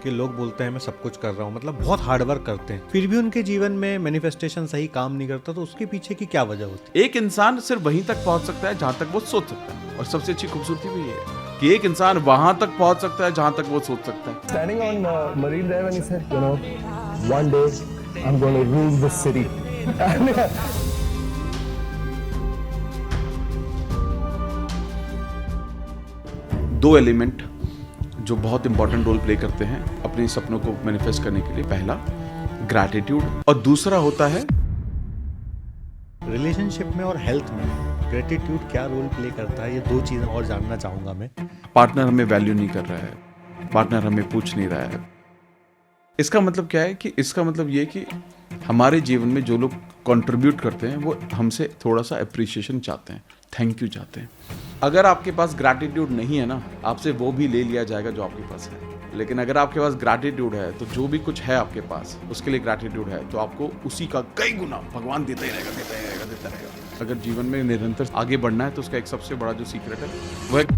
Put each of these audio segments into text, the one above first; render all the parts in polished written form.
कि लोग बोलते हैं मैं सब कुछ कर रहा हूँ, मतलब बहुत हार्ड वर्क करते हैं, फिर भी उनके जीवन में मैनिफेस्टेशन सही काम नहीं करता, तो उसके पीछे की क्या वजह होती एक इंसान सिर्फ वहीं तक पहुंच सकता है जहां तक वो सोच सकता है, और सबसे अच्छी खूबसूरती भी ये है कि एक इंसान वहां तक पहुंच सकता है जहां तक वो सोच सकता है। Standing on Marine Drive and he said, you know, one day I'm going to rule this city. दो एलिमेंट जो बहुत इंपॉर्टेंट रोल प्ले करते हैं अपने सपनों को मैनिफेस्ट करने के लिए, पहला ग्रैटिट्यूड और दूसरा होता है है। रिलेशनशिप में और हेल्थ में ग्रेटिट्यूड क्या रोल प्ले करता है, ये दो चीज़ें और जानना चाहूँगा मैं। पार्टनर हमें वैल्यू नहीं कर रहा है, पार्टनर हमें पूछ नहीं रहा है। इसका मतलब क्या है कि इसका मतलब ये कि हमारे जीवन में जो लोग कंट्रीब्यूट करते हैं वो हमसे थोड़ा सा अप्रिसिएशन चाहते हैं, थैंक यू चाहते हैं। अगर आपके पास ग्रैटिट्यूड नहीं है ना, आपसे वो भी ले लिया जाएगा जो आपके पास है। लेकिन अगर आपके पास ग्रैटिट्यूड है तो जो भी कुछ है आपके पास उसके लिए ग्रैटिट्यूड है तो आपको उसी का कई गुना भगवान देता ही रहेगा, देता ही रहेगा, देता रहेगा। अगर जीवन में निरंतर आगे बढ़ना है तो उसका एक सबसे बड़ा जो सीक्रेट है वह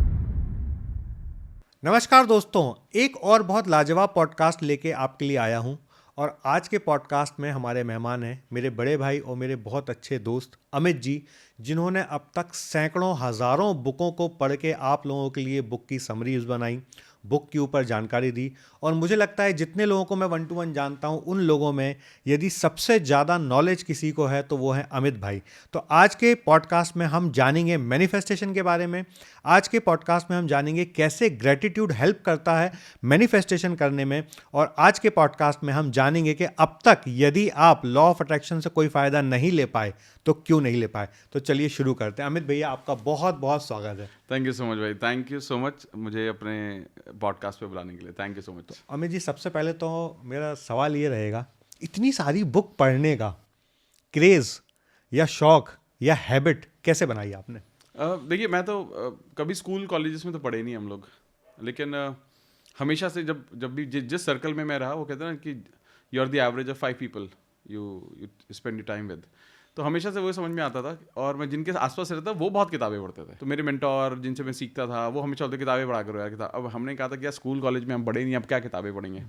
नमस्कार दोस्तों, एक और बहुत लाजवाब पॉडकास्ट लेके आपके लिए आया हूं। और आज के पॉडकास्ट में हमारे मेहमान हैं मेरे बड़े भाई और मेरे बहुत अच्छे दोस्त अमित जी, जिन्होंने अब तक सैकड़ों हज़ारों बुकों को पढ़ के आप लोगों के लिए बुक की समरीज बनाई, बुक के ऊपर जानकारी दी। और मुझे लगता है जितने लोगों को मैं 1 to 1 जानता हूं, उन लोगों में यदि सबसे ज़्यादा नॉलेज किसी को है तो वो है अमित भाई। तो आज के पॉडकास्ट में हम जानेंगे मैनिफेस्टेशन के बारे में। आज के पॉडकास्ट में हम जानेंगे कैसे ग्रेटिट्यूड हेल्प करता है मैनिफेस्टेशन करने में। और आज के पॉडकास्ट में हम जानेंगे कि अब तक यदि आप लॉ ऑफ अट्रैक्शन से कोई फ़ायदा नहीं ले पाए तो क्यों नहीं ले पाए। तो चलिए शुरू करते हैं। अमित भैया, आपका बहुत बहुत स्वागत है। थैंक यू सो मच भाई, थैंक यू सो मच मुझे अपने पॉडकास्ट पे बुलाने के लिए, thank you so much. Amit ji, सबसे पहले तो मेरा सवाल ये रहेगा, इतनी सारी बुक पढ़ने का क्रेज़ या शौक या हैबिट कैसे बनाई आपने? देखिए, मैं तो कभी स्कूल कॉलेजेस में तो पढ़े नहीं हम लोग, लेकिन हमेशा से जब भी जिस सर्कल में मैं रहा, वो कहते हैं ना कि you are the average of 5 people you spend your time with. तो हमेशा से वो समझ में आता था, और मैं जिनके आसपास रहता वो बहुत किताबें पढ़ते थे। तो मेरे मेंटोर जिनसे मैं सीखता था वो हमेशा बोलते किताबें पढ़ा करो यार किताब। अब हमने कहा था कि यार स्कूल कॉलेज में हम पढ़े नहीं, अब क्या किताबें पढ़ेंगे।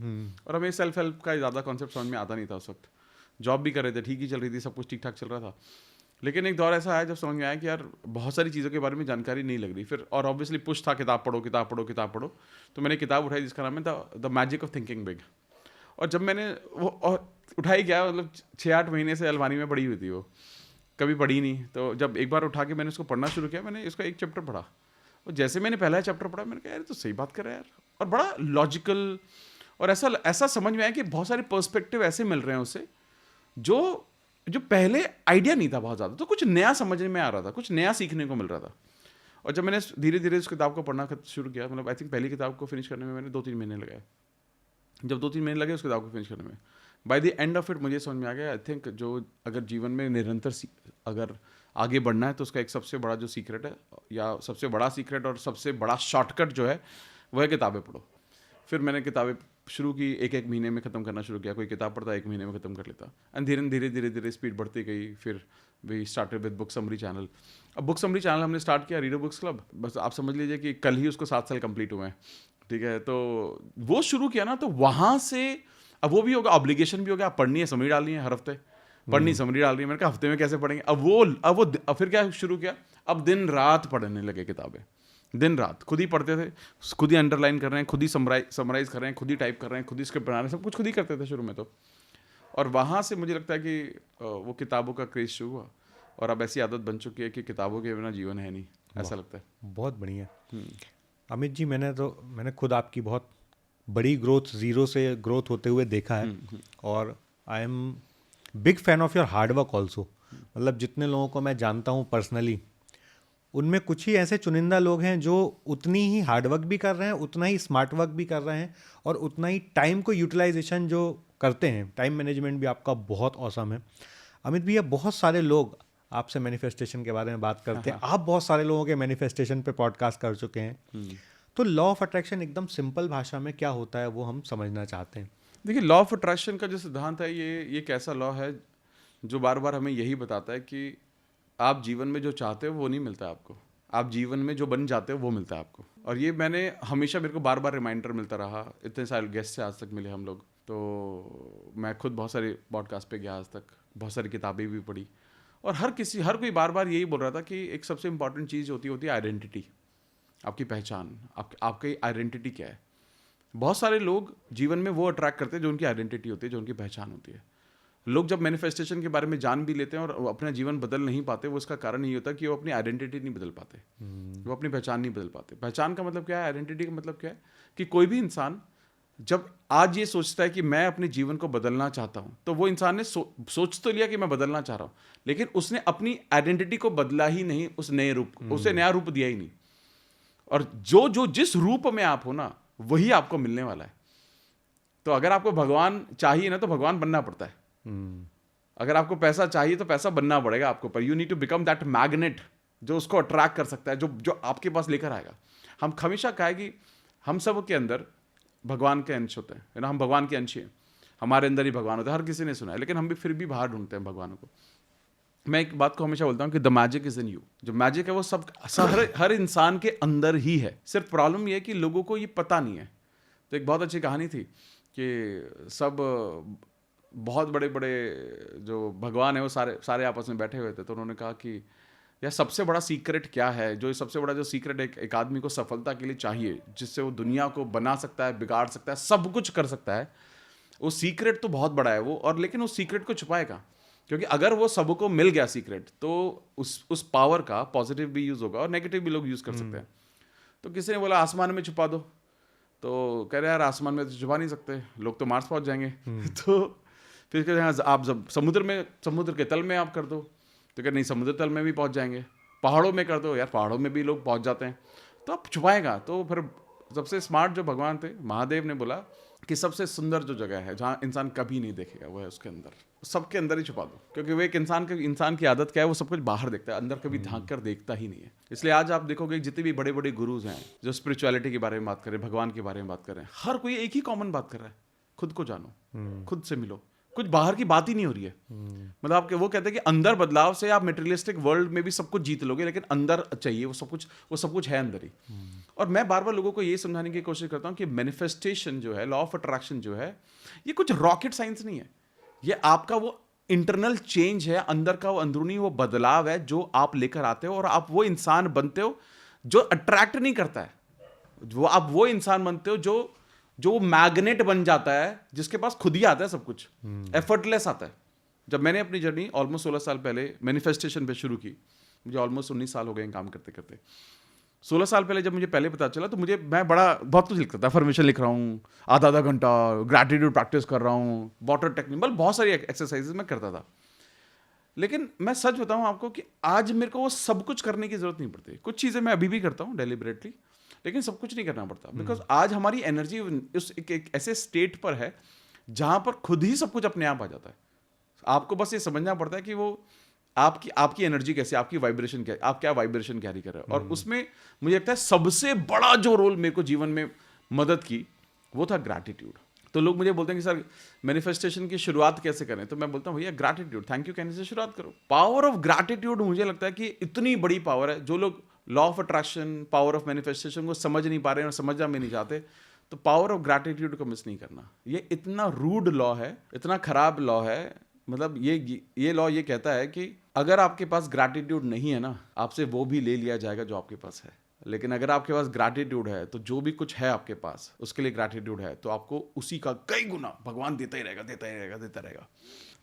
और हमें सेल्फ हेल्प का ज़्यादा कॉन्सेप्ट समझ में आता नहीं था उस वक्त। जॉब भी कर रहे थे, ठीक ही चल रही थी, सब कुछ ठीक ठाक चल रहा था। लेकिन एक दौर ऐसा आया जब समझ में आया कि यार बहुत सारी चीज़ों के बारे में जानकारी नहीं लग रही। फिर और ऑब्वियसली पुश था, किताब पढ़ो किताब पढ़ो किताब पढ़ो। तो मैंने किताब उठाई जिसका नाम है the magic of thinking big. और जब मैंने वो और उठाई क्या, मतलब 6-8 महीने से अलमारी में पड़ी हुई थी, वो कभी पढ़ी नहीं। तो जब एक बार उठा के मैंने उसको पढ़ना शुरू किया, मैंने इसका एक चैप्टर पढ़ा, और जैसे मैंने पहला चैप्टर पढ़ा मैंने कहा यार तो सही बात कर रहा है यार। और बड़ा लॉजिकल और ऐसा समझ में आया कि बहुत सारे पर्सपेक्टिव ऐसे मिल रहे हैं उससे जो पहले आइडिया नहीं था बहुत ज़्यादा। तो कुछ नया समझ में आ रहा था, कुछ नया सीखने को मिल रहा था। और जब मैंने धीरे धीरे उस किताब को पढ़ना शुरू किया, मतलब आई थिंक पहली किताब को फिनिश करने में मैंने 2-3 महीने लगाए। जब 2-3 महीने लगे उस किताब को फिनिश करने में, by the end of it मुझे समझ में आ गया, आई थिंक जो अगर जीवन में निरंतर अगर आगे बढ़ना है तो उसका एक सबसे बड़ा जो सीक्रेट है, या सबसे बड़ा सीक्रेट और सबसे बड़ा शॉर्टकट जो है वह है किताबें पढ़ो। फिर मैंने किताबें शुरू की, एक महीने में ख़त्म करना शुरू किया। कोई किताब पढ़ता 1 महीने में ख़त्म कर लेता, एंड धीरे धीरे स्पीड बढ़ती गई। फिर we started with book summary channel. अब बुक समरी चैनल हमने स्टार्ट किया रीडर बुक्स क्लब, बस आप समझ लीजिए कि कल ही उसको 7 साल कंप्लीट हुए हैं, ठीक है। तो वो शुरू किया ना, तो वहाँ से अब वो भी होगा, ऑब्लिगेशन भी हो गया, आप पढ़नी है, समरी डालनी है हर हफ्ते, पढ़नी समरी डाल रही है। मैंने कहा हफ्ते में कैसे पढ़ेंगे। अब फिर क्या शुरू किया, अब दिन रात पढ़ने लगे किताबें, दिन रात खुद ही पढ़ते थे, खुद ही अंडरलाइन कर रहे हैं, खुद ही समराइज कर रहे हैं, खुद ही टाइप कर रहे हैं, खुद ही स्क्रिप्ट बना रहे हैं, सब कुछ खुद ही करते थे शुरू में तो। और वहाँ से मुझे लगता है कि वो किताबों का क्रेज शुरू हुआ, और अब ऐसी आदत बन चुकी है कि किताबों के बिना जीवन है नहीं, ऐसा लगता है। बहुत बढ़िया अमित जी, मैंने खुद आपकी बहुत बड़ी ग्रोथ, ज़ीरो से ग्रोथ होते हुए देखा है। और I am big fan of your hard work also. मतलब जितने लोगों को मैं जानता हूँ पर्सनली, उनमें कुछ ही ऐसे चुनिंदा लोग हैं जो उतनी ही हार्ड वर्क भी कर रहे हैं, उतना ही स्मार्ट वर्क भी कर रहे हैं, और उतना ही टाइम को यूटिलाइजेशन जो करते हैं, टाइम मैनेजमेंट भी आपका बहुत ऑसम है। अमित भैया, बहुत सारे लोग आपसे मैनिफेस्टेशन के बारे में बात करते हैं, आप बहुत सारे लोगों के मैनिफेस्टेशन पे पॉडकास्ट कर चुके हैं। तो लॉ ऑफ अट्रैक्शन एकदम सिंपल भाषा में क्या होता है वो हम समझना चाहते हैं। देखिए, लॉ ऑफ अट्रैक्शन का जो सिद्धांत है, ये एक ऐसा लॉ है जो बार बार हमें यही बताता है कि आप जीवन में जो चाहते हो वो नहीं मिलता आपको, आप जीवन में जो बन जाते हो वो मिलता है आपको। और ये मैंने हमेशा, मेरे को बार बार रिमाइंडर मिलता रहा, इतने सारे गेस्ट से आज तक मिले हम लोग, तो मैं खुद बहुत सारे पॉडकास्ट पे गया आज तक, बहुत सारी किताबें भी पढ़ी, और हर कोई बार बार यही बोल रहा था कि एक सबसे इंपॉर्टेंट चीज़ होती है आइडेंटिटी, आपकी पहचान, आपकी आइडेंटिटी क्या है। बहुत सारे लोग जीवन में वो अट्रैक्ट करते हैं जो उनकी आइडेंटिटी होती है, जो उनकी पहचान होती है। लोग जब मैनिफेस्टेशन के बारे में जान भी लेते हैं और अपना जीवन बदल नहीं पाते, वो इसका कारण ये होता है कि वो अपनी आइडेंटिटी नहीं बदल पाते, वो अपनी पहचान नहीं बदल पाते। पहचान का मतलब क्या है, आइडेंटिटी का मतलब क्या है, कि कोई भी इंसान जब आज ये सोचता है कि मैं अपने जीवन को बदलना चाहता हूँ, तो वो इंसान ने सोच तो लिया कि मैं बदलना चाह रहा हूँ, लेकिन उसने अपनी आइडेंटिटी को बदला ही नहीं, उस नए रूप, उसे नया रूप दिया ही नहीं। और जो जिस रूप में आप हो ना, वही आपको मिलने वाला है। तो अगर आपको भगवान चाहिए ना, तो भगवान बनना पड़ता है। अगर आपको पैसा चाहिए तो पैसा बनना पड़ेगा आपको, पर you need to become that magnet जो उसको अट्रैक्ट कर सकता है, जो आपके पास लेकर आएगा। हम हमेशा कहा है कि हम सब के अंदर भगवान के अंश होते हैं, है ना, हम भगवान के अंश हैं, हमारे अंदर ही भगवान होता है। हर किसी ने सुना है, लेकिन हम भी फिर भी बाहर ढूंढते हैं भगवान को। मैं एक बात को हमेशा बोलता हूँ कि the magic is in you. जो मैजिक है वो सब हर इंसान के अंदर ही है। सिर्फ प्रॉब्लम ये है कि लोगों को ये पता नहीं है। तो एक बहुत अच्छी कहानी थी कि सब बहुत बड़े बड़े जो भगवान है वो सारे आपस में बैठे हुए थे, तो उन्होंने कहा कि यार सबसे बड़ा सीक्रेट क्या है, जो सबसे बड़ा जो सीक्रेट एक आदमी को सफलता के लिए चाहिए, जिससे वो दुनिया को बना सकता है, बिगाड़ सकता है, सब कुछ कर सकता है, वो सीक्रेट तो बहुत बड़ा है वो, और लेकिन उस सीक्रेट को छुपाएगा, क्योंकि अगर वो सबको मिल गया सीक्रेट, तो उस पावर का पॉजिटिव भी यूज़ होगा और नेगेटिव भी लोग यूज़ कर सकते हैं। तो किसी ने बोला आसमान में छुपा दो, तो कह रहे यार आसमान में तो छुपा नहीं सकते, लोग तो मार्स पहुंच जाएंगे। तो फिर कह रहे हैं आप जब समुद्र के तल में आप कर दो, तो कह नहीं समुद्र तल में भी पहुंच जाएंगे। पहाड़ों में कर दो, यार पहाड़ों में भी लोग पहुंच जाते हैं, तो आप छुपाएगा। तो फिर सबसे स्मार्ट जो भगवान थे, महादेव ने बोला कि सबसे सुंदर जो जगह है जहाँ इंसान कभी नहीं देखेगा, वो है उसके अंदर, सबके अंदर ही छुपा दो, क्योंकि वो एक इंसान की आदत क्या है, वो सब कुछ बाहर देखता है, अंदर कभी झांक कर देखता ही नहीं है। इसलिए आज आप देखोगे जितने भी बड़े बड़े गुरुज हैं जो स्पिरिचुअलिटी के बारे में बात करें, भगवान के बारे में बात करें, हर कोई एक ही कॉमन बात कर रहा है, खुद को जानो, खुद से मिलो। कुछ बाहर की बात ही नहीं हो रही है। मतलब आपके वो कहते हैं कि अंदर बदलाव से आप मटेरियलिस्टिक वर्ल्ड में भी सब कुछ जीत लोगे, लेकिन अंदर चाहिए वो सब कुछ है अंदर ही। और मैं बार बार लोगों को ये समझाने की कोशिश करता हूँ कि मैनिफेस्टेशन जो है, लॉ ऑफ अट्रैक्शन जो है, ये कुछ रॉकेट साइंस नहीं है। ये आपका वो इंटरनल चेंज है, अंदर का वो अंदरूनी वो बदलाव है जो आप लेकर आते हो, और आप वो इंसान बनते हो जो अट्रैक्ट नहीं करता है, जो आप वो इंसान बनते हो जो मैग्नेट बन जाता है, जिसके पास खुद ही आता है सब कुछ, एफर्टलेस आता है। जब मैंने अपनी जर्नी ऑलमोस्ट 16 साल पहले मैनिफेस्टेशन पे शुरू की, मुझे ऑलमोस्ट 19 साल हो गए काम करते करते। 16 साल पहले जब मुझे पहले पता चला, तो मैं बहुत कुछ लिखता था, अफर्मेशन लिख रहा हूँ आधा घंटा, ग्रैटिट्यूड प्रैक्टिस कर रहा हूँ, वाटर टेक्निक, बहुत सारी एक्सरसाइजेज मैं करता था। लेकिन मैं सच बताऊँ आपको कि आज मेरे को वो सब कुछ करने की जरूरत नहीं पड़ती। कुछ चीज़ें मैं अभी भी करता हूँ डेलिबरेटली, लेकिन सब कुछ नहीं करना पड़ता, बिकॉज आज हमारी एनर्जी उस एक ऐसे स्टेट पर है जहां पर खुद ही सब कुछ अपने आप आ जाता है। आपको बस ये समझना पड़ता है कि वो आपकी एनर्जी कैसे, आपकी वाइब्रेशन क्या, आप क्या वाइब्रेशन कैरी कर रहे हो। और उसमें मुझे लगता है सबसे बड़ा जो रोल मेरे को जीवन में मदद की, वो था ग्रैटिट्यूड। तो लोग मुझे बोलते हैं कि सर मैनिफेस्टेशन की शुरुआत कैसे करें, तो मैं बोलता हूँ भैया ग्रैटिट्यूड, थैंक यू कहने से शुरुआत करो। पावर ऑफ ग्रैटिट्यूड मुझे लगता है कि इतनी बड़ी पावर है, जो लोग law of attraction, power of manifestation को समझ नहीं पा रहे हैं और समझना भी नहीं चाहते, तो पावर ऑफ ग्रैटिट्यूड को मिस नहीं करना। ये इतना रूड लॉ है, इतना खराब लॉ है। मतलब ये लॉ ये कहता है कि अगर आपके पास ग्रैटिट्यूड नहीं है ना, आपसे वो भी ले लिया जाएगा जो आपके पास है। लेकिन अगर आपके पास ग्रैटिट्यूड है, तो जो भी कुछ है आपके पास, उसके लिए ग्रैटिट्यूड है, तो आपको उसी का कई गुना भगवान देता ही रहेगा, देता ही रहेगा, देता रहेगा।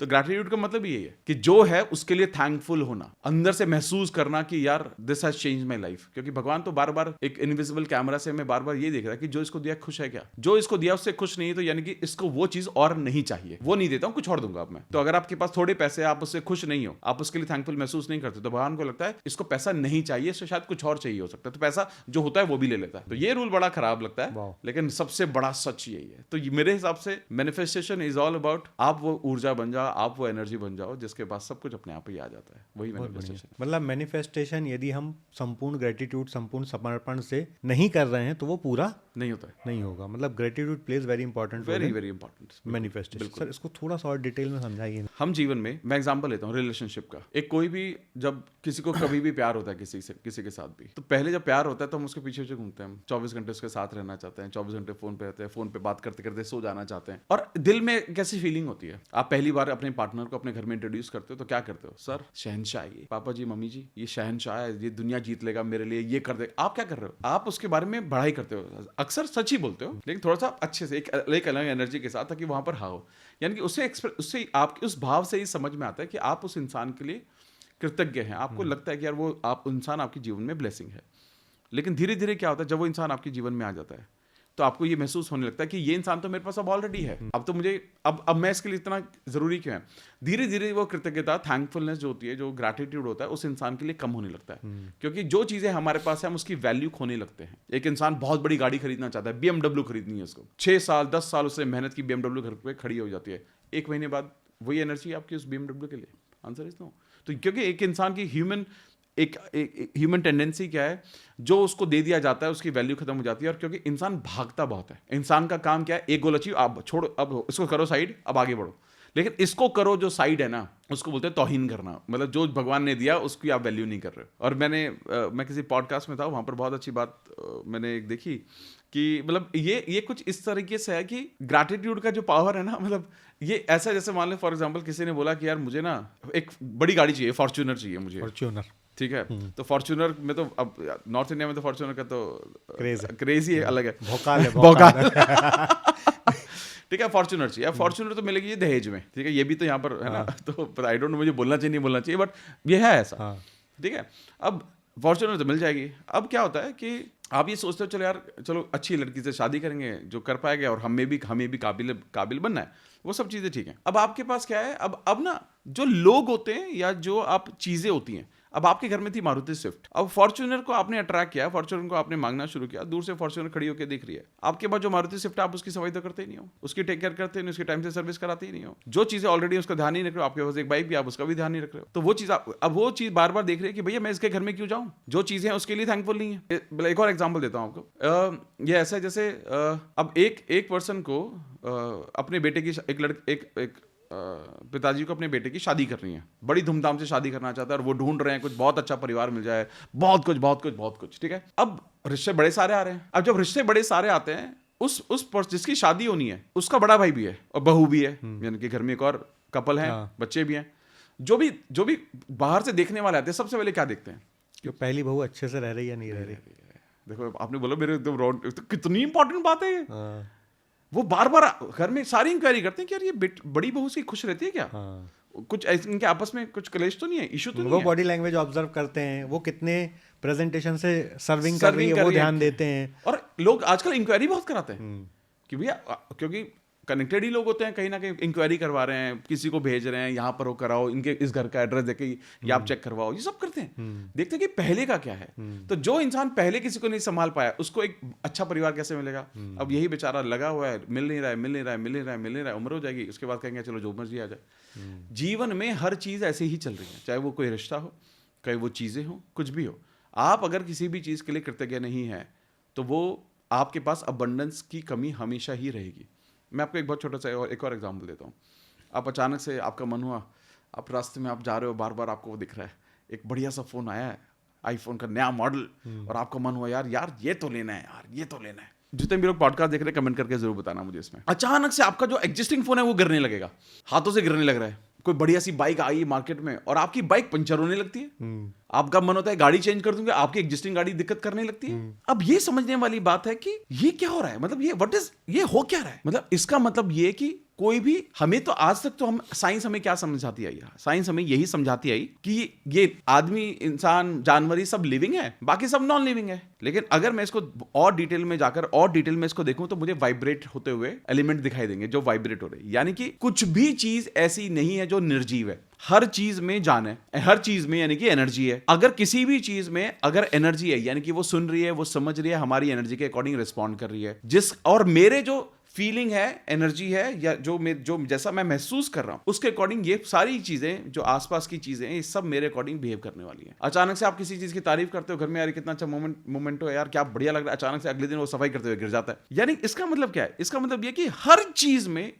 तो ग्रैटिट्यूड का मतलब यही है कि जो है उसके लिए थैंकफुल होना, अंदर से महसूस करना कि यार this has change my life. क्योंकि भगवान तो बार बार एक इनविजिबल कैमरा से हमें बार बार ये देख रहा है कि जो इसको दिया खुश है क्या, जो इसको दिया उससे खुश नहीं है, तो यानी कि इसको वो चीज और नहीं चाहिए, वो नहीं देता हूं, कुछ और दूंगा अब मैं। तो अगर आपके पास थोड़े पैसे, आप उससे खुश नहीं हो, आप उसके लिए थैंकफुल महसूस नहीं करते, तो भगवान को लगता है इसको पैसा नहीं चाहिए, इसको शायद कुछ और चाहिए हो सकता है, तो पैसा पैसा जो होता है वो भी ले लेता है। तो ये रूल बड़ा खराब लगता है, वाह। लेकिन सबसे बड़ा सच यही है। तो मेरे हिसाब से मैनिफेस्टेशन इज ऑल अबाउट आप वो ऊर्जा बन जाओ, आप वो एनर्जी बन जाओ जिसके बाद सब कुछ अपने आप ही आ जाता है। वही मैनिफेस्टेशन। मतलब मैनिफेस्टेशन यदि हम संपूर्ण ग्रेटिट्यूड, संपूर्ण समर्पण से नहीं कर रहे हैं तो वो पूरा नहीं होता है। नहीं होगा। मतलब gratitude plays very important very very important manifestation. Sir इसको थोड़ा सा और डिटेल में समझाइए। हम जीवन में, मैं एग्जांपल लेता हूँ रिलेशनशिप का। एक कोई भी जब किसी को कभी भी प्यार होता है किसी के साथ भी, तो पहले जब प्यार होता है तो हम उसके पीछे घूमते हैं। हम 24 घंटे उसके साथ रहना चाहते हैं, 24 घंटे फोन पे रहते हैं, फोन पे बात करते करते सो जाना चाहते हैं। और दिल में कैसी फीलिंग होती है? आप पहली बार अपने पार्टनर को अपने घर में इंट्रोड्यूस करते हो तो क्या करते हो? सर शहनशाह ये, पापा जी मम्मी जी ये शहनशाह है, ये दुनिया जीत लेगा मेरे लिए, ये कर दे। आप क्या कर रहे हो? आप उसके बारे में बढ़ाई करते हो। अक्सर सच ही बोलते हो, लेकिन थोड़ा सा अच्छे से, एक अलग एनर्जी के साथ, ताकि वहां पर हाँ हो। यानी कि उससे आपके उस भाव से ही समझ में आता है कि आप उस इंसान के लिए कृतज्ञ हैं। आपको लगता है कि यार वो आप इंसान आपके जीवन में ब्लेसिंग है। लेकिन धीरे धीरे क्या होता है, जब वो इंसान आपके जीवन में आ जाता है तो आपको ये महसूस होने लगता है कि ये इंसान तो मेरे पास अब ऑलरेडी है, अब तो मुझे अब मैं इसके लिए इतना जरूरी क्यों है? धीरे धीरे वो कृतज्ञता, थैंकफुलनेस जो होती है, जो ग्रैटिट्यूड होता है, उस इंसान के लिए कम होने लगता है। क्योंकि जो चीजें हमारे पास है हम उसकी वैल्यू खोने लगते हैं। एक इंसान बहुत बड़ी गाड़ी खरीदना चाहता है, BMW खरीदनी है उसको, 6 साल 10 साल उससे मेहनत की BMW घर पे खड़ी हो जाती है। 1 महीने बाद वही एनर्जी आपकी उस BMW के लिए? Answer is no. तो क्योंकि एक इंसान की ह्यूमन टेंडेंसी क्या है, जो उसको दे दिया जाता है उसकी वैल्यू खत्म हो जाती है। और क्योंकि इंसान भागता बहुत है, इंसान का काम क्या है? एक गोल अचीव, आप छोड़ो, अब इसको करो साइड, अब आगे बढ़ो। लेकिन इसको करो जो साइड है ना, उसको बोलते हैं तौहीन करना। मतलब जो भगवान ने दिया उसकी आप वैल्यू नहीं कर रहे हो। और मैं किसी पॉडकास्ट में था, वहां पर बहुत अच्छी बात मैंने एक देखी कि मतलब ये कुछ इस तरीके से है कि ग्रैटिट्यूड का जो पावर है ना, मतलब ये ऐसा, जैसे मान लो फॉर एग्जांपल किसी ने बोला कि यार मुझे ना एक बड़ी गाड़ी चाहिए, फॉर्च्यूनर चाहिए मुझे। फॉर्च्यूनर, ठीक है, तो फॉर्च्यूनर में तो अब नॉर्थ इंडिया में तो फॉर्च्यूनर का तो क्रेज ही अलग है, भौकाल ठीक है। फॉर्च्यूनर चाहिए, फॉर्च्यूनर तो मिलेगी ये दहेज में, ठीक है, ये भी तो यहाँ पर है ना। तो आई डोंट नो मुझे बोलना चाहिए नहीं बोलना चाहिए, बट ये है ऐसा, ठीक है। अब फॉर्च्यूनर तो मिल जाएगी। अब क्या होता है कि आप ये सोचते हो चलो यार, चलो अच्छी लड़की से शादी करेंगे जो कर पाएगा और हमें भी काबिल बनना है, वो सब चीजें ठीक है। अब आपके पास क्या है, अब ना जो लोग होते हैं या जो आप चीजें होती हैं, अब आपके घर में थी मारुति स्विफ्ट, अब फॉर्च्यूनर को आपने अट्रैक्ट किया, फॉर्च्यूनर को आपने मांगना शुरू किया, दूर से फॉर्च्यूनर खड़ी होकर देख रही है, आपके पास जो मारुति स्विफ्ट है आप उसकी सफाई तो करते ही नहीं हो, उसकी टेक केयर करते नहीं, उसके टाइम से सर्विस कराते ही नहीं हो, जो चीजें ऑलरेडी उसका ध्यान नहीं रख रहे हो। आपके पास एक बाइक भी, आप उसका भी ध्यान नहीं रख रहे हो। तो वो चीज अब वो चीज बार बार देख रहे हैं कि भैया मैं इसके घर में क्यों जाऊं, जो चीजें हैं उसके लिए थैंकफुल नहीं है। एक और एग्जाम्पल देता हूं आपको। ये ऐसा है जैसे अब एक पर्सन को अपने बेटे की एक पिताजी को अपने बेटे की शादी करनी है, बड़ी धूमधाम से शादी करना चाहता है, और वो ढूंढ रहे हैं कुछ बहुत अच्छा परिवार मिल जाए, बहुत कुछ, ठीक है। अब रिश्ते बड़े सारे आ रहे हैं। अब जब रिश्ते बड़े सारे आते हैं, उस जिसकी शादी होनी है उसका बड़ा भाई भी है और बहू भी है, यानी कि घर में एक और कपल है, बच्चे भी हैं। जो भी बाहर से देखने वाले आते हैं, सबसे पहले क्या देखते हैं कि पहली बहू अच्छे से रह रही या नहीं रह रही। देखो आपने बोला मेरे एकदम कितनी इंपॉर्टेंट बात है ये। वो बार बार घर में सारी इंक्वायरी करते हैं कि यार ये बड़ी बहू से खुश रहती है क्या, कुछ इनके आपस में कुछ क्लेश तो नहीं है, इशू तो नहीं है। वो बॉडी लैंग्वेज ऑब्जर्व करते हैं, वो कितने प्रेजेंटेशन से सर्विंग कर रही है वो ध्यान देते हैं। और लोग आजकल इंक्वायरी बहुत कराते हैं कि भैया, क्योंकि कनेक्टेड ही लोग होते हैं, कहीं ना कहीं इंक्वायरी करवा रहे हैं, किसी को भेज रहे हैं, यहाँ पर वो कराओ, इनके इस घर का एड्रेस देके ये आप चेक करवाओ, ये सब करते हैं। देखते हैं कि पहले का क्या है। तो जो इंसान पहले किसी को नहीं संभाल पाया, उसको एक अच्छा परिवार कैसे मिलेगा? अब यही बेचारा लगा हुआ है, मिल नहीं रहा है, उम्र हो जाएगी, उसके बाद कहेंगे चलो जो मर्जी आ जाए। जीवन में हर चीज ऐसे ही चल रही है, चाहे वो कोई रिश्ता हो, चाहे वो चीजें हो, कुछ भी हो। आप अगर किसी भी चीज के लिए कृतज्ञ नहीं है तो वो आपके पास अबंडेंस की कमी हमेशा ही रहेगी। मैं आपको एक बहुत छोटा सा एक और एग्जांपल देता हूँ। आप अचानक से आपका मन हुआ, आप रास्ते में आप जा रहे हो, बार बार आपको वो दिख रहा है, एक बढ़िया सा फोन आया है, आईफोन का नया मॉडल, और आपका मन हुआ यार ये तो लेना है, यार ये तो लेना है। जितने भी लोग पॉडकास्ट देख रहे हैं कमेंट करके जरूर बताना मुझे इसमें। अचानक से आपका जो एग्जिस्टिंग फोन है वो गिरने लगेगा, हाथों से गिरने लग रहा है। कोई बढ़िया सी बाइक आई मार्केट में और आपकी बाइक पंचर होने लगती है, आपका मन होता है गाड़ी चेंज कर दूंगा, आपकी एग्जिस्टिंग गाड़ी दिक्कत करने लगती है। अब ये समझने वाली बात है कि ये क्या हो रहा है, मतलब ये हो क्या रहा है। मतलब इसका मतलब ये कि कोई भी, हमें तो आज तक तो हम साइंस हमें क्या समझाती आई, साइंस हमें यही समझाती आई कि ये आदमी, इंसान, जानवर, ये सब लिविंग है, बाकी सब नॉन लिविंग है। लेकिन अगर मैं इसको और डिटेल में जाकर और डिटेल में इसको देखूं तो मुझे वाइब्रेट होते हुए एलिमेंट दिखाई देंगे जो वाइब्रेट हो रहे हैं। यानी कि कुछ भी चीज ऐसी नहीं है जो निर्जीव है, हर चीज में जान है, हर चीज में यानी कि एनर्जी है। अगर किसी भी चीज में अगर एनर्जी है, यानी कि वो सुन रही है, वो समझ रही है, हमारी एनर्जी के अकॉर्डिंग रिस्पॉन्ड कर रही है, और मेरे जो फीलिंग है, एनर्जी है, या जो जैसा मैं महसूस कर रहा हूं उसके अकॉर्डिंग ये सारी चीजें जो आसपास की चीजें हैं ये सब मेरे अकॉर्डिंग बिहेव करने वाली है। अचानक से आप किसी चीज की तारीफ करते हो घर में, यार कितना अच्छा मोमेंट हो यार, क्या बढ़िया लग रहा है, अचानक से अगले दिन वो सफाई करते हुए गिर जाता है। यानी इसका मतलब क्या है? इसका मतलब ये कि हर चीज में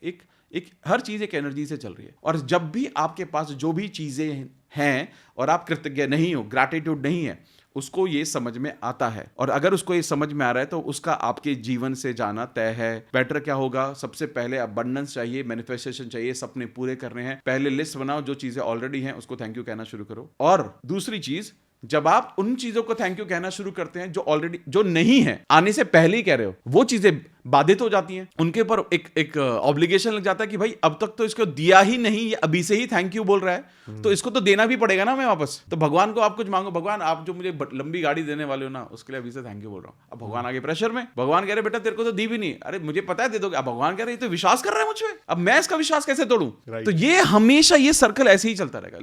हर चीज एक एनर्जी से चल रही है। और जब भी आपके पास जो भी चीजें हैं और आप कृतज्ञ नहीं हो, ग्रैटिट्यूड नहीं है, उसको ये समझ में आता है। और अगर उसको ये समझ में आ रहा है तो उसका आपके जीवन से जाना तय है। बेटर क्या होगा? सबसे पहले अबंडेंस चाहिए, मैनिफेस्टेशन चाहिए, सपने पूरे करने हैं। पहले लिस्ट बनाओ, जो चीजें ऑलरेडी हैं उसको थैंक यू कहना शुरू करो। और दूसरी चीज, जब आप उन चीजों को थैंक यू कहना शुरू करते हैं जो ऑलरेडी, जो नहीं है, आने से पहले ही कह रहे हो, वो चीजें बाधित हो जाती हैं, उनके ऊपर एक ऑब्लिगेशन लग जाता है कि भाई अब तक तो इसको दिया ही नहीं, ये अभी से ही थैंक यू बोल रहा है, तो इसको तो देना भी पड़ेगा ना मैं वापस। तो भगवान को आप कुछ मांगो, भगवान आप जो मुझे लंबी गाड़ी देने वाले हो ना, उसके लिए अभी से थैंक यू बोल रहा हूँ। अब भगवान आगे प्रेशर में, भगवान कह रहे बेटा तेरे को तो दी भी नहीं, अरे मुझे पता है दे दोगे। अब भगवान कह रहे तो विश्वास कर रहा है मुझ पे, अब मैं इसका विश्वास कैसे तोड़ूं? तो ये हमेशा ये सर्कल ऐसे ही चलता रहेगा।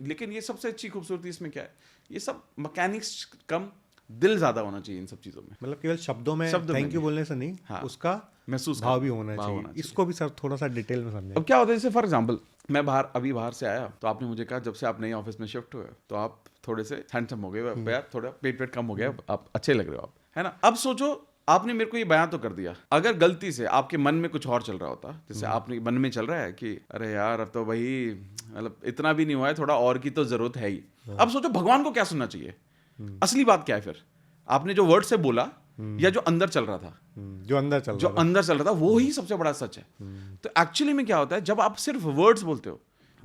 लेकिन ये सबसे अच्छी खूबसूरती इसमें क्या है? ये सब मैकेनिक्स कम, दिल ज्यादा होना चाहिए इन सब चीजों में। मतलब केवल शब्दों में थैंक यू बोलने से नहीं, हाँ, उसका महसूस भाव भी होना चाहिए। इसको भी सर थोड़ा सा डिटेल में समझें। अब क्या होता है, जैसे फॉर एग्जांपल मैं अभी बाहर से आया, तो आपने मुझे कहा जब से आप नए ऑफिस में शिफ्ट हुए तो आप थोड़े से हैंडसम हो गए यार, थोड़ा पेट कम हो गया, आप अच्छे लग रहे हो आप, है ना। अब सोचो, आपने मेरे को ये बयान तो कर दिया, अगर गलती से आपके मन में कुछ और चल रहा होता, जैसे आपने मन में चल रहा है कि अरे यार अब तो भाई मतलब इतना भी नहीं हुआ है, थोड़ा और की तो जरूरत है ही। अब सोचो भगवान को क्या सुनना चाहिए? असली बात क्या है फिर? आपने जो वर्ड से बोला या जो अंदर चल रहा था, जो अंदर चल रहा था वो ही सबसे बड़ा सच है। तो एक्चुअली में क्या होता है, जब आप सिर्फ वर्ड्स बोलते हो,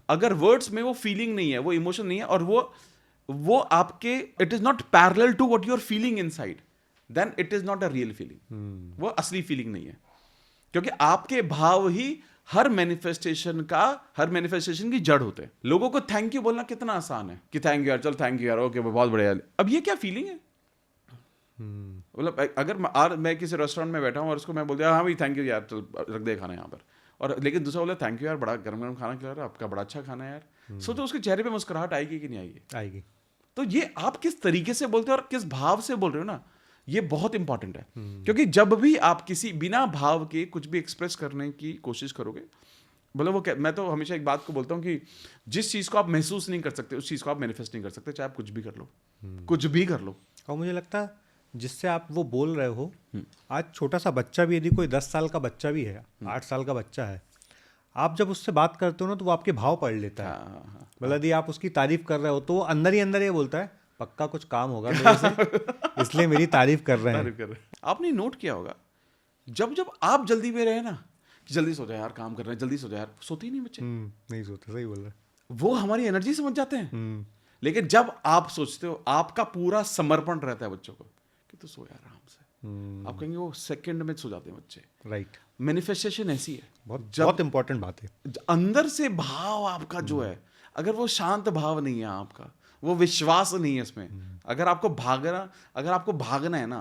अगर वर्ड्स में वो फीलिंग नहीं है, वो इमोशन नहीं है, और वो आपके, it is not parallel to what you are feeling inside, then it is not a real feeling. वो असली फीलिंग नहीं है, क्योंकि आपके भाव ही हर मैनिफेस्टेशन की जड़ होते हैं। लोगों को थैंक यू बोलना कितना आसान है कि थैंक यू यार, चल थैंक यू यार, ओके बहुत बढ़िया। अब ये क्या फीलिंग है? मतलब अगर मैं किसी रेस्टोरेंट में बैठा हूँ और उसको मैं बोल दिया हाँ भाई थैंक यू यार, चल रख दे खाना यहाँ पर, और लेकिन दूसरा बोला थैंक यू यार, बड़ा गरम गरम खाना खिला रहा है, आपका बड़ा अच्छा खाना है यार, सोचो उसके चेहरे पे मुस्कुराहट आएगी कि नहीं आएगी? तो ये आप किस तरीके से बोलते हो और किस भाव से बोल रहे हो ना, ये बहुत इंपॉर्टेंट है। क्योंकि जब भी आप किसी बिना भाव के कुछ भी एक्सप्रेस करने की कोशिश करोगे, मैं तो हमेशा एक बात को बोलता हूँ कि जिस चीज को आप महसूस नहीं कर सकते उस चीज को आप मैनिफेस्ट नहीं कर सकते, चाहे आप कुछ भी कर लो। और मुझे लगता है जिससे आप वो बोल रहे हो, आज छोटा सा बच्चा भी, यदि कोई 10 साल का बच्चा भी है, 8 साल का बच्चा है, आप जब उससे बात करते हो ना तो वो आपके भाव पढ़ लेता है। मतलब यदि आप उसकी तारीफ कर रहे हो तो वो अंदर ही अंदर ये बोलता है पक्का कुछ काम होगा मेरे से, इसलिए मेरी तारीफ कर रहे हैं। आपने नोट किया होगा, जब आप जल्दी में रहे ना, कि जल्दी सो जाए यार, काम कर रहे हैं, जल्दी सो जाए यार, सोते ही नहीं बच्चे। नहीं सोते, सही बोल रहे। वो हमारी एनर्जी समझ जाते हैं। लेकिन जब आप सोचते हो, आपका पूरा समर्पण रहता है बच्चों को कि तू सो यार आराम से, आप कहेंगे वो सेकंड में सो जाते हैं बच्चे। राइट। मैनिफेस्टेशन ऐसी है, बहुत इंपॉर्टेंट बात है। अंदर से भाव आपका जो है, अगर वो शांत भाव नहीं है आपका, वो विश्वास नहीं है इसमें, अगर आपको भागना है ना,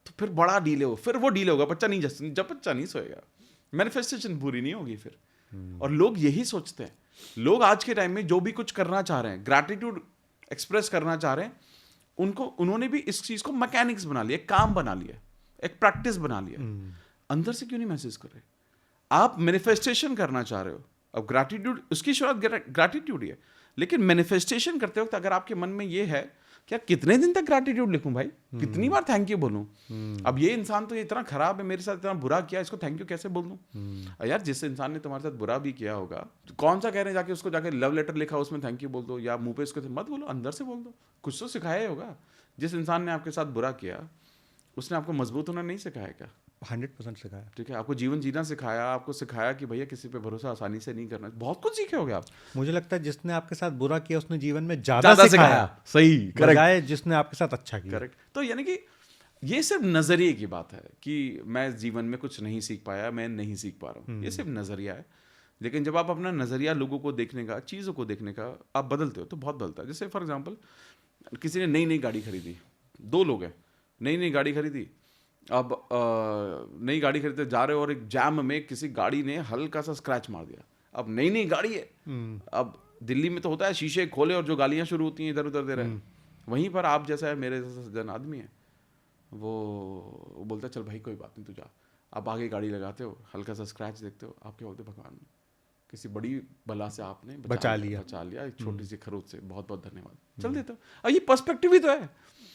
तो फिर बड़ा डिले हो, फिर वो डिले होगा, जब बच्चा नहीं सोएगा, मैनिफेस्टेशन पूरी नहीं होगी फिर। और लोग यही सोचते हैं, लोग आज के टाइम में जो भी कुछ करना चाह रहे हैं, ग्रैटिट्यूड एक्सप्रेस करना चाह रहे हैं, उन्होंने भी इस चीज को मैकेनिक्स बना लिया, काम बना लिया, एक प्रैक्टिस बना लिया। अंदर से क्यों नहीं महसूस कर रहे? आप मैनिफेस्टेशन करना चाह रहे हो, अब ग्रैटिट्यूड, उसकी शुरुआत ग्रैटिट्यूड ही है, लेकिन मैनिफेस्टेशन करते वक्त अगर आपके मन में ये है क्या कितने दिन तक ग्रैटिट्यूड लिखूं भाई, कितनी बार थैंक यू बोलूं, अब ये इंसान तो ये इतना खराब है, मेरे साथ इतना बुरा किया, इसको थैंक यू कैसे बोल दूं? यार जिस इंसान ने तुम्हारे साथ बुरा भी किया होगा, कौन सा कह रहे हैं जाके उसको जाके लव लेटर लिखा उसमें थैंक यू बोल दो, या मुंह पे उसको मत बोलो, अंदर से बोल दो। कुछ तो सिखाया होगा। जिस इंसान ने आपके साथ बुरा किया उसने आपको मजबूत होना नहीं सिखाया क्या? 100% सिखाया। ठीक है, आपको जीवन जीना सिखाया, आपको सिखाया कि भैया किसी पे भरोसा आसानी से नहीं करना, बहुत कुछ सीखे होगे आप। मुझे लगता है जिसने आपके साथ बुरा किया उसने जीवन में ज्यादा सिखाया। सही, बजाय जिसने आपके साथ अच्छा किया। करेक्ट। तो यानी कि ये सिर्फ नजरिए की बात है कि मैं जीवन में कुछ नहीं सीख पाया, मैं नहीं सीख पा रहा हूँ, ये सिर्फ नजरिया है। लेकिन जब आप अपना नजरिया लोगों को देखने का, चीज़ों को देखने का आप बदलते हो तो बहुत बदलता है। जैसे फॉर एग्जांपल किसी ने नई गाड़ी खरीदी, 2 लोग हैं, नई गाड़ी खरीदी, अब नई गाड़ी खरीदते जा रहे हो और एक जैम में किसी गाड़ी ने हल्का सा स्क्रैच मार दिया। अब नई गाड़ी है, अब दिल्ली में तो होता है शीशे खोले और जो गालियां शुरू होती हैं इधर उधर दे रहे हैं। वहीं पर आप जैसा है, मेरे जैसा जन आदमी है, वो बोलता है चल भाई कोई बात नहीं तू जा। आप आगे गाड़ी लगाते हो, हल्का सा स्क्रैच देखते हो, आप क्या बोलते हो, भगवान किसी बड़ी बला से आपने बचा लिया एक छोटी सी खरोच से, बहुत बहुत धन्यवाद, चल देता हूँ। और ये पर्सपेक्टिव ही तो है।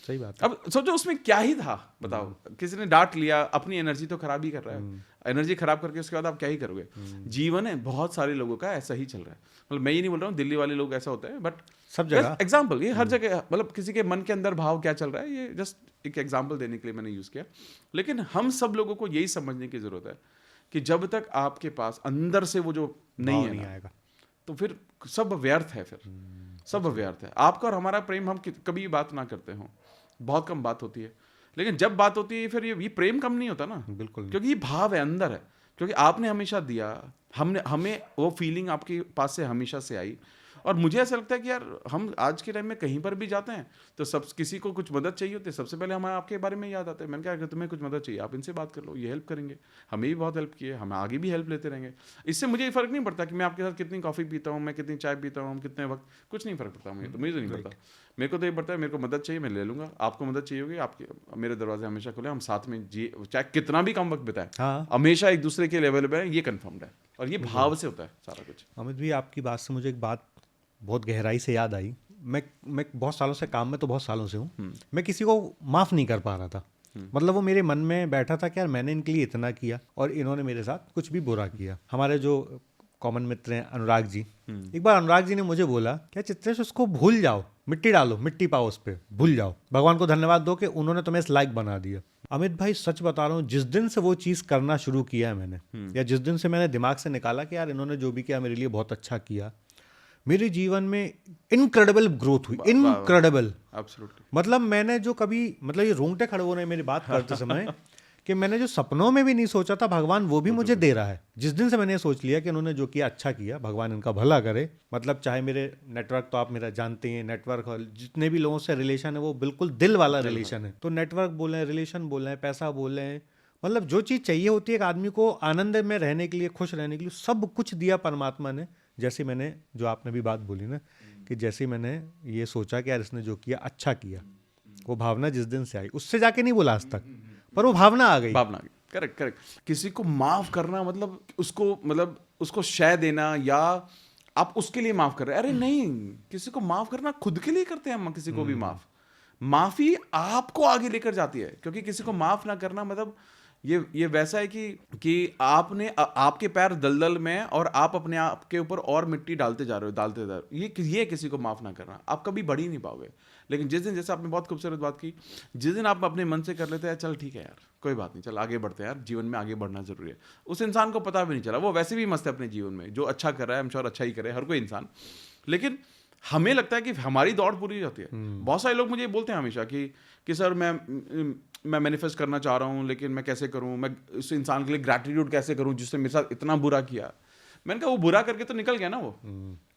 सही बात है। अब सोचो उसमें क्या ही था, बताओ। किसी ने डांट लिया, अपनी एनर्जी तो खराब ही कर रहा है, एनर्जी खराब करके उसके बाद आप क्या ही करोगे। जीवन है, बहुत सारे लोगों का ऐसा ही चल रहा है। मतलब मैं ये नहीं बोल रहा हूँ दिल्ली वाले लोग ऐसा होते हैं, बट सब जगह एग्जाम्पल, ये हर जगह, मतलब किसी के मन के अंदर भाव क्या चल रहा है, ये जस्ट एक एग्जाम्पल देने के लिए मैंने यूज किया। लेकिन हम सब लोगों को यही समझने की जरूरत है कि जब तक आपके पास अंदर से वो जो नहीं आएगा तो फिर सब व्यर्थ है, फिर सब व्यर्थ है। आपका और हमारा प्रेम, हम कभी बात ना करते हो, बहुत कम बात होती है, लेकिन जब बात होती है फिर ये प्रेम कम नहीं होता ना, बिल्कुल, क्योंकि ये भाव है, अंदर है, क्योंकि आपने हमेशा दिया, हमें वो फीलिंग आपके पास से हमेशा से आई। और मुझे ऐसा लगता है कि यार हम आज के टाइम में कहीं पर भी जाते हैं तो सब किसी को कुछ मदद चाहिए होती है, सबसे पहले हमें आपके बारे में याद आता है। मैंने कहा अगर तुम्हें कुछ मदद चाहिए आप इनसे बात कर लो, ये हेल्प करेंगे। हमें भी बहुत हेल्प की है, हम आगे भी हेल्प लेते रहेंगे। इससे मुझे फ़र्क नहीं पड़ता कि मैं आपके साथ कितनी कॉफ़ी पीता हूँ, मैं कितनी चाय पीता हूँ, कितने वक्त, कुछ नहीं फ़र्क पड़ता मुझे तो नहीं पड़ता। मेरे को तो ये पड़ता है, मेरे को मदद चाहिए मैं ले लूँगा, आपको मदद चाहिए होगी, आपके मेरे दरवाजे हमेशा खुले, हम साथ में जी, चाहे कितना भी कम वक्त बिताएं, हमेशा एक दूसरे के लेवल पर है, ये कन्फर्म्ड है। और ये भाव से होता है सारा कुछ। अमित भाई, आपकी बात से मुझे एक बात बहुत गहराई से याद आई। मैं बहुत सालों से काम में, तो बहुत सालों से हूँ, मैं किसी को माफ़ नहीं कर पा रहा था। मतलब वो मेरे मन में बैठा था कि यार मैंने इनके लिए इतना किया और इन्होंने मेरे साथ कुछ भी बुरा किया। हमारे जो कॉमन मित्र हैं अनुराग जी, एक बार अनुराग जी ने मुझे बोला क्या चित्रेश उसको भूल जाओ, मिट्टी डालो, मिट्टी पाओ उस पर, भूल जाओ, भगवान को धन्यवाद दो कि उन्होंने तुम्हें इस लायक बना दिया। अमित भाई सच बता रहा हूँ, जिस दिन से वो चीज़ करना शुरू किया है मैंने, या जिस दिन से मैंने दिमाग से निकाला कि यार इन्होंने जो भी किया मेरे लिए बहुत अच्छा किया, मेरे जीवन में इनक्रेडिबल ग्रोथ हुई, इनक्रेडिबल। एब्सोल्युटली। मतलब मैंने जो कभी, मतलब ये रोंगटे खड़े हो रहे हैं मेरी बात करते समय कि मैंने जो सपनों में भी नहीं सोचा था, भगवान वो भी मुझे दे रहा है। जिस दिन से मैंने सोच लिया कि उन्होंने जो किया अच्छा किया, भगवान इनका भला करे। मतलब चाहे मेरे नेटवर्क, तो आप मेरा जानते हैं, नेटवर्क जितने भी लोगों से रिलेशन है वो बिल्कुल दिल वाला रिलेशन है। तो नेटवर्क बोले, रिलेशन बोले, पैसा बोले, मतलब जो चीज़ चाहिए होती है एक आदमी को आनंद में रहने के लिए, खुश रहने के लिए, सब कुछ दिया परमात्मा ने। जैसे मैंने, जो आपने भी बात बोली ना, कि जैसे मैंने ये सोचा कि यार इसने जो किया अच्छा किया, वो भावना जिस दिन से आई, उससे जाके नहीं बोला आज तक, पर वो भावना आ गई। करेक्ट। किसी को माफ करना मतलब उसको शय देना, या आप उसके लिए माफ कर रहे हैं, अरे नहीं, किसी को माफ करना खुद के लिए करते हैं हम। किसी को भी माफी आपको आगे लेकर जाती है, क्योंकि किसी को माफ ना करना मतलब ये वैसा है कि आपने आपके पैर दलदल में और आप अपने आप के ऊपर और मिट्टी डालते जा रहे हो, ये किसी को माफ ना करना, आप कभी बढ़ ही नहीं पाओगे। लेकिन जिस दिन, जैसे आपने बहुत खूबसूरत बात की, जिस दिन आप अपने मन से कर लेते हैं चल ठीक है यार कोई बात नहीं, चल आगे बढ़ते हैं यार, जीवन में आगे बढ़ना जरूरी है, उस इंसान को पता भी नहीं चला, वो वैसे भी मस्त है अपने जीवन में, जो अच्छा कर रहा है, हम श्योर अच्छा ही करे हर कोई इंसान। लेकिन हमें लगता है कि हमारी दौड़ पूरी हो जाती है। बहुत सारे लोग मुझे बोलते हैं हमेशा कि सर मैं मैनिफेस्ट करना चाह रहा हूँ, लेकिन मैं कैसे करूँ, मैं उस इंसान के लिए ग्रैटिट्यूड कैसे करूँ जिसने मेरे साथ इतना बुरा किया। मैंने कहा वो बुरा करके तो निकल गया ना, वो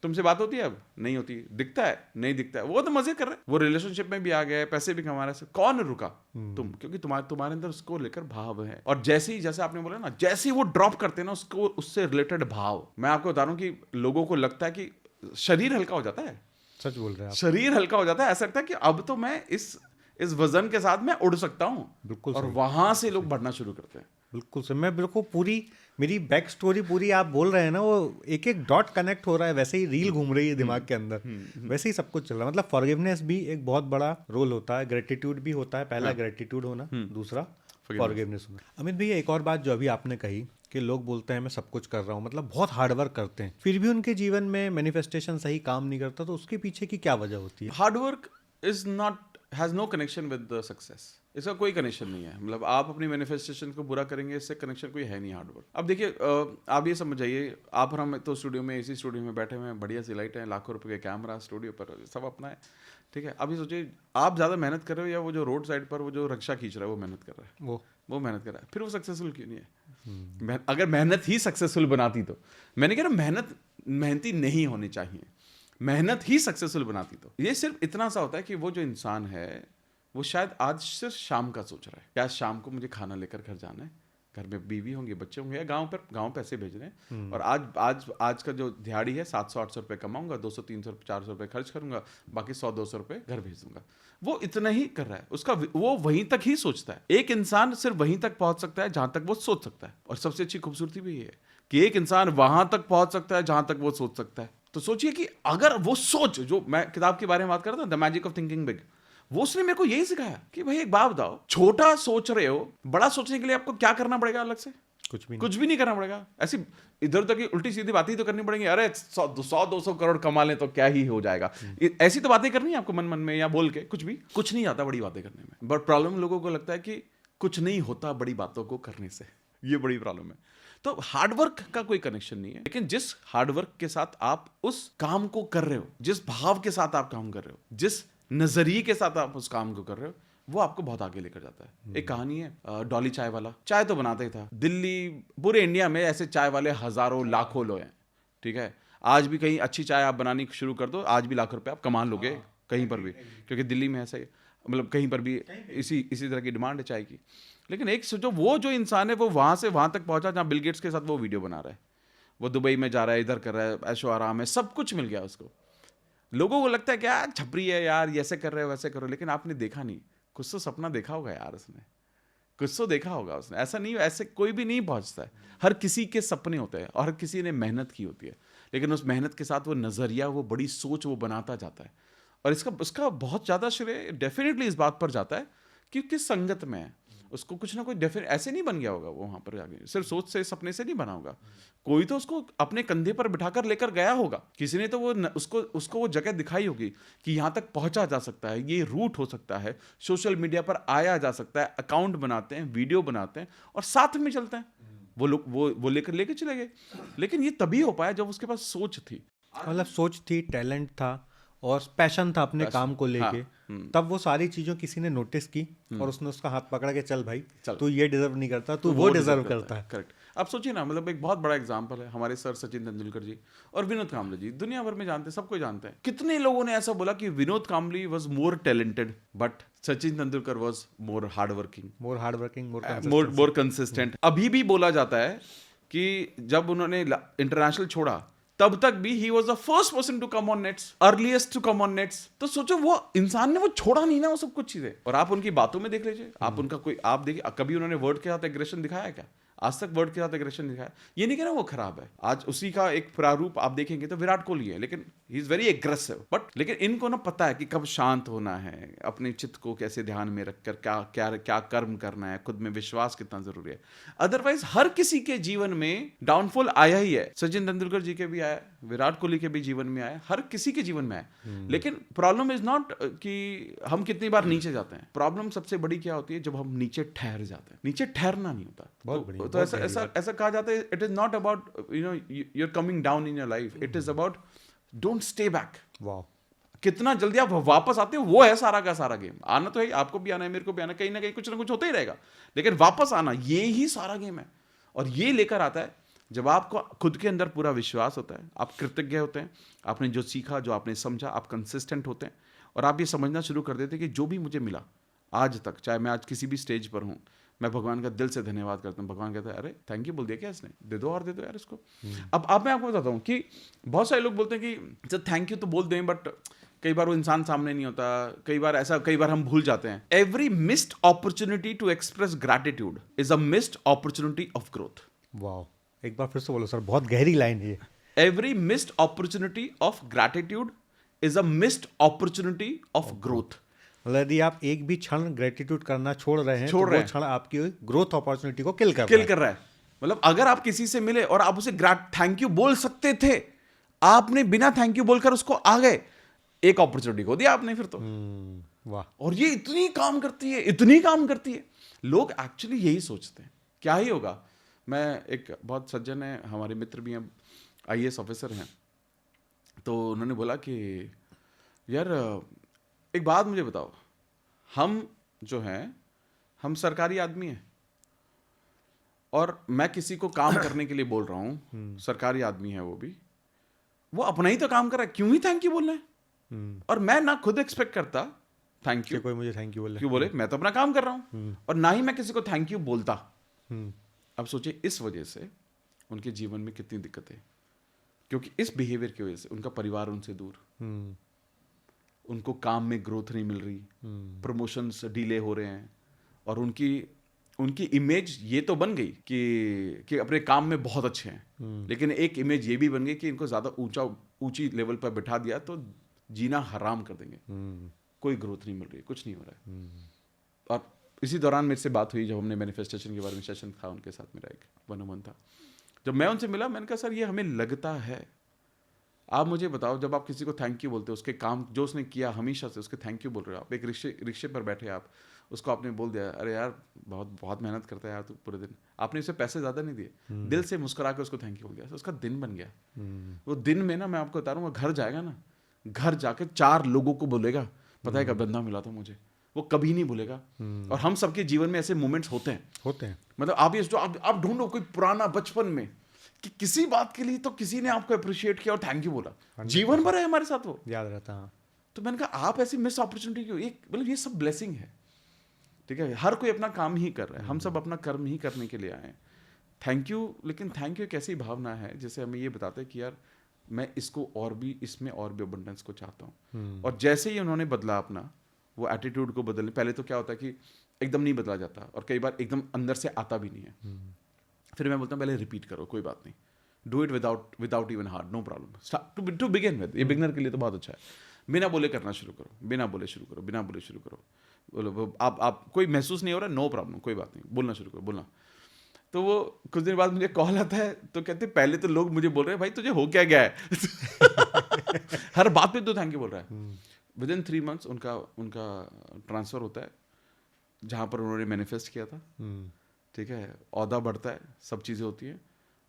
तुमसे बात होती है अब नहीं होती, दिखता है नहीं दिखता है, वो तो मजे कर रहे हैं, वो रिलेशनशिप में भी आ गए, पैसे भी कमा रहे हैं, कौन रुका? तुम, क्योंकि तुम्हारे अंदर उसको लेकर भाव है। और जैसे आपने बोला ना, जैसे वो ड्रॉप करते हैं ना उसको, उससे रिलेटेड भाव, मैं आपको बता रहा हूँ कि लोगों को लगता है कि शरीर हल्का हो जाता है। सच बोल रहे हैं आप। शरीर हल्का हो जाता है, ऐसा लगता है कि अब तो मैं इस वजन के साथ मैं उड़ सकता हूँ। बिल्कुल। और वहां से लोग बढ़ना शुरू करते हैं। बिल्कुल सर, मैं बिल्कुल पूरी मेरी बैक स्टोरी पूरी आप बोल रहे हैं ना, वो एक एक डॉट कनेक्ट हो रहा है, वैसे ही रील घूम रही है दिमाग के अंदर, वैसे ही सब कुछ चल रहा है। मतलब फॉरगिवनेस भी एक बहुत बड़ा रोल होता है, ग्रेटिट्यूड भी होता है, पहला ग्रेटिट्यूड होना, दूसरा फॉरगिवनेस होना। अमित भैया एक और बात जो अभी आपने कही कि लोग बोलते हैं मैं सब कुछ कर रहा हूँ, मतलब बहुत हार्डवर्क करते हैं, फिर भी उनके जीवन में मैनिफेस्टेशन सही काम नहीं करता, तो उसके पीछे की क्या वजह होती है? Hard work is not has no connection with the success. इसका कोई कनेक्शन नहीं है। मतलब आप अपनी मैनिफेस्टेशन को बुरा करेंगे, इससे कनेक्शन कोई है नहीं हार्ड वर्क। अब देखिए, आप ये समझ जाइए, आप और हम तो स्टूडियो में, इसी स्टूडियो में बैठे हुए हैं, बढ़िया सी लाइट है, लाखों रुपए के कैमरा स्टूडियो पर, सब अपना है, ठीक है। अभी सोचिए, आप ज़्यादा मेहनत कर रहे हो या वो जो रोड साइड पर वो जो रिक्शा खींच रहा है वो मेहनत कर रहा है, वो मेहनत कर रहा है, फिर वो सक्सेसफुल क्यों नहीं है? अगर मेहनत ही सक्सेसफुल बनाती तो, मैंने कह रहा मेहनती नहीं होनी चाहिए, मेहनत ही सक्सेसफुल बनाती तो। ये सिर्फ इतना सा होता है कि वो जो इंसान है वो शायद आज सिर्फ शाम का सोच रहा है, क्या शाम को मुझे खाना लेकर घर जाना है, घर में बीवी होंगे, बच्चे होंगे, या गांव पैसे भेज रहे हैं, और आज का जो दिहाड़ी है 700-800 रुपये कमाऊंगा, 200-300-400 रुपये खर्च करूंगा, बाकी 100-200 रुपये घर भेज दूंगा। वो इतना ही कर रहा है, उसका वो वहीं तक ही सोचता है। एक इंसान सिर्फ वहीं तक पहुंच सकता है जहां तक वो सोच सकता है, और सबसे अच्छी खूबसूरती भी ये है कि एक इंसान वहां तक पहुंच सकता है जहां तक वो सोच सकता है। तो सोचिए कि अगर वो सोच, जो मैं किताब के बारे में बात कर रहा था, the magic of thinking big, वो उसने मेरे को यही सिखाया कि भाई एक बात बताओ, छोटा सोच रहे हो, बड़ा सोचने के लिए आपको क्या करना पड़ेगा? अलग से कुछ भी नहीं करना पड़ेगा। ऐसी इधर उधर की उल्टी सीधी बातें तो करनी पड़ेंगी, अरे 100-200 करोड़ कमा लें तो क्या ही हो जाएगा, ऐसी तो बातें करनी है आपको मन में, या बोल के कुछ नहीं आता बड़ी बातें करने में। बट प्रॉब्लम लोगों को लगता है कि कुछ नहीं होता बड़ी बातों को करने से, ये बड़ी प्रॉब्लम है। तो हार्डवर्क का कोई कनेक्शन नहीं है, लेकिन जिस हार्डवर्क के साथ आप उस काम को कर रहे हो, जिस भाव के साथ आप काम कर रहे हो, जिस नजरिए के साथ आप उस काम को कर रहे हो, वो आपको बहुत आगे लेकर जाता है। एक कहानी है, डॉली चाय वाला, चाय तो बनाता ही था। दिल्ली, पूरे इंडिया में ऐसे चाय वाले हजारों लाखों लोग हैं, ठीक है। आज भी कहीं अच्छी चाय आप बनानी शुरू कर दो, आज भी लाखों रुपए आप कमा लोगे कहीं पर भी, क्योंकि दिल्ली में ऐसा ही, मतलब कहीं पर भी इसी तरह की डिमांड है चाय की। लेकिन एक सोचो, वो जो इंसान है वो वहां से वहां तक पहुंचा जहां बिल गेट्स के साथ वो वीडियो बना रहा है, वो दुबई में जा रहा है, इधर कर रहा है, ऐशो आराम है, सब कुछ मिल गया उसको। लोगों को लगता है कि यार छपरी है यार, ऐसे कर रहे हो वैसे करो, लेकिन आपने देखा नहीं, कुछ तो सपना देखा होगा यार उसने, कुछ तो देखा होगा उसने। ऐसा नहीं, ऐसे कोई भी नहीं पहुंचता है, हर किसी के सपने होते हैं और हर किसी ने मेहनत की होती है, लेकिन उस मेहनत के साथ वो नजरिया, वो बड़ी सोच वो बनाता जाता है। और उसका बहुत ज़्यादा श्रेय डेफिनेटली इस बात पर जाता है कि किस संगत में है, उसको कुछ ना कुछ डेफिनेट ऐसे नहीं बन गया होगा वो वहाँ पर जाके, सिर्फ सोच से सपने से नहीं बना होगा, कोई तो उसको अपने कंधे पर बिठाकर लेकर गया होगा, किसी ने तो वो उसको वो जगह दिखाई होगी कि यहाँ तक पहुँचा जा सकता है, ये रूट हो सकता है, सोशल मीडिया पर आया जा सकता है, अकाउंट बनाते हैं, वीडियो बनाते हैं और साथ में चलते हैं, वो लोग वो लेकर चले गए। लेकिन ये तभी हो पाया जब उसके पास सोच थी, मतलब सोच थी, टैलेंट था और पैशन था अपने काम को लेके। तब वो सारी चीजों किसी ने नोटिस की और उसने उसका हाथ पकड़ा के चल भाई, तू ये डिजर्व नहीं करता, तू वो डिजर्व करता है। करेक्ट। आप सोचिए ना, मतलब एक बहुत बड़ा एग्जांपल है हमारे सर सचिन तेंदुलकर जी और विनोद कांबले जी, दुनिया भर में जानते हैं, सबको जानते हैं। कितने लोगों ने ऐसा बोला कि Vinod Kamble was more talented but Sachin Tendulkar was more hardworking, more consistent. अभी भी बोला जाता है कि जब उन्होंने इंटरनेशनल छोड़ा तब तक भी he was the first person to come on nets, earliest to come on nets. तो सोचो, वो इंसान ने वो छोड़ा नहीं ना वो सब कुछ चीजें। और आप उनकी बातों में देख लीजिए, आप उनका आप देखिए, कभी उन्होंने वर्ड के साथ एग्रेशन दिखाया क्या? आज तक वर्ड के साथ एग्रेशन दिखाया। ये नहीं कह रहा वो खराब है, आज उसी का एक प्रारूप आप देखेंगे तो विराट कोहली है, लेकिन he is very aggressive. But लेकिन इनको ना पता है कि कब शांत होना है, अपने चित्त को कैसे ध्यान में रखकर क्या कर्म करना है, खुद में विश्वास कितना जरूरी है। अदरवाइज हर किसी के जीवन में डाउनफॉल आया ही है, सचिन तेंदुलकर जी के भी आया, विराट कोहली के भी जीवन में आया, हर किसी के जीवन में आया। लेकिन प्रॉब्लम इज नॉट कि हम कितनी बार नीचे जाते हैं, प्रॉब्लम सबसे बड़ी क्या होती है, जब हम नीचे ठहर जाते हैं। नीचे ठहरना नहीं होता। तो ऐसा कहा जाता है, it is not about you are coming down in your life, it is about don't stay back. वाह, कितना जल्दी आप वापस आते हो, वो है सारा का सारा गेम। आना तो है, आपको भी आना है, मेरे को भी आना है, कहीं ना कहीं कुछ ना कुछ होता ही रहेगा, लेकिन वापस आना, ये ही सारा गेम है। और ये लेकर आता है जब आपको खुद के अंदर पूरा विश्वास होता है, आप कृतज्ञ होते हैं, आपने जो सीखा, जो आपने समझा, आप कंसिस्टेंट होते हैं और आप ये समझना शुरू कर देते हैं कि जो भी मुझे मिला आज तक, चाहे मैं आज किसी भी स्टेज पर हूँ, मैं भगवान का दिल से धन्यवाद करता हूँ। भगवान कहता है, अरे थैंक यू बोल दिया क्या इसने, दे दो और दे दो यार इसको। अब मैं आपको बताता हूँ कि बहुत सारे लोग बोलते हैं कि जब थैंक यू तो बोल दें, बट कई बार वो इंसान सामने नहीं होता, कई बार हम भूल जाते हैं। Every missed opportunity to express gratitude is a missed opportunity of growth. वाह, एक बार फिर से बोलो सर, बहुत गहरी लाइन है ये। Every missed opportunity of gratitude is a missed opportunity of growth. मतलब यदि आप एक भी क्षण ग्रेटिट्यूड करना छोड़ रहे हैं, वो क्षण आपकी ग्रोथ अपॉर्चुनिटी को किल कर रहा है। मतलब अगर आप किसी से मिले और आप उसे थैंक यू बोल सकते थे, आपने बिना थैंक यू बोलकर उसको आ गए, एक अपॉर्चुनिटी को दिया आपने फिर तो। वाह। और ये इतनी काम करती है, इतनी काम करती है। लोग एक्चुअली यही सोचते हैं क्या ही होगा। मैं एक बहुत सज्जन है, हमारे मित्र भी हैं, IAS ऑफिसर हैं, तो उन्होंने बोला कि यार एक बात मुझे बताओ, हम जो हैं हम सरकारी आदमी हैं और मैं किसी को काम करने के लिए बोल रहा हूँ, सरकारी आदमी है वो अपना ही तो काम कर रहा है, क्यों ही थैंक यू बोलना है। और मैं ना खुद एक्सपेक्ट करता थैंक यू, कोई मुझे थैंक यू बोले, क्यों बोले, मैं तो अपना काम कर रहा हूँ, और ना ही मैं किसी को थैंक यू बोलता। अब सोचिए इस वजह से उनके जीवन में कितनी दिक्कत है, क्योंकि इस बिहेवियर की वजह से उनका परिवार उनसे दूर, उनको काम में ग्रोथ नहीं मिल रही, प्रमोशंस डिले हो रहे हैं, और उनकी इमेज ये तो बन गई कि अपने काम में बहुत अच्छे हैं, लेकिन एक इमेज ये भी बन गई कि इनको ज़्यादा ऊंची लेवल पर बिठा दिया तो जीना हराम कर देंगे, कोई ग्रोथ नहीं मिल रही, कुछ नहीं हो रहा है। और इसी दौरान मेरे से बात हुई जब हमने मैनिफेस्टेशन के बारे में सेशन था उनके साथ, मेरा एक 1-on-1 था। जब मैं उनसे मिला, मैंने कहा सर ये हमें लगता है, आप मुझे बताओ, जब आप किसी को थैंक यू बोलते हो, उसके काम जो उसने किया हमेशा से उसके थैंक यू बोल रहे हो आप। एक रिक्शे पर बैठे आप, उसको आपने बोल दिया अरे यार बहुत बहुत मेहनत करता है यार तू पूरे दिन, आपने उसे पैसे ज़्यादा नहीं दिए, दिल से मुस्कुरा के उसको थैंक यू बोल दिया, तो उसका दिन बन गया। वो दिन में ना, मैं आपको बता रहा हूँ, घर जाएगा ना, घर जाके 4 लोगों को बोलेगा पता है क्या बंदा मिला था मुझे, वो कभी नहीं भूलेगा। और हम सबके जीवन में ऐसे मोमेंट्स होते हैं। मतलब आप ये जो आप ढूंढो कोई पुराना बचपन में कि किसी बात के लिए तो किसी ने आपको अप्रिशिएट किया और थैंक यू बोला, जीवन भर है हमारे साथ, वो याद रहता है। तो मैंने कहा आप ऐसी मिस अपॉर्चुनिटी क्यों, मतलब ये सब ब्लेसिंग है, ठीक है। हर कोई अपना काम ही कर रहा है, हम सब अपना कर्म ही करने के लिए आए हैं। थैंक यू, लेकिन थैंक यू एक ऐसी भावना है जैसे हमें ये बताते हैं कि यार मैं इसको और भी, इसमें और भी अबंडेंस को चाहता हूँ। और जैसे ही उन्होंने बदला अपना वो एटीट्यूड को बदलने, पहले तो क्या होता है कि एकदम नहीं बदला जाता, और कई बार एकदम अंदर से आता भी नहीं है। फिर मैं बोलता हूँ पहले रिपीट करो, कोई बात नहीं, do it without even hard, no problem, to begin with. ये बिगनर के लिए तो बहुत अच्छा है। बिना बोले करना शुरू करो, बिना बोले शुरू करो, बिना बोले शुरू करो। बोलो आप कोई महसूस नहीं हो रहा, नो प्रॉब्लम, कोई बात नहीं, बोलना शुरू करो, बोलना। तो वो कुछ दिन बाद मुझे कॉल आता है, तो कहते पहले तो लोग मुझे बोल रहे हैं भाई तुझे हो क्या गया है हर बात पे तो थैंक यू बोल रहा है। विदिन 3 months उनका ट्रांसफ़र होता है जहाँ पर उन्होंने मैनिफेस्ट किया था, ठीक है, ओहदा बढ़ता है, सब चीज़ें होती हैं।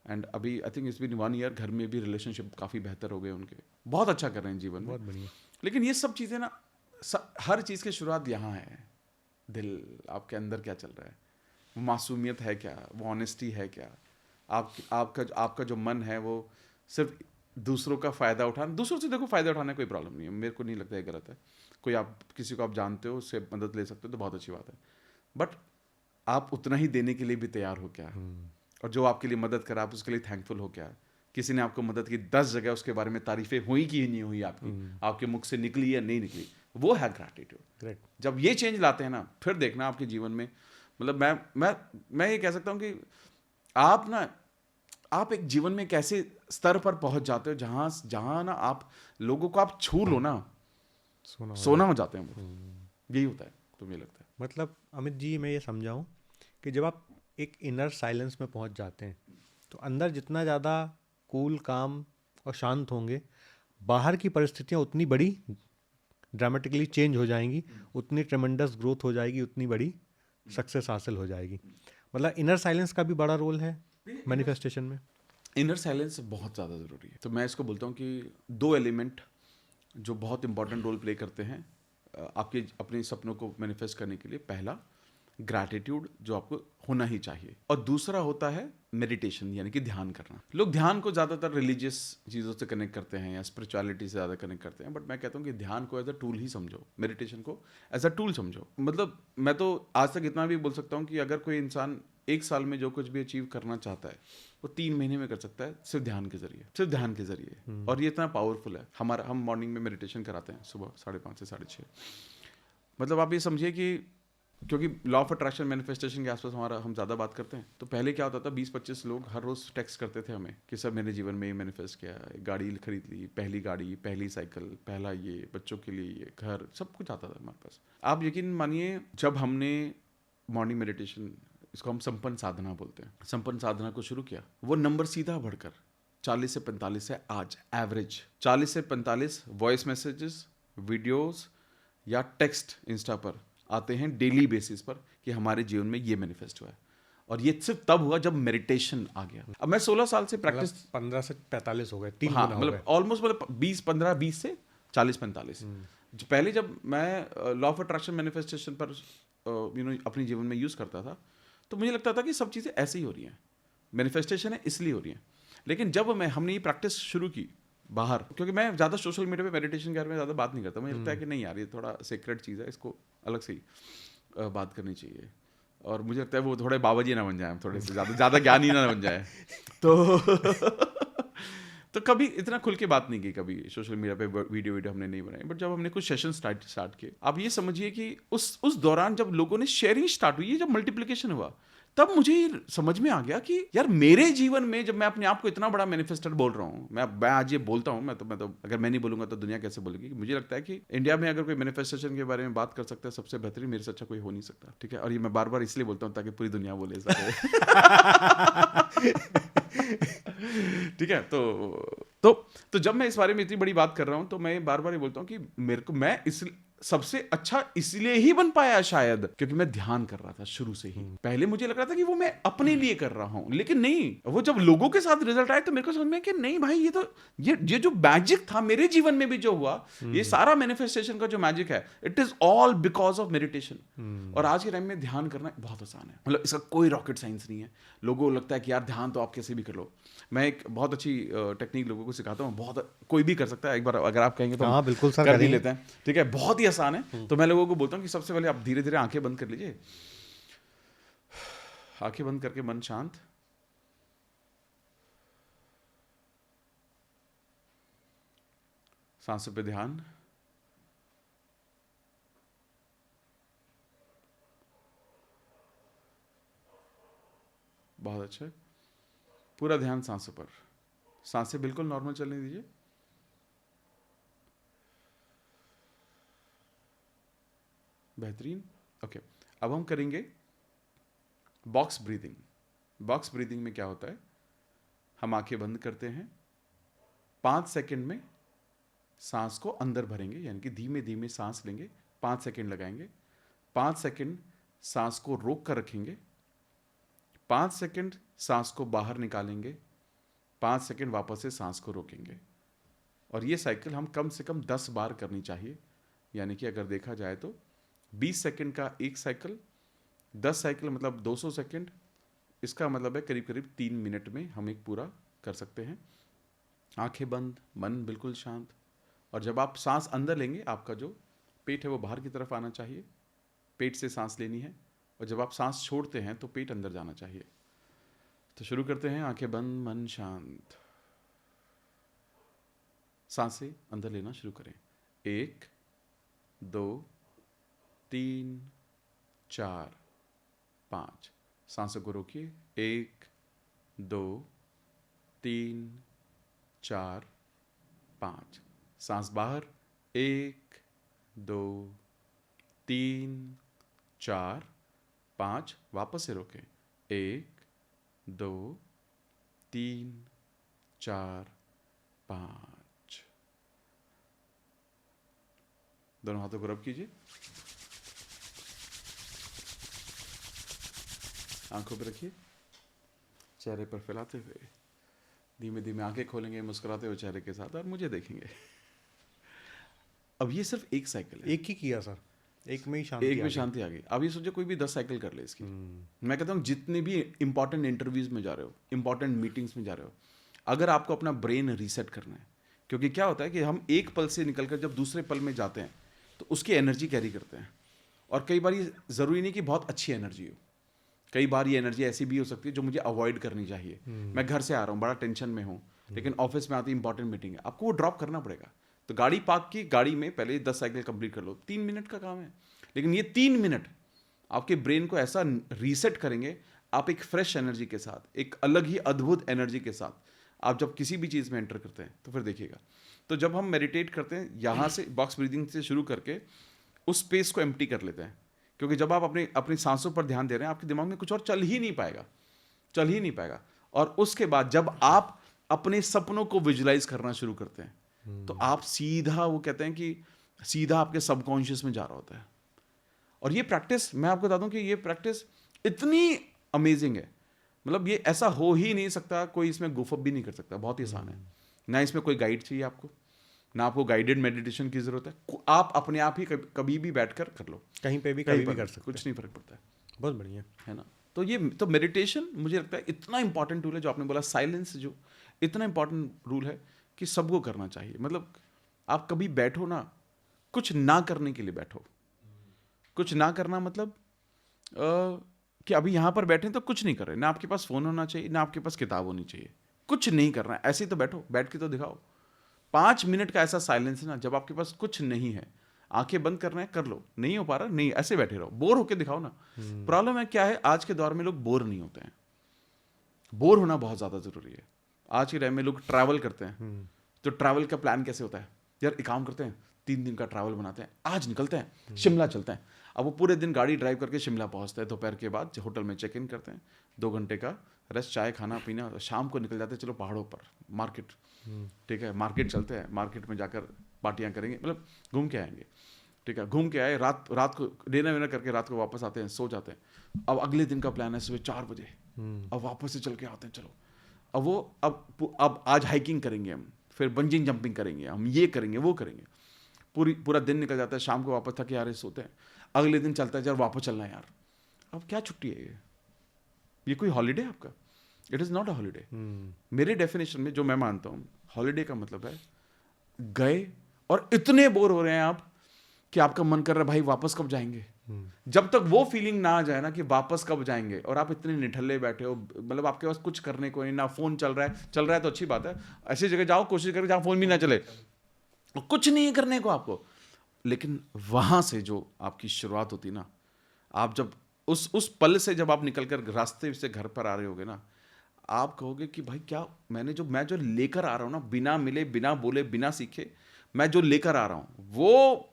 एंड अभी I think it's been 1 year, घर में भी रिलेशनशिप काफ़ी बेहतर हो गए उनके, बहुत अच्छा कर रहे हैं जीवन में, बहुत बढ़िया। लेकिन ये सब चीज़ें ना, हर चीज़ की शुरुआत यहाँ है, दिल, आपके अंदर क्या चल रहा है, वो मासूमियत है क्या, वो ऑनेस्टी है क्या, आपका जो मन है वो सिर्फ दूसरों का फ़ायदा उठाना, दूसरों से देखो फ़ायदा उठाना कोई प्रॉब्लम नहीं है, मेरे को नहीं लगता है गलत है। कोई आप किसी को आप जानते हो, उससे मदद ले सकते हो तो बहुत अच्छी बात है, बट आप उतना ही देने के लिए भी तैयार हो क्या, और जो आपके लिए मदद करा आप उसके लिए थैंकफुल हो क्या। किसी ने आपको मदद की 10 जगह, उसके बारे में तारीफें हुई कि नहीं हुई, आपके मुख से निकली या नहीं निकली, वो है ग्रैटिट्यूड। जब ये चेंज लाते हैं ना, फिर देखना आपके जीवन में, मतलब मैं ये कह सकता हूँ कि आप एक जीवन में एक ऐसे स्तर पर पहुंच जाते हो जहां ना आप लोगों को आप छू लो ना, सोना हो जाते हैं वो, यही होता है, तो मुझे लगता है। मतलब अमित जी, मैं ये समझाऊं कि जब आप एक इनर साइलेंस में पहुंच जाते हैं तो अंदर जितना ज़्यादा कूल, काम और शांत होंगे, बाहर की परिस्थितियां उतनी बड़ी ड्रामेटिकली चेंज हो जाएंगी, उतनी ट्रेमेंडस ग्रोथ हो जाएगी, उतनी बड़ी सक्सेस हासिल हो जाएगी। मतलब इनर साइलेंस का भी बड़ा रोल है मैनिफेस्टेशन में। इनर साइलेंस बहुत ज़्यादा ज़रूरी है। तो मैं इसको बोलता हूँ कि 2 एलिमेंट जो बहुत इंपॉर्टेंट रोल प्ले करते हैं आपके अपने सपनों को मैनिफेस्ट करने के लिए। पहला ग्रैटिट्यूड, जो आपको होना ही चाहिए, और दूसरा होता है मेडिटेशन, यानी कि ध्यान करना। लोग ध्यान को ज़्यादातर रिलीजियस चीज़ों से कनेक्ट करते हैं या स्पिरिचुअलिटी से ज़्यादा कनेक्ट करते हैं, बट मैं कहता हूँ कि ध्यान को एज अ टूल ही समझो, मेडिटेशन को एज अ टूल समझो। मतलब मैं तो आज तक इतना भी बोल सकता हूँ कि अगर कोई इंसान 1 साल में जो कुछ भी अचीव करना चाहता है वो 3 महीने में कर सकता है, सिर्फ ध्यान के जरिए। और ये इतना पावरफुल है। हम मॉर्निंग में मेडिटेशन कराते हैं सुबह 5:30 से 6:30। मतलब आप ये समझिए कि क्योंकि लॉ ऑफ अट्रैक्शन मैनिफेस्टेशन के आसपास हम ज़्यादा बात करते हैं, तो पहले क्या होता था, 20-25 लोग हर रोज़ टेक्स्ट करते थे हमें कि सर मैंने जीवन में ये मैनिफेस्ट किया, गाड़ी खरीद ली, पहली गाड़ी, पहली साइकिल, पहला ये, बच्चों के लिए ये, घर, सब कुछ आता था हमारे पास। आप यकीन मानिए, जब हमने मॉर्निंग मेडिटेशन, इसको हम संपन्न साधना बोलते हैं, संपन्न साधना को शुरू किया, वो नंबर सीधा बढ़कर 40 से 45 है आज एवरेज। 40 से 45 वॉइस मैसेजेस, वीडियोस या टेक्स्ट इंस्टा पर आते हैं डेली बेसिस पर कि हमारे जीवन में ये मैनिफेस्ट हुआ है, और ये सिर्फ तब हुआ जब मेडिटेशन आ गया। अब मैं 16 साल से प्रैक्टिस, 15 से 45 हो गए, 3 हाँ गुना हो गए। मतलब ऑलमोस्ट मतलब 20 से 40-45। पहले जब मैं लॉ ऑफ अट्रैक्शन मैनिफेस्टेशन पर अपने जीवन में यूज़ करता था, तो मुझे लगता था कि सब चीज़ें ऐसे ही हो रही हैं, मैनिफेस्टेशन है इसलिए हो रही हैं। लेकिन जब हमने ये प्रैक्टिस शुरू की बाहर, क्योंकि मैं ज़्यादा सोशल मीडिया पे मेडिटेशन के बारे में ज़्यादा बात नहीं करता, मुझे लगता है कि नहीं यार ये थोड़ा सीक्रेट चीज़ है, इसको अलग से ही बात करनी चाहिए, और मुझे लगता है वो थोड़े बाबा जी ना बन जाए, थोड़े से ज़्यादा ज्ञानी ना बन जाए। तो कभी इतना खुल के बात नहीं की, कभी सोशल मीडिया पे वीडियो हमने नहीं बनाई। बट जब हमने कुछ सेशन स्टार्ट किए, आप ये समझिए कि उस दौरान जब लोगों ने शेयरिंग स्टार्ट हुई, जब मल्टीप्लिकेशन हुआ, तब मुझे समझ में आ गया कि यार मेरे जीवन में जब मैं अपने आप को इतना बड़ा मैनिफेस्टर बोल रहा हूँ, मैं आज ये बोलता हूँ, मैं तो अगर मैं नहीं बोलूंगा तो दुनिया कैसे बोलेगी। मुझे लगता है कि इंडिया में अगर कोई मैनिफेस्टेशन के बारे में बात कर सकता है सबसे बेहतरीन, मेरे से अच्छा कोई हो नहीं सकता, ठीक है। और ये मैं बार बार इसलिए बोलता हूँ ताकि पूरी दुनिया बोले सके। ठीक है। तो जब मैं इस बारे में इतनी बड़ी बात कर रहा हूँ, तो मैं बार बार ये बोलता हूँ कि मेरे को मैं इस सबसे अच्छा इसलिए ही बन पाया शायद क्योंकि मैं ध्यान कर रहा था शुरू से ही। पहले मुझे लग रहा था कि वो मैं अपने लिए कर रहा हूं, लेकिन नहीं, वो जब लोगों के साथ रिजल्ट आए तो मेरे को समझ में कि नहीं भाई, ये तो ये जो मैजिक था मेरे जीवन में भी जो हुआ, ये सारा मैनिफेस्टेशन का जो मैजिक है, it is all because of meditation. और आज के टाइम में ध्यान करना बहुत आसान है, मतलब इसका कोई रॉकेट साइंस नहीं है। लोगों को लगता है कि यार ध्यान तो आप कैसे भी कर लो। मैं एक बहुत अच्छी टेक्निक लोगों को सिखाता हूँ, बहुत कोई भी कर सकता है, एक बार अगर आप कहेंगे तो हाँ बिल्कुल सर, कर भी लेते हैं, ठीक है, बहुत ही आसान है। तो मैं लोगों को बोलता हूँ कि सबसे पहले आप धीरे धीरे आंखें बंद कर लीजिए, आंखें बंद करके मन शांत, सांसों पे ध्यान, बहुत अच्छा, पूरा ध्यान सांसों पर, सांसें बिल्कुल नॉर्मल चलने दीजिए। बेहतरीन। ओके, अब हम करेंगे बॉक्स ब्रीदिंग। बॉक्स ब्रीदिंग में क्या होता है, हम आंखें बंद करते हैं, 5 सेकंड में सांस को अंदर भरेंगे, यानी कि धीमे धीमे सांस लेंगे, 5 सेकंड लगाएंगे, 5 सेकंड सांस को रोक कर रखेंगे, 5 सेकंड सांस को बाहर निकालेंगे, 5 सेकंड वापस से सांस को रोकेंगे। और ये साइकिल हम कम से कम 10 बार करनी चाहिए, यानी कि अगर देखा जाए तो 20 सेकंड का एक साइकिल, 10 साइकिल मतलब 200 सेकंड, इसका मतलब है करीब करीब 3 मिनट में हम एक पूरा कर सकते हैं। आंखें बंद, मन बिल्कुल शांत, और जब आप सांस अंदर लेंगे, आपका जो पेट है वो बाहर की तरफ आना चाहिए, पेट से सांस लेनी है, और जब आप सांस छोड़ते हैं तो पेट अंदर जाना चाहिए। तो शुरू करते हैं, आंखें बंद, मन शांत, सांसें अंदर लेना शुरू करें। 1 2 3 4 5, सांसों को रोकिए, 1 2 3 4 5, सांस बाहर, 1 2 3 4 5, वापस से रोकें, 1 2 3 4 5। दोनों हाथों को रब कीजिए, आंखों पर रखिए, चेहरे पर फैलाते हुए धीमे धीमे आंखें खोलेंगे, मुस्कुराते हुए चेहरे के साथ, और मुझे देखेंगे। अब ये सिर्फ एक साइकिल है, एक ही किया सर, एक में ही शांति, एक में शांति आ गई। अब ये सोचिए कोई भी 10 साइकिल कर ले इसकी। मैं कहता हूँ जितने भी इंपॉर्टेंट इंटरव्यूज में जा रहे हो, इंपॉर्टेंट मीटिंग्स में जा रहे हो, अगर आपको अपना ब्रेन रीसेट करना है, क्योंकि क्या होता है कि हम एक पल से निकलकर जब दूसरे पल में जाते हैं तो उसकी एनर्जी कैरी करते हैं, और कई बार ये ज़रूरी नहीं कि बहुत अच्छी एनर्जी हो, कई बार ये एनर्जी ऐसी भी हो सकती है जो मुझे अवॉइड करनी चाहिए। मैं घर से आ रहा हूँ, बड़ा टेंशन में हूँ, लेकिन ऑफिस में आती इंपॉर्टेंट मीटिंग है, आपको वो ड्रॉप करना पड़ेगा। तो गाड़ी पार्क की, गाड़ी में पहले 10 साइकिल कंप्लीट कर लो, 3 मिनट का काम है, लेकिन ये 3 मिनट आपके ब्रेन को ऐसा रीसेट करेंगे, आप एक फ्रेश एनर्जी के साथ, एक अलग ही अद्भुत एनर्जी के साथ आप जब किसी भी चीज़ में एंटर करते हैं तो फिर देखिएगा। तो जब हम मेडिटेट करते हैं, यहाँ से बॉक्स ब्रीदिंग से शुरू करके उस स्पेस को एम्प्टी कर लेते हैं, क्योंकि जब आप अपनी सांसों पर ध्यान दे रहे हैं, आपके दिमाग में कुछ और चल ही नहीं पाएगा। और उसके बाद जब आप अपने सपनों को विजुलाइज करना शुरू करते हैं, तो आप सीधा, वो कहते हैं कि सीधा आपके सबकॉन्शियस में जा रहा होता है। और ये प्रैक्टिस, मैं आपको बता दूं कि ये प्रैक्टिस इतनी अमेजिंग है, मतलब ये ऐसा हो ही नहीं सकता, कोई इसमें गुफअप भी नहीं कर सकता, बहुत ही आसान है। ना इसमें कोई गाइड चाहिए आपको, ना आपको गाइडेड मेडिटेशन की जरूरत है, आप अपने आप ही कभी भी बैठकर कर लो, कहीं पे भी कहीं कभी भी पर कर सकते कुछ नहीं फर्क पड़ता है बहुत बढ़िया। है ना। तो ये तो मेडिटेशन मुझे लगता है इतना इंपॉर्टेंट टूल है, जो आपने बोला साइलेंस, जो इतना इंपॉर्टेंट रूल है कि सबको करना चाहिए। मतलब आप कभी बैठो ना, कुछ ना करने के लिए बैठो। कुछ ना करना मतलब कि अभी यहाँ पर बैठे तो कुछ नहीं कर रहे, ना आपके पास फोन होना चाहिए, ना आपके पास किताब होनी चाहिए, कुछ नहीं करना है, ऐसे ही तो बैठो, बैठ के तो दिखाओ। 5 मिनट का ऐसा साइलेंस है ना, जब आपके पास कुछ नहीं है, आंखें बंद करना है कर लो, नहीं हो पा रहा नहीं, ऐसे बैठे रहो, बोर होके दिखाओ ना। प्रॉब्लम है क्या है, आज के दौर में लोग बोर नहीं होते हैं। बोर होना बहुत ज्यादा जरूरी है। आज के टाइम में लोग ट्रैवल करते हैं, तो ट्रैवल का प्लान कैसे होता है, यार एक काम करते हैं 3 दिन का ट्रैवल बनाते हैं, आज निकलते हैं शिमला चलते हैं। अब वो पूरे दिन गाड़ी ड्राइव करके शिमला पहुंचते हैं, दोपहर के बाद होटल में चेक इन करते हैं, 2 घंटे का रेस्ट, चाय खाना पीना, शाम को निकल जाते हैं, चलो पहाड़ों पर मार्केट, ठीक है मार्केट चलते हैं, मार्केट में जाकर पार्टियां करेंगे, मतलब घूम के आएंगे, ठीक है घूम के आए, रात को डिनर विनर करके रात को वापस आते हैं, सो जाते हैं। अब अगले दिन का प्लान है सुबह 4 बजे, अब वापस से चल के आते हैं, चलो अब आज हाइकिंग करेंगे हम, फिर बंजिंग जंपिंग करेंगे हम, ये करेंगे वो करेंगे, पूरा दिन निकल जाता है, शाम को वापस थके यार सोते हैं, अगले दिन चलता है यार वापस चलना है यार। अब क्या छुट्टी है ये कोई हॉलीडे है आपका? It is not a holiday. मेरे डेफिनेशन में जो मैं मानता हूँ, हॉलीडे का मतलब है गए और इतने बोर हो रहे हैं आप कि आपका मन कर रहा है भाई वापस कब जाएंगे। जब तक वो फीलिंग ना आ जाए ना कि वापस कब जाएंगे, और आप इतने निठल्ले बैठे हो, मतलब आपके पास कुछ करने को नहीं, ना फोन चल रहा है तो अच्छी बात है, ऐसी जगह जाओ, कोशिश करो जहाँ फोन भी ना चले, कुछ नहीं करने को आपको। लेकिन वहां से जो आपकी शुरुआत होती ना, आप जब उस पल से जब आप निकलकर रास्ते से घर पर आ रहे होगे ना, आप कहोगे कि भाई क्या मैं जो लेकर आ रहा हूं ना, बिना मिले बिना बोले बिना सीखे मैं जो लेकर आ रहा हूं, वो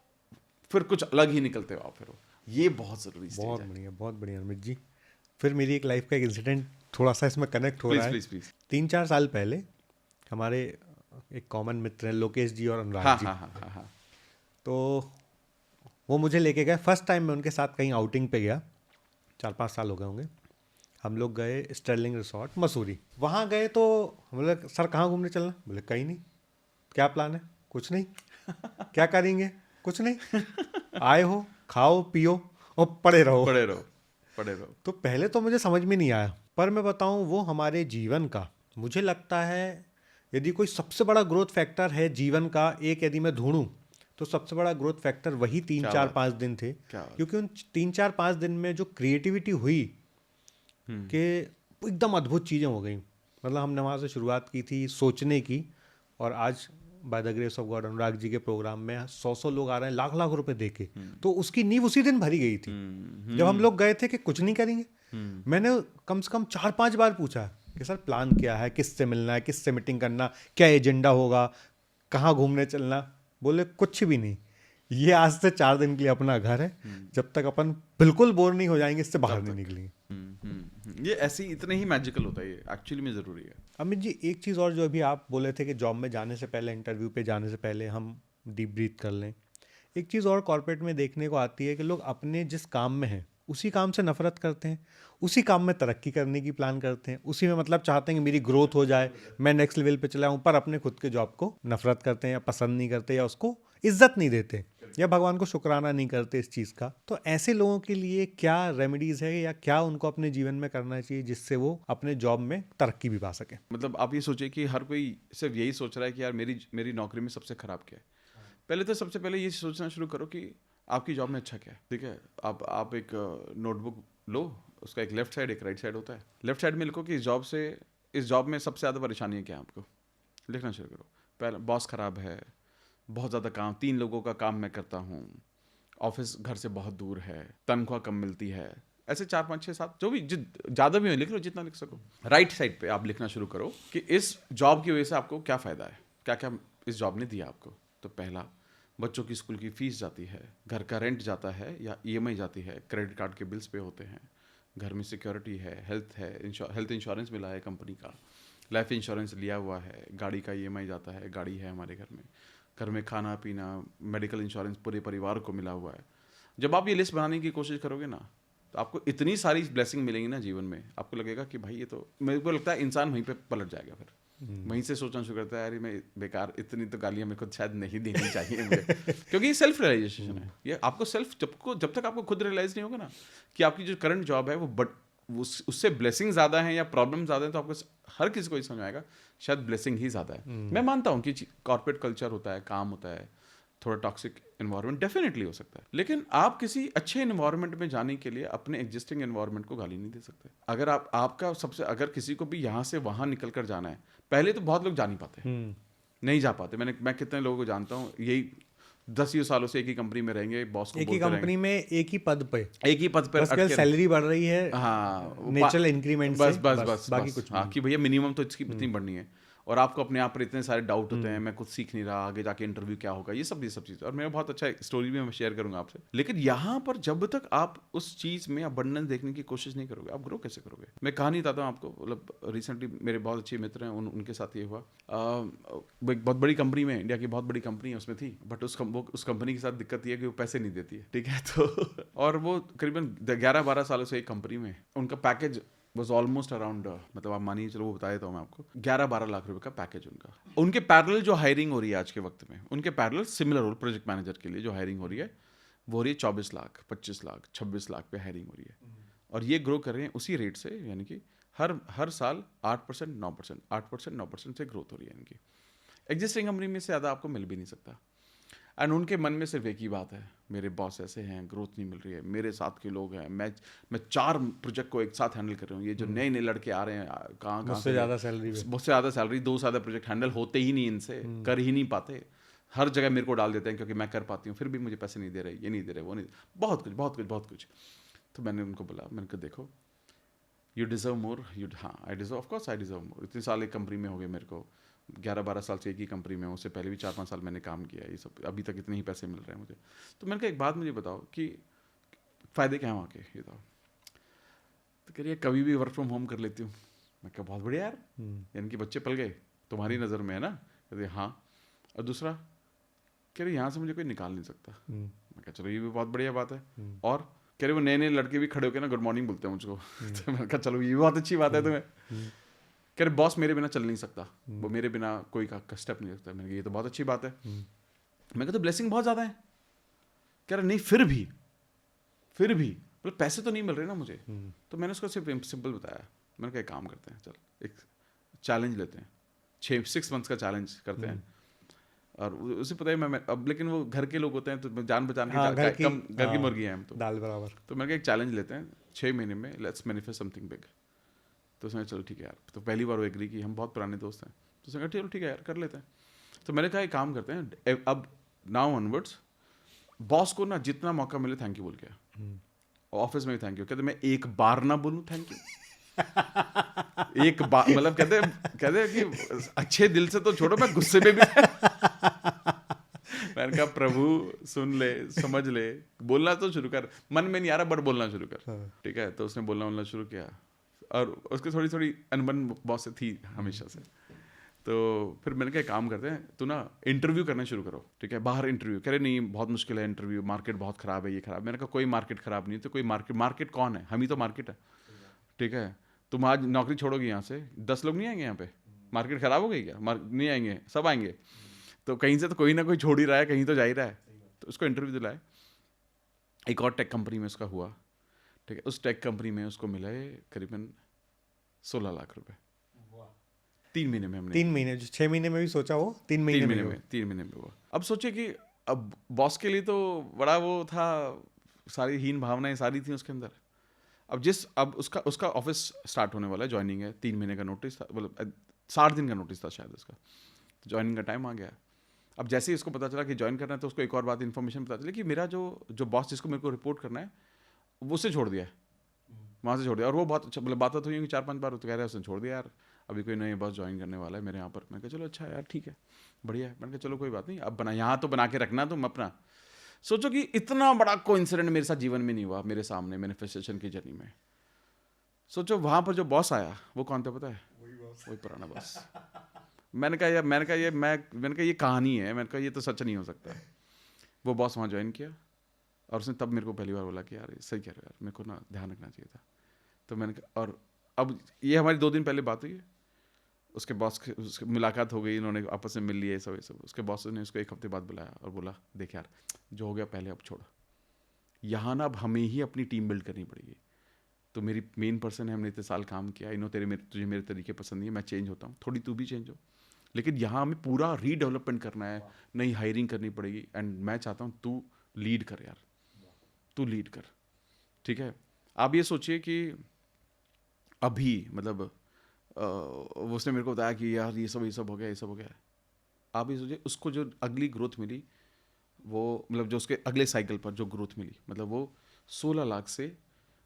फिर कुछ अलग ही निकलते हो आप। फिर ये बहुत जरूरी बहुत है। बढ़िया, बहुत बढ़िया अमित जी। फिर मेरी एक लाइफ का एक इंसिडेंट थोड़ा सा इसमें कनेक्ट हो रहा है। प्लीज 3-4 साल पहले हमारे एक कॉमन मित्र हैं लोकेश जी और अनुराग जी। हाँ। तो वो मुझे लेके गए, फर्स्ट टाइम मैं उनके साथ कहीं आउटिंग पे गया, 4-5 साल हो गए होंगे। हम लोग गए स्टर्लिंग रिसॉर्ट मसूरी। वहाँ गए तो बोले सर कहाँ घूमने चलना? बोले कहीं नहीं। क्या प्लान है? कुछ नहीं। क्या करेंगे? कुछ नहीं। आए हो, खाओ पियो और पड़े रहो। तो पहले तो मुझे समझ में नहीं आया, पर मैं बताऊं वो हमारे जीवन का, मुझे लगता है यदि कोई सबसे बड़ा ग्रोथ फैक्टर है जीवन का एक, यदि मैं ढूंढूं तो सबसे बड़ा ग्रोथ फैक्टर वही 3-4-5 दिन थे। क्योंकि उन 3-4-5 दिन में जो क्रिएटिविटी हुई कि एकदम अद्भुत चीज़ें हो गई। मतलब हमने वहाँ से शुरुआत की थी सोचने की, और आज by the grace of God Anurag ji के प्रोग्राम में 100 लोग आ रहे हैं लाख लाख रुपए देके। तो उसकी नींव उसी दिन भरी गई थी जब हम लोग गए थे कि कुछ नहीं करेंगे। मैंने कम से कम 4-5 बार पूछा कि सर प्लान क्या है, किससे मिलना है, किससे मीटिंग करना, क्या एजेंडा होगा, कहाँ घूमने चलना? बोले कुछ भी नहीं, ये आज से 4 दिन के लिए अपना घर है, जब तक अपन बिल्कुल बोर नहीं हो जाएंगे इससे बाहर नहीं निकलेंगे। ये ऐसे ही इतने ही मैजिकल होता है, ये एक्चुअली में ज़रूरी है। अमित जी एक चीज़ और जो अभी आप बोले थे कि जॉब में जाने से पहले, इंटरव्यू पे जाने से पहले हम डीप ब्रीथ कर लें, एक चीज़ और कॉर्पोरेट में देखने को आती है कि लोग अपने जिस काम में हैं उसी काम से नफरत करते हैं, उसी काम में तरक्की करने की प्लान करते हैं, उसी में मतलब चाहते हैं कि मेरी ग्रोथ हो जाए, मैं नेक्स्ट लेवल पे चला हूँ, पर अपने खुद के जॉब को नफरत करते हैं या पसंद नहीं करते या उसको इज्जत नहीं देते या भगवान को शुक्राना नहीं करते इस चीज़ का। तो ऐसे लोगों के लिए क्या रेमेडीज़ है या क्या उनको अपने जीवन में करना चाहिए जिससे वो अपने जॉब में तरक्की भी पा सके? मतलब आप ये सोचिए कि हर कोई सिर्फ यही सोच रहा है कि यार मेरी नौकरी में सबसे खराब क्या है। पहले तो सबसे पहले ये सोचना शुरू करो कि आपकी जॉब में अच्छा क्या है। ठीक है, आप एक नोटबुक लो, उसका एक लेफ्ट साइड एक राइट साइड होता है। लेफ्ट साइड में लिखो कि इस जॉब में सबसे ज़्यादा परेशानी है क्या, आपको लिखना शुरू करो। पहले बॉस खराब है, बहुत ज़्यादा काम, 3 लोगों का काम मैं करता हूँ, ऑफिस घर से बहुत दूर है, तनख्वाह कम मिलती है, ऐसे 4 5 6 7 जो भी ज़्यादा भी हो लिख लो जितना लिख सको। राइट साइड पे आप लिखना शुरू करो कि इस जॉब की वजह से आपको क्या फ़ायदा है, क्या क्या इस जॉब ने दिया आपको। तो पहला, बच्चों की स्कूल की फीस जाती है, घर का रेंट जाता है या EMI जाती है, क्रेडिट कार्ड के बिल्स पे होते हैं, घर में सिक्योरिटी है, हेल्थ इंश्योरेंस मिला है कंपनी का, लाइफ इंश्योरेंस लिया हुआ है, गाड़ी का EMI जाता है, गाड़ी है हमारे घर में, घर में खाना पीना, मेडिकल इंश्योरेंस पूरे परिवार को मिला हुआ है। जब आप ये लिस्ट बनाने की कोशिश करोगे ना, तो आपको इतनी सारी ब्लेसिंग मिलेंगी ना जीवन में, आपको लगेगा कि भाई ये तो, मेरे को लगता है इंसान वहीं पे पलट जाएगा। फिर वहीं से सोचना शुरू करता है, अरे मैं बेकार, इतनी तो गालियां मेरे को शायद नहीं देनी चाहिए मुझे क्योंकि ये सेल्फ रियलाइजेशन है। ये आपको सेल्फ, जब तक आपको खुद रियलाइज नहीं होगा ना कि आपकी जो करंट जॉब है वो उससे ब्लेसिंग ज़्यादा है या प्रॉब्लम ज़्यादा है, तो आपको हर किसी को ये समझ आएगा शायद ब्लेसिंग ही ज़्यादा है। मैं मानता हूँ कि कॉर्पोरेट कल्चर होता है, काम होता है, थोड़ा टॉक्सिक एनवायरनमेंट डेफिनेटली हो सकता है, लेकिन आप किसी अच्छे एनवायरनमेंट में जाने के लिए अपने एग्जिस्टिंग एनवायरनमेंट को गाली नहीं दे सकते। अगर आपका सबसे, अगर किसी को भी यहाँ से वहाँ निकल कर जाना है, पहले तो बहुत लोग जा नहीं पाते, नहीं जा पाते। मैं कितने लोगों को जानता हूँ, यही 10 सालों से एक ही कंपनी में रहेंगे, बॉस को एक ही कंपनी में एक ही पद पे सैलरी बढ़ रही है, हाँ, नेचुरल इंक्रीमेंट से, बस बाकी कुछ हाँ, कि भैया मिनिमम तो इसकी इतनी बढ़नी है, और आपको अपने आप पर इतने सारे डाउट होते हैं, मैं कुछ सीख नहीं रहा, आगे जाके इंटरव्यू क्या होगा, ये सब चीज़। और मैं बहुत अच्छा स्टोरी भी मैं शेयर करूंगा आपसे। लेकिन यहाँ पर जब तक आप उस चीज़ में अबंडेंस देखने की कोशिश नहीं करोगे, आप ग्रो कैसे करोगे? मैं कहानी बताता हूँ आपको। मतलब रिसेंटली मेरे बहुत अच्छे मित्र हैं, उनके साथ ये हुआ। एक बहुत बड़ी कंपनी में, इंडिया की बहुत बड़ी कंपनी है, उसमें थी, बट उस कंपनी के साथ दिक्कत ये है कि वो पैसे नहीं देती है, ठीक है। तो और वो करीबन 11-12 सालों से एक कंपनी में, उनका पैकेज was almost around, मतलब आप मानिए, चलो वो बता देता हूँ मैं आपको, 11-12 लाख रुपए का पैकेज उनका। उनके पैरेलल जो हायरिंग हो रही है आज के वक्त में, उनके parallel similar role project manager के लिए जो हायरिंग हो रही है, वो हो रही है 24 लाख, 25 लाख, 26 लाख पे हायरिंग हो रही है। और ये ग्रो कर रहे हैं उसी रेट से, यानी कि हर साल 8%, 9%, 8%, 9% से ग्रोथ हो रही है इनकी। एग्जिस्टिंग कंपनी में से ज़्यादा आपको मिल भी नहीं सकता। एंड उनके मन में सिर्फ एक ही बात है, मेरे बॉस ऐसे हैं, ग्रोथ नहीं मिल रही है, मेरे साथ के लोग हैं, मैं 4 प्रोजेक्ट को एक साथ हैंडल कर रहा हूँ, ये जो नए नए लड़के आ रहे हैं कहाँ मुझसे ज़्यादा सैलरी, 2 ज़्यादा प्रोजेक्ट हैंडल होते ही नहीं इनसे, कर ही नहीं पाते, हर जगह मेरे को डाल देते हैं क्योंकि मैं कर पाती हूँ, फिर भी मुझे पैसे नहीं दे रहे, ये नहीं दे रहे, वो नहीं, बहुत कुछ। तो मैंने उनको बोला, मैंने कहा देखो, यू डिज़र्व मोर, हाँ I deserve, of course I deserve more. इतने साल एक कंपनी में हो गए मेरे को, 11-12 साल से एक ही कंपनी में, उससे पहले भी 4-5 साल मैंने काम किया, ये सब अभी तक इतने ही पैसे मिल रहे हैं मुझे। तो मैंने कहा एक बात मुझे बताओ कि फ़ायदे क्या हैं वहाँ के, ये बताओ। तो कह रही है कभी भी वर्क फ्रॉम होम कर लेती हूँ। मैं कहा बहुत बढ़िया यार, यानी कि बच्चे पल गए तुम्हारी नज़र में, है ना? कहते हाँ। और दूसरा कह रही यहाँ से मुझे कोई निकाल नहीं सकता। मैं कहा चलो ये भी बहुत बढ़िया बात है। और कह रहे वो नए नए लड़के भी खड़े होकर ना गुड मॉर्निंग बोलते हैं मुझको। तो मैंने कहा चलो ये भी बहुत अच्छी बात है तुम्हें। कह रहे बॉस मेरे बिना चल नहीं सकता, वो मेरे बिना कोई का स्टेप नहीं सकता। मैंने कहा ये तो बहुत अच्छी बात है। मैं कहा तो ब्लेसिंग बहुत ज़्यादा है। कह रहे नहीं फिर भी मतलब पैसे तो नहीं मिल रहे ना मुझे। तो मैंने उसको सिर्फ सिंपल बताया, मैंने कहा एक काम करते हैं, चल एक चैलेंज लेते हैं, 6 मंथ्स का चैलेंज करते हैं। और उसे पता है मैं अब, लेकिन वो घर के लोग होते हैं तो जान बचान के घर की मुर्गी हैं हम तो दाल बराबर। तो मैंने कहा एक चैलेंज लेते हैं 6 महीने में, लेट्स मैनिफेस्ट समथिंग बिग। तो उसने चलो ठीक है यार। तो पहली बार वो एग्री की, हम बहुत पुराने दोस्त हैं, तो उसने कहा चलो ठीक है यार कर लेते हैं। तो मैंने कहा एक काम करते हैं, अब नाउ ऑनवर्ड्स बॉस को ना जितना मौका मिले थैंक यू बोल के, ऑफिस में भी थैंक यू। कहते मैं एक बार ना बोलूं थैंक यू, एक बार मतलब कहते कि अच्छे दिल से तो छोड़ो, मैं गुस्से में भी मैंने कहा प्रभु सुन ले, समझ ले, बोलना तो शुरू कर, मन में नहीं आ रहा बट बोलना शुरू कर, ठीक है। तो उसने बोलना शुरू किया और उसकी थोड़ी अनबन बॉस से थी हमेशा से। तो फिर मैंने कहा काम करते हैं, तू ना इंटरव्यू करना शुरू करो, ठीक है, बाहर इंटरव्यू। कह रहे नहीं बहुत मुश्किल है इंटरव्यू, मार्केट बहुत ख़राब है, ये ख़राब। मैंने कहा कोई मार्केट ख़राब नहीं है, तो कोई मार्केट कौन है, हम ही तो मार्केट है, ठीक है। तुम आज नौकरी छोड़ोगे यहाँ से 10 लोग नहीं आएंगे यहाँ पे, मार्केट ख़राब हो गई क्या? नहीं आएंगे, सब आएंगे। तो कहीं से तो कोई ना कोई छोड़ ही रहा है, कहीं तो जा ही रहा है। तो उसको इंटरव्यू दिलाए। एक और टेक कंपनी में उसका हुआ, ठीक है। उस टेक कंपनी में उसको मिले करीबन 16 लाख रुपए 3 महीने में। हमने 3 महीने, जो 6 महीने में भी सोचा वो 3 महीने में हुआ। अब सोचे कि अब बॉस के लिए तो बड़ा वो था, सारी हीन भावनाएं सारी थी उसके अंदर। अब उसका ऑफिस स्टार्ट होने वाला है, ज्वाइनिंग है, 3 महीने का नोटिस था, मतलब 60 दिन का नोटिस था शायद उसका। ज्वाइनिंग का टाइम आ गया। अब जैसे ही उसको पता चला कि ज्वाइन करना है, तो उसको एक और बात इन्फॉर्मेशन पता चली कि मेरा जो बॉस जिसको मेरे को रिपोर्ट करना है वो उससे छोड़ दिया है, वहाँ से छोड़ दिया। और वो बहुत अच्छा, मतलब बात तो हुई कि 4-5 बार, तो कह रहा है उसने छोड़ दिया यार, अभी कोई नई बॉस ज्वाइन करने वाला है मेरे यहाँ पर। मैं कहा चलो अच्छा यार ठीक है, बढ़िया है। मैंने कहा चलो कोई बात नहीं, अब यहाँ तो बना के रखना तुम अपना। सोचो कि इतना बड़ा कोइंसिडेंट मेरे साथ जीवन में नहीं हुआ, मेरे सामने मैनिफेस्टेशन की जर्नी में। सोचो वहाँ पर जो बॉस आया वो कौन था पता है? वही पुराना बॉस। मैंने कहा ये कहानी है, मैंने कहा ये तो सच नहीं हो सकता। वो बॉस वहाँ ज्वाइन किया और उसने तब मेरे को पहली बार बोला कि यार सही कह रहे हो यार, मेरे को ना ध्यान रखना चाहिए था। तो मैंने कहा, और अब ये हमारी 2 दिन पहले बात हुई है, उसके बॉस उसकी मुलाकात हो गई, इन्होंने आपस में मिल लिया, ये सब। उसके बॉस ने उसको 1 हफ्ते बाद बुलाया और बोला देख यार, जो हो गया पहले अब छोड़, यहाँ ना अब हमें ही अपनी टीम बिल्ड करनी पड़ेगी। तो मेरी मेन पर्सन है, हमने इतने साल काम किया, तुझे मेरे तरीके पसंद नहीं है, मैं चेंज होता हूँ, थोड़ी तू भी चेंज हो, लेकिन यहाँ हमें पूरा रीडेवलपमेंट करना है, नई हायरिंग करनी पड़ेगी, एंड मैं चाहता हूँ तू लीड कर यार, तू लीड कर, ठीक है। आप ये सोचिए कि अभी मतलब उसने मेरे को बताया कि यार ये सब हो गया। आप ये सोचिए उसको जो अगली ग्रोथ मिली, वो मतलब जो उसके अगले साइकिल पर जो ग्रोथ मिली, मतलब वो 16 लाख से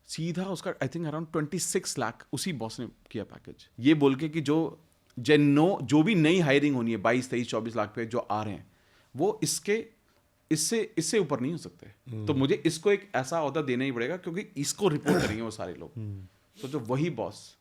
सीधा उसका आई थिंक अराउंड 26 लाख उसी बॉस ने किया पैकेज, ये बोल के कि जो भी नई हायरिंग होनी है 22, 23, 24 लाख पे जो आ रहे हैं, वो इससे ऊपर नहीं हो सकते। तो मुझे इसको एक ऐसा ओहदा देना ही पड़ेगा, क्योंकि इसको रिपोर्ट करेंगे वो सारे लोग। तो जो वही बॉस,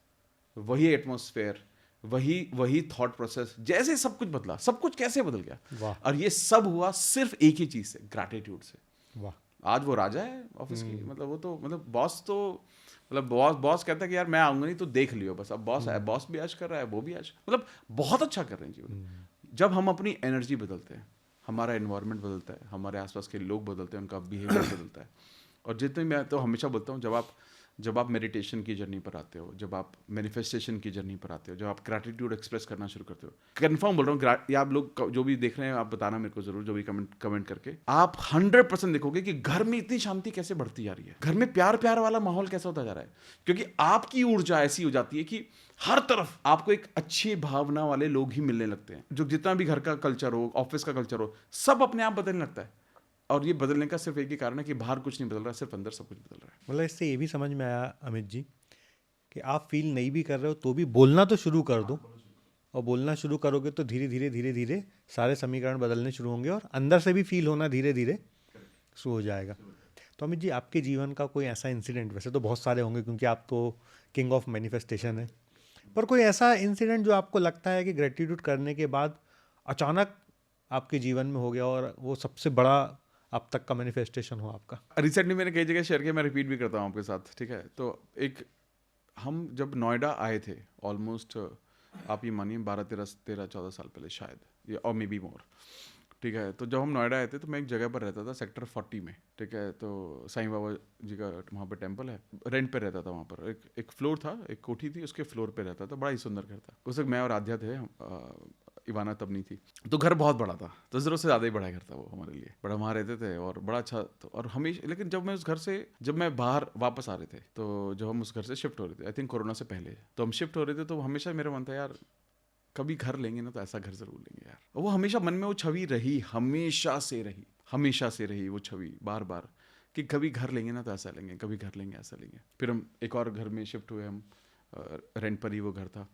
वही एटमॉस्फेयर, वही थॉट प्रोसेस, जैसे सब कुछ बदला, सब कुछ कैसे बदल गया, और ये सब हुआ सिर्फ एक ही चीज से, ग्रैटिट्यूड से। वाह। आज वो राजा है ऑफिस की, मतलब वो तो मतलब बॉस कहता है कि यार मैं आऊंगा नहीं तो देख लियो बस। अब बॉस भी आज कर रहा है, वो भी आज मतलब बहुत अच्छा कर रहे हैं जीवन। जब हम अपनी एनर्जी बदलते हैं, हमारा एनवायरनमेंट बदलता है, हमारे आसपास के लोग बदलते हैं, उनका बिहेवियर बदलता है। और जितने मैं तो हमेशा बोलता हूँ, जब आप मेडिटेशन की जर्नी पर आते हो, जब आप मैनिफेस्टेशन की जर्नी पर आते हो, जब आप ग्रैटिट्यूड एक्सप्रेस करना शुरू करते हो, कंफर्म बोल रहा हूँ, या आप लोग जो भी देख रहे हैं आप बताना मेरे को जरूर, जो भी कमेंट करके, आप 100% देखोगे कि घर में इतनी शांति कैसे बढ़ती जा रही है, घर में प्यार वाला माहौल कैसा होता जा रहा है, क्योंकि आपकी ऊर्जा ऐसी हो जाती है कि हर तरफ आपको एक अच्छी भावना वाले लोग ही मिलने लगते हैं। जो जितना भी घर का कल्चर हो, ऑफिस का कल्चर हो, सब अपने आप बदलने लगता है। और ये बदलने का सिर्फ एक ही कारण है कि बाहर कुछ नहीं बदल रहा है, सिर्फ अंदर सब कुछ बदल रहा है। मतलब इससे ये भी समझ में आया अमित जी कि आप फील नहीं भी कर रहे हो तो भी बोलना तो शुरू कर दो, और बोलना शुरू करोगे तो धीरे धीरे सारे समीकरण बदलने शुरू होंगे और अंदर से भी फील होना धीरे धीरे शुरू हो जाएगा। तो अमित जी, आपके जीवन का कोई ऐसा इंसिडेंट, वैसे तो बहुत सारे होंगे क्योंकि आप तो किंग ऑफ मैनिफेस्टेशन है, पर कोई ऐसा इंसिडेंट जो आपको लगता है कि ग्रेटिट्यूड करने के बाद अचानक आपके जीवन में हो गया और वो सबसे बड़ा अब तक का मैनिफेस्टेशन हो आपका? रिसेंटली मैंने कई जगह शेयर किया, मैं रिपीट भी करता हूँ आपके साथ, ठीक है। तो हम जब नोएडा आए थे, ऑलमोस्ट आप ये मानिए 12-13-14 साल पहले शायद, या और मे बी मोर, ठीक है। तो जब हम नोएडा आए थे तो मैं एक जगह पर रहता था, सेक्टर 40 में, ठीक है। तो साईं बाबा जी का वहाँ पर टेम्पल है, रेंट पे रहता था वहाँ पर। एक फ्लोर था, एक कोठी थी, उसके फ्लोर पे रहता था, बड़ा ही सुंदर घर था। उस वक्त मैं और आध्या थे, इवाना तब नहीं थी। तो घर बहुत बड़ा था, तो ज़रूरत से ज़्यादा ही बड़ा घर था वो हमारे लिए, बड़ा वहाँ रहते थे और बड़ा अच्छा। तो और हमेशा, लेकिन जब मैं बाहर वापस आ रहे थे, तो जब हम उस घर से शिफ्ट हो रहे थे, आई थिंक कोरोना से पहले, तो हम शिफ्ट हो रहे थे, तो हमेशा मेरा मन था यार कभी घर लेंगे ना तो ऐसा घर जरूर लेंगे यार। और वो हमेशा मन में वो छवि रही, हमेशा से रही वो छवि बार बार, कि कभी घर लेंगे ना तो ऐसा लेंगे, कभी घर लेंगे ऐसा लेंगे। फिर हम एक और घर में शिफ्ट हुए, हम रेंट पर ही वो घर था।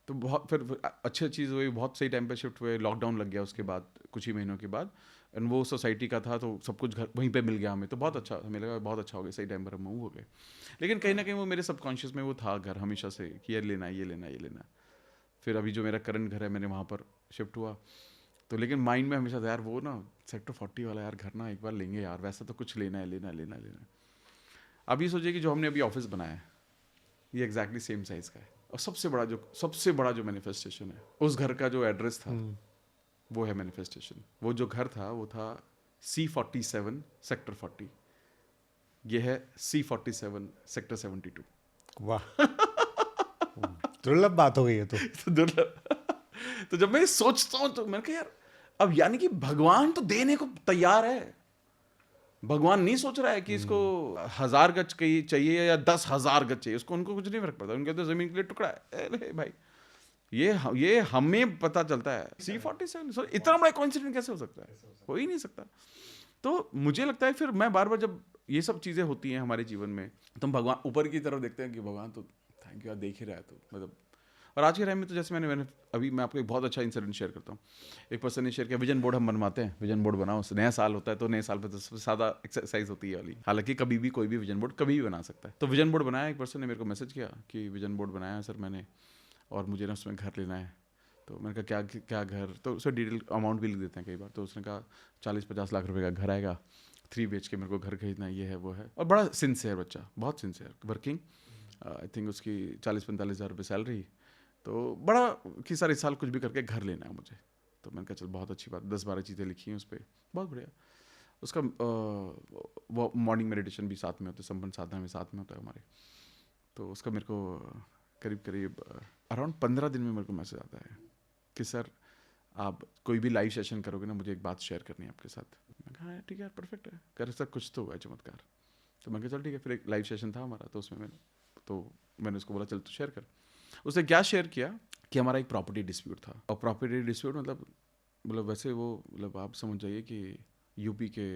तो बहुत फिर अच्छी चीज़ हुई, बहुत सही टाइम पे शिफ्ट हुए, लॉकडाउन लग गया उसके बाद कुछ ही महीनों के बाद, एंड वो सोसाइटी का था, तो सब कुछ घर वहीं पे मिल गया हमें, तो बहुत अच्छा, हमें लगा बहुत अच्छा हो गया, सही टाइम पर हम मूव हो गए। लेकिन कहीं ना कहीं वो मेरे सबकॉन्शियस में वो था घर हमेशा से, कि ये लेना ये लेना ये लेना। फिर अभी जो मेरा करंट घर है, मैंने वहाँ पर शिफ्ट हुआ, तो लेकिन माइंड में हमेशा था यार वो ना सेक्टर 40 वाला यार घर ना एक बार लेंगे यार, वैसा तो कुछ लेना है। अब ये सोचिए कि जो हमने अभी ऑफिस बनाया है, ये एग्जैक्टली सेम साइज़ का है, और सबसे बड़ा जो मैनिफेस्टेशन है, उस घर का जो एड्रेस था वो है मैनिफेस्टेशन। वो जो घर था वो था C47 सेक्टर 40, ये है C47 सेक्टर 72। वाह, दुर्लभ बात हो गई है तो दुर्लभ। तो जब मैं सोचता हूँ तो मैंने कहा यार, अब यानी कि भगवान तो देने को तैयार है। भगवान नहीं सोच रहा है कि इसको 1000 गज चाहिए या 10,000 गज चाहिए, उनको कुछ नहीं फर्क पड़ता। उनके तो जमीन के लिए टुकड़ा है। अरे भाई, ये हमें पता चलता है C47, इतना बड़ा कोइंसिडेंस कैसे हो सकता है? हो ही नहीं सकता। तो मुझे लगता है फिर मैं बार बार जब ये सब चीज़ें होती हैं हमारे जीवन में, तो हम भगवान ऊपर की तरफ देखते हैं कि भगवान तो थैंक यू, देख ही रहा है। तो मतलब, और आज के टाइम में तो जैसे मैंने अभी मैं आपको एक बहुत अच्छा इंसिडेंट शेयर करता हूँ। एक पर्सन ने शेयर किया, विजन बोर्ड हम बनवाते हैं, विजन बोर्ड बनाओ, नया साल होता है तो नए साल पर तो सबसे सादा एक्सरसाइज होती है वाली। हालांकि कभी भी कोई भी विजन बोर्ड कभी भी बना सकता है। तो विजन बोर्ड बनाया, एक पर्सन ने मेरे को मैसेज किया कि विजन बोर्ड बनाया है सर मैंने, और मुझे ना उसमें घर लेना है। तो मैंने कहा क्या घर, तो उससे डिटेल अमाउंट भी लिख देते हैं कई बार। तो उसने कहा 40-50 लाख रुपए का घर आएगा, 3 BHK मेरे को घर खरीदना, ये है वो है। और बड़ा सिंसियर बच्चा, बहुत सिंसियर, वर्किंग, आई थिंक उसकी 40-45 हज़ार रुपये सैलरी। तो बड़ा कि सर इस साल कुछ भी करके घर लेना है मुझे। तो मैंने कहा चल बहुत अच्छी बात, 10-12 चीज़ें लिखी हैं उस पर, बहुत बढ़िया। उसका वो मॉर्निंग मेडिटेशन भी साथ में होता है, संपन्न साधना में साथ में होता है हमारे। तो उसका मेरे को करीब अराउंड 15 दिन में मेरे को मैसेज आता है कि सर आप कोई भी लाइव सेशन करोगे ना, मुझे एक बात शेयर करनी है आपके साथ। मैं कहा हाँ ठीक है, परफेक्ट है, कर सर कुछ तो हुआ है चमत्कार। तो मैं कहा चल ठीक है। फिर एक लाइव सेशन था हमारा, तो उसमें मैंने उसको बोला चल तू शेयर कर। उसने क्या शेयर किया कि हमारा एक प्रॉपर्टी डिस्प्यूट था। और प्रॉपर्टी डिस्प्यूट मतलब वैसे वो मतलब आप समझ जाइए कि यूपी के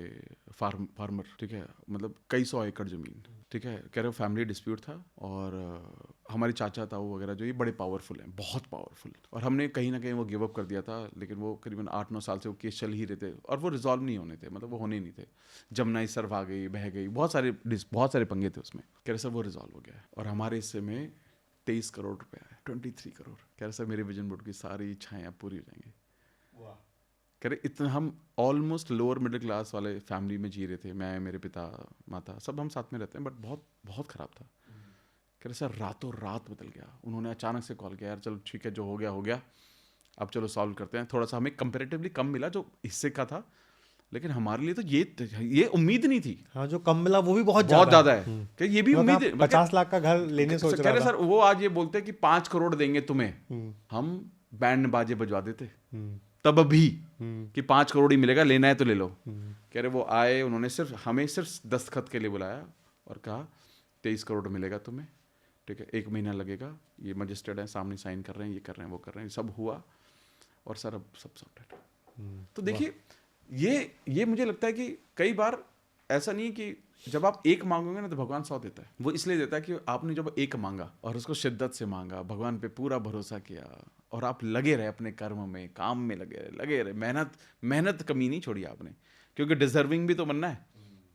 फार्मर, ठीक है, मतलब कई 100 एकड़ ज़मीन, ठीक है, कह रहे हो फैमिली डिस्प्यूट था। और हमारे चाचा ताऊ वगैरह जो ये बड़े पावरफुल हैं, बहुत पावरफुल। और हमने कहीं ना कहीं वो गिव अप कर दिया था, लेकिन वो करीबन 8-9 साल से वो केस चल ही रहे थे और वो रिजॉल्व नहीं होने थे, मतलब वो होने नहीं थे। जमुना सर्व आ गई, बह गई, बहुत सारे पंगे थे उसमें। कह रहे सर वो रिजॉल्व हो गया है और हमारे हिस्से में 23 करोड़ रुपए आए, 23 करोड़। कह रहे सर मेरे विजन बोर्ड की सारी इच्छाएं अब पूरी हो जाएंगी। कह रहे इतना हम ऑलमोस्ट लोअर मिडिल क्लास वाले फैमिली में जी रहे थे, मैं, मेरे पिता, माता, सब हम साथ में रहते हैं, बट बहुत बहुत ख़राब था। कह रहे सर रातों रात बदल गया। उन्होंने अचानक से कॉल किया, यार चलो ठीक है, जो हो गया, अब चलो सॉल्व करते हैं। थोड़ा सा हमें कंपेरेटिवली कम मिला जो हिस्से का था, लेकिन हमारे लिए तो ये उम्मीद नहीं थी। हाँ, जो कम मिला वो भी बहुत ज़्यादा है कि ये भी उम्मीद है। 50 लाख का घर लेने सोच रहा था। सर वो आज ये बोलते हैं कि 5 करोड़ देंगे तुम्हें, हम बैंड बाजे बजवा देते तब भी कि 5 करोड़ ही मिलेगा, लेना है तो ले लो। कह रहे वो आए, उन्होंने हमें सिर्फ दस्तखत के लिए बुलाया और कहा 23 करोड़ मिलेगा तुम्हें, ठीक है, 1 महीना लगेगा, ये मजिस्ट्रेट है सामने साइन कर रहे हैं, ये कर रहे हैं, वो कर रहे हैं, सब हुआ और सर अब सब सॉर्टेड। तो देखिए ये मुझे लगता है कि कई बार ऐसा नहीं है कि जब आप एक मांगोगे ना तो भगवान 100 देता है। वो इसलिए देता है कि आपने जब एक मांगा और उसको शिद्दत से मांगा, भगवान पे पूरा भरोसा किया और आप लगे रहे अपने कर्म में, काम में लगे रहे, मेहनत कमी नहीं छोड़ी आपने, क्योंकि डिजर्विंग भी तो बनना है।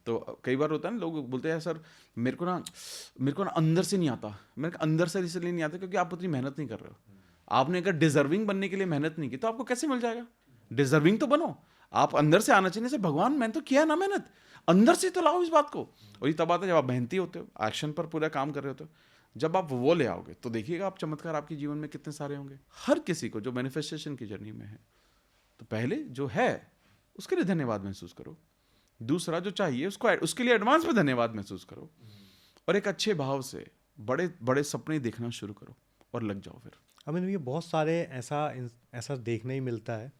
तो कई बार होता है ना, लोग बोलते हैं सर मेरे को ना अंदर से नहीं आता। मेरे को अंदर से इसलिए नहीं आता क्योंकि आप उतनी मेहनत नहीं कर रहे हो। आपने अगर डिजर्विंग बनने के लिए मेहनत नहीं की तो आपको कैसे मिल जाएगा? डिजर्विंग तो बनो, आप अंदर से आना चाहिए। से भगवान मैंने तो किया ना मेहनत, अंदर से तो लाओ इस बात को। और ये तब आता है जब आप मेहनती होते हो, एक्शन पर पूरा काम कर रहे होते हो। जब आप वो ले आओगे तो देखिएगा आप चमत्कार आपके जीवन में कितने सारे होंगे। हर किसी को जो मैनिफेस्टेशन की जर्नी में है, तो पहले जो है उसके लिए धन्यवाद महसूस करो, दूसरा जो चाहिए उसके लिए एडवांस में धन्यवाद महसूस करो, और एक अच्छे भाव से बड़े बड़े सपने देखना शुरू करो और लग जाओ। फिर अमीन, ये बहुत सारे ऐसा देखने ही मिलता है,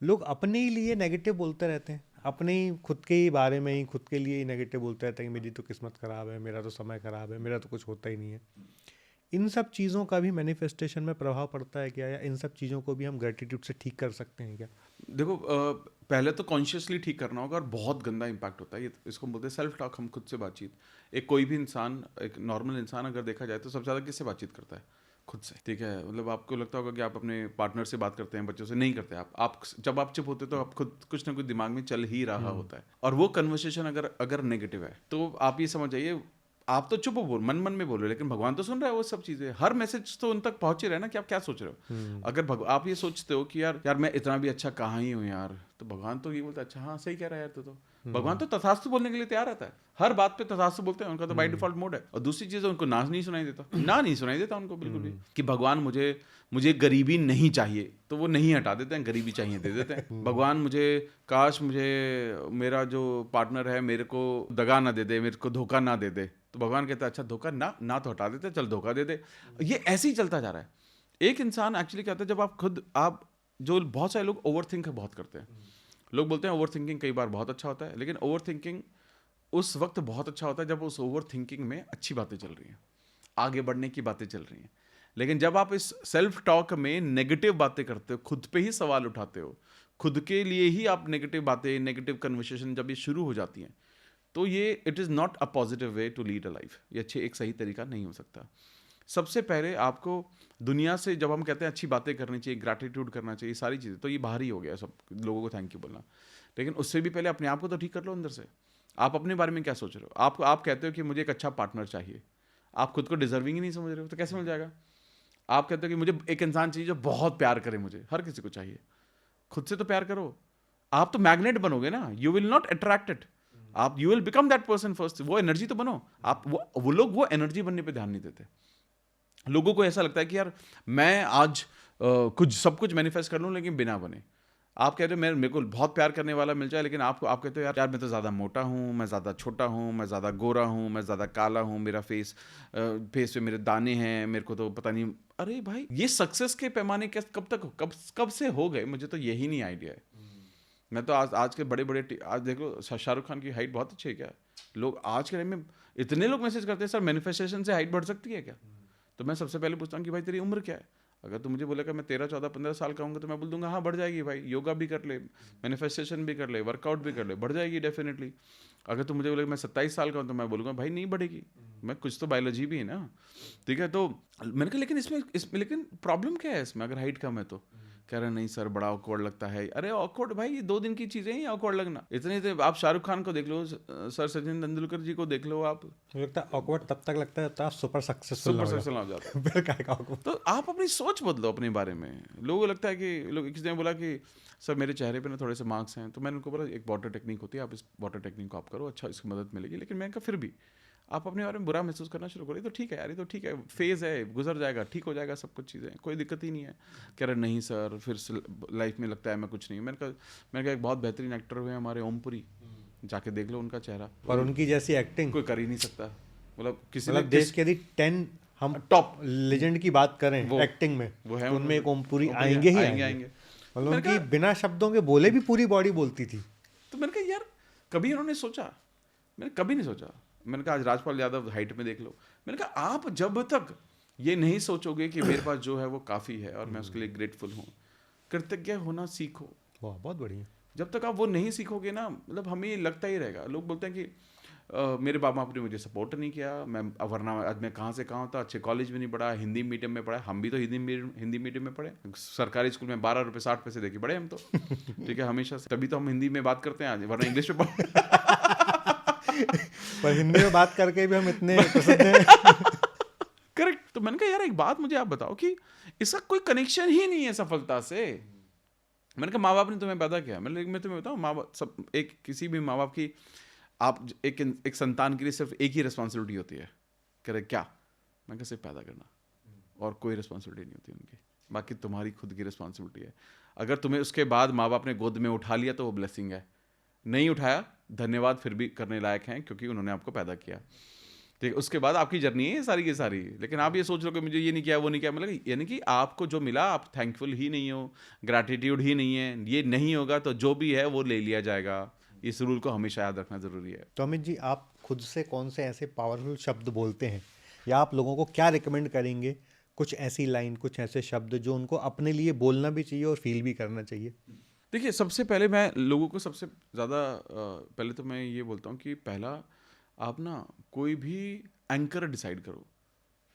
लोग अपने ही लिए नेगेटिव बोलते रहते हैं, अपने ही खुद के ही बारे में ही खुद के लिए ही नेगेटिव बोलते रहते हैं कि मेरी तो किस्मत ख़राब है, मेरा तो समय ख़राब है, मेरा तो कुछ होता ही नहीं है। इन सब चीज़ों का भी मैनिफेस्टेशन में प्रभाव पड़ता है क्या, या इन सब चीज़ों को भी हम ग्रेटिट्यूड से ठीक कर सकते हैं क्या? देखो पहले तो कॉन्शियसली ठीक करना होगा और बहुत गंदा इम्पैक्ट होता है ये, इसको बोलते हैं सेल्फ टॉक। हम खुद से बातचीत, एक कोई भी इंसान, एक नॉर्मल इंसान अगर देखा जाए तो सबसे ज़्यादा किससे बातचीत करता है? खुद से, ठीक है। मतलब आपको लगता होगा कि आप अपने पार्टनर से बात करते हैं, बच्चों से नहीं करते। आप जब आप चुप होते तो आप खुद कुछ ना कुछ दिमाग में चल ही रहा होता है, और वो कन्वर्सेशन अगर नेगेटिव है तो आप ये समझ जाइए आप तो चुप हो, मन में बोल रहे हो, लेकिन भगवान तो सुन रहा है वो सब चीजें। हर मैसेज तो उन तक पहुंच ही रहा है ना कि आप क्या सोच रहे हो। अगर आप ये सोचते हो कि यार मैं इतना भी अच्छा कहाँ ही हूँ यार, तो भगवान तो ये बोलता है अच्छा हाँ सही कह रहा है यार तो भगवान तो तथास्तु बोलने के लिए तैयार रहता है। हर बात पे तथास्तु बोलते हैं, उनका तो बाय डिफॉल्ट मोड है। और दूसरी चीज है, उनको नहीं सुनाई देता उनको बिल्कुल भी कि भगवान मुझे गरीबी नहीं चाहिए, तो वो नहीं हटा देते हैं, गरीबी चाहिए दे देते हैं। भगवान मुझे मेरा जो पार्टनर है मेरे को दगा ना दे दे, मेरे को धोखा ना दे दे, तो भगवान कहता है अच्छा धोखा ना तो हटा देते, चल धोखा दे दे। ये ऐसे ही चलता जा रहा है। एक इंसान एक्चुअली क्या होता है, जब आप जो बहुत सारे लोग ओवर थिंक बहुत करते हैं। लोग बोलते हैं ओवर थिंकिंग कई बार बहुत अच्छा होता है, लेकिन ओवर थिंकिंग उस वक्त बहुत अच्छा होता है जब उस ओवर थिंकिंग में अच्छी बातें चल रही हैं, आगे बढ़ने की बातें चल रही हैं। लेकिन जब आप इस सेल्फ टॉक में नेगेटिव बातें करते हो, खुद पे ही सवाल उठाते हो, खुद के लिए ही आप नेगेटिव बातें, नेगेटिव कन्वर्सेशन जब ये शुरू हो जाती हैं, तो ये it is not a positive way to lead a life. ये एक सही तरीका नहीं हो सकता। सबसे पहले आपको दुनिया से, जब हम कहते हैं अच्छी बातें करनी चाहिए, ग्रैटिट्यूड करना चाहिए, सारी चीज़ें, तो ये बाहर ही हो गया सब लोगों को थैंक यू बोलना। लेकिन उससे भी पहले अपने आप को तो ठीक कर लो अंदर से। आप अपने बारे में क्या सोच रहे हो? आप कहते हो कि मुझे एक अच्छा पार्टनर चाहिए, आप खुद को डिजर्विंग ही नहीं समझ रहे हो, तो कैसे मिल जाएगा? आप कहते हो कि मुझे एक इंसान चाहिए जो बहुत प्यार करे मुझे, हर किसी को चाहिए, खुद से तो प्यार करो। आप तो मैग्नेट बनोगे ना, you will not attract it, आप you will become that person first, वो एनर्जी तो बनो आप। वो लोग वो एनर्जी बनने पे ध्यान नहीं देते। लोगों को ऐसा लगता है कि यार मैं आज कुछ सब कुछ मैनिफेस्ट कर लूं लेकिन बिना बने। आप कह रहे हो मेरे को बहुत प्यार करने वाला मिल जाए, लेकिन आप कहते हो यार मैं तो ज़्यादा मोटा हूँ, मैं ज़्यादा छोटा हूँ, मैं ज़्यादा गोरा हूँ, मैं ज़्यादा काला हूँ, मेरा फेस पे मेरे दाने हैं, मेरे को तो पता नहीं। अरे भाई ये सक्सेस के पैमाने कब से हो गए, मुझे तो यही नहीं आइडिया है। मैं तो आज के बड़े आज देख लो, शाहरुख खान की हाइट बहुत अच्छी है क्या? लोग आज के टाइम में इतने लोग मैसेज करते हैं सर मैनिफेस्टेशन से हाइट बढ़ सकती है क्या? तो मैं सबसे पहले पूछता हूँ कि भाई तेरी उम्र क्या है? अगर तू मुझे बोलेगा मैं 13, 14, 15 साल का हूँगा तो मैं बोल दूंगा हाँ बढ़ जाएगी भाई, योगा भी कर ले, मैनिफेस्टेशन भी कर ले, वर्कआउट भी कर ले, बढ़ जाएगी डेफिनेटली। अगर तू मुझे बोलेगा मैं 27 साल का हूँ तो मैं बोलूँगा भाई नहीं बढ़ेगी, मैं कुछ तो बायोलॉजी भी है ना, ठीक है। तो मैंने कहा लेकिन इसमें लेकिन प्रॉब्लम क्या है इसमें, अगर हाइट कम है तो? कह रहे नहीं सर बड़ा ऑकवर्ड लगता है। अरे ऑकवर्ड भाई, ये 2 दिन की चीजें हैं ऑकवर्ड लगना। इतने आप शाहरुख खान को देख लो, सर सचिन तेंदुलकर जी को देख लो, आप मुझे लगता है ऑकवर्ड तब तक लगता है जब तक आप सुपर सक्सेसफुल सुपर सक्सेसफुल हो जाते हो। फिर क्या awkward? तो आप अपनी सोच बदलो अपने बारे में। लोगों को लगता है कि लोग किसी ने बोला कि सर मेरे चेहरे पे ना थोड़े से मार्क्स हैं, तो मैंने उनको बोला एक वाटर टेक्निक होती है, आप इस वाटर टेक्निक को आप करो, अच्छा इसकी मदद मिलेगी। लेकिन मैंने कहा फिर भी आप अपने बारे में बुरा महसूस करना शुरू करो, ये तो ठीक है यार, ये तो ठीक है, फेज़ है, गुजर जाएगा, ठीक हो जाएगा, सब कुछ चीज़ें, कोई दिक्कत ही नहीं है। कह रहे नहीं सर फिर लाइफ में लगता है मैं कुछ नहीं। मैंने कहा एक बहुत बेहतरीन एक्टर हुए हमारे ओमपुरी, जाके देख लो उनका चेहरा, पर उनकी जैसी एक्टिंग कोई कर ही नहीं सकता। मतलब किसी मतलब देश के यदि 10 हम टॉप लेजेंड की बात करें वो- एक्टिंग में वो है तो उनमें एक ओमपुरी ओमपुरी आएंगे ही आएंगे। मतलब मैंने उनकी कहा- बिना शब्दों के बोले भी पूरी बॉडी बोलती थी। तो मैंने कहा यार कभी उन्होंने सोचा? मैंने कभी नहीं सोचा। मैंने कहा आज राजपाल यादव हाइट में देख लो। मैंने कहा आप जब तक ये नहीं सोचोगे कि मेरे पास जो है वो काफ़ी है और मैं उसके लिए ग्रेटफुल हूँ, कृतज्ञ होना सीखो। वाह बहुत बढ़िया। जब तक आप वो नहीं सीखोगे ना, मतलब हमें ये लगता ही रहेगा। लोग बोलते हैं कि मेरे बाप बाप ने मुझे सपोर्ट नहीं किया, मैं वरना आज मैं कहाँ से कहाँ होता, अच्छे कॉलेज में नहीं पढ़ा, हिंदी मीडियम में पढ़ा। हम भी तो हिंदी मीडियम में पढ़े, सरकारी स्कूल में 12 रुपये 60 पैसे देके पढ़े हम तो, ठीक है, हमेशा से। तभी तो हम हिंदी में बात करते हैं आज, वरना इंग्लिश में पढ़ पर हिंदी में बात करके भी हम इतने प्रसिद्ध हैं। करेक्ट। तो मैंने कहा यार एक बात मुझे आप बताओ कि इसका कोई कनेक्शन ही नहीं है सफलता से। मैंने कहा माँ बाप ने तुम्हें पैदा किया। मैं तुम्हें बताऊँ, माँ बाप सब एक किसी भी माँ बाप की आप एक संतान के लिए सिर्फ एक ही रिस्पॉन्सिबिलिटी होती है। कह रहे क्या? मैं कहा सिर्फ पैदा करना, और कोई रिस्पॉन्सिबिलिटी नहीं होती उनकी, बाकी तुम्हारी खुद की रिस्पॉन्सिबिलिटी है। अगर तुम्हें उसके बाद माँ बाप ने गोद में उठा लिया तो वो ब्लेसिंग है, नहीं उठाया धन्यवाद, फिर भी करने लायक हैं क्योंकि उन्होंने आपको पैदा किया। ठीक है, उसके बाद आपकी जर्नी है सारी की सारी। लेकिन आप ये सोच लो कि मुझे ये नहीं किया वो नहीं किया, मतलब यानी कि आपको जो मिला आप थैंकफुल ही नहीं हो, ग्रैटिट्यूड ही नहीं है। ये नहीं होगा तो जो भी है वो ले लिया जाएगा। इस रूल को हमेशा याद रखना ज़रूरी है। तो अमित जी आप खुद से कौन से ऐसे पावरफुल शब्द बोलते हैं, या आप लोगों को क्या रिकमेंड करेंगे, कुछ ऐसी लाइन, कुछ ऐसे शब्द जो उनको अपने लिए बोलना भी चाहिए और फील भी करना चाहिए? देखिए सबसे पहले मैं लोगों को सबसे ज़्यादा पहले तो मैं ये बोलता हूँ कि पहला आप ना कोई भी एंकर डिसाइड करो,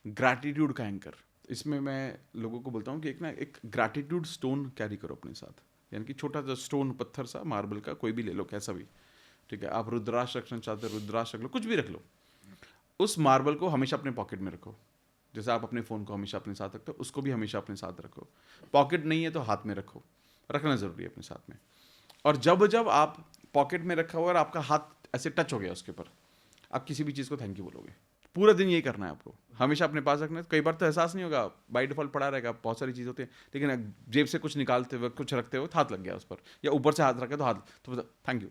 ग्रैटिट्यूड का एंकर। इसमें मैं लोगों को बोलता हूँ कि एक ग्रैटिट्यूड स्टोन कैरी करो अपने साथ, यानी कि छोटा सा स्टोन, पत्थर सा, मार्बल का, कोई भी ले लो, कैसा भी, ठीक है। आप रुद्राक्ष रखना चाहते हो रुद्राक्ष रख लो, कुछ भी रख लो। उस मार्बल को हमेशा अपने पॉकेट में रखो, जैसे आप अपने फ़ोन को हमेशा अपने साथ रखते हो, उसको भी हमेशा अपने साथ रखो। पॉकेट नहीं है तो हाथ में रखो, रखना ज़रूरी है अपने साथ में। और जब जब आप पॉकेट में रखा हुआ और आपका हाथ ऐसे टच हो गया उसके ऊपर, आप किसी भी चीज़ को थैंक यू बोलोगे। पूरा दिन यही करना है आपको, हमेशा अपने पास रखना है। कई बार तो एहसास नहीं होगा, बाई डिफॉल्ट पड़ा रहेगा, बहुत सारी चीज़ होती है, लेकिन जेब से कुछ निकालते हुए, कुछ रखते हुए हाथ लग गया उस पर, या ऊपर से हाथ रखे तो हाथ, तो थैंक यू,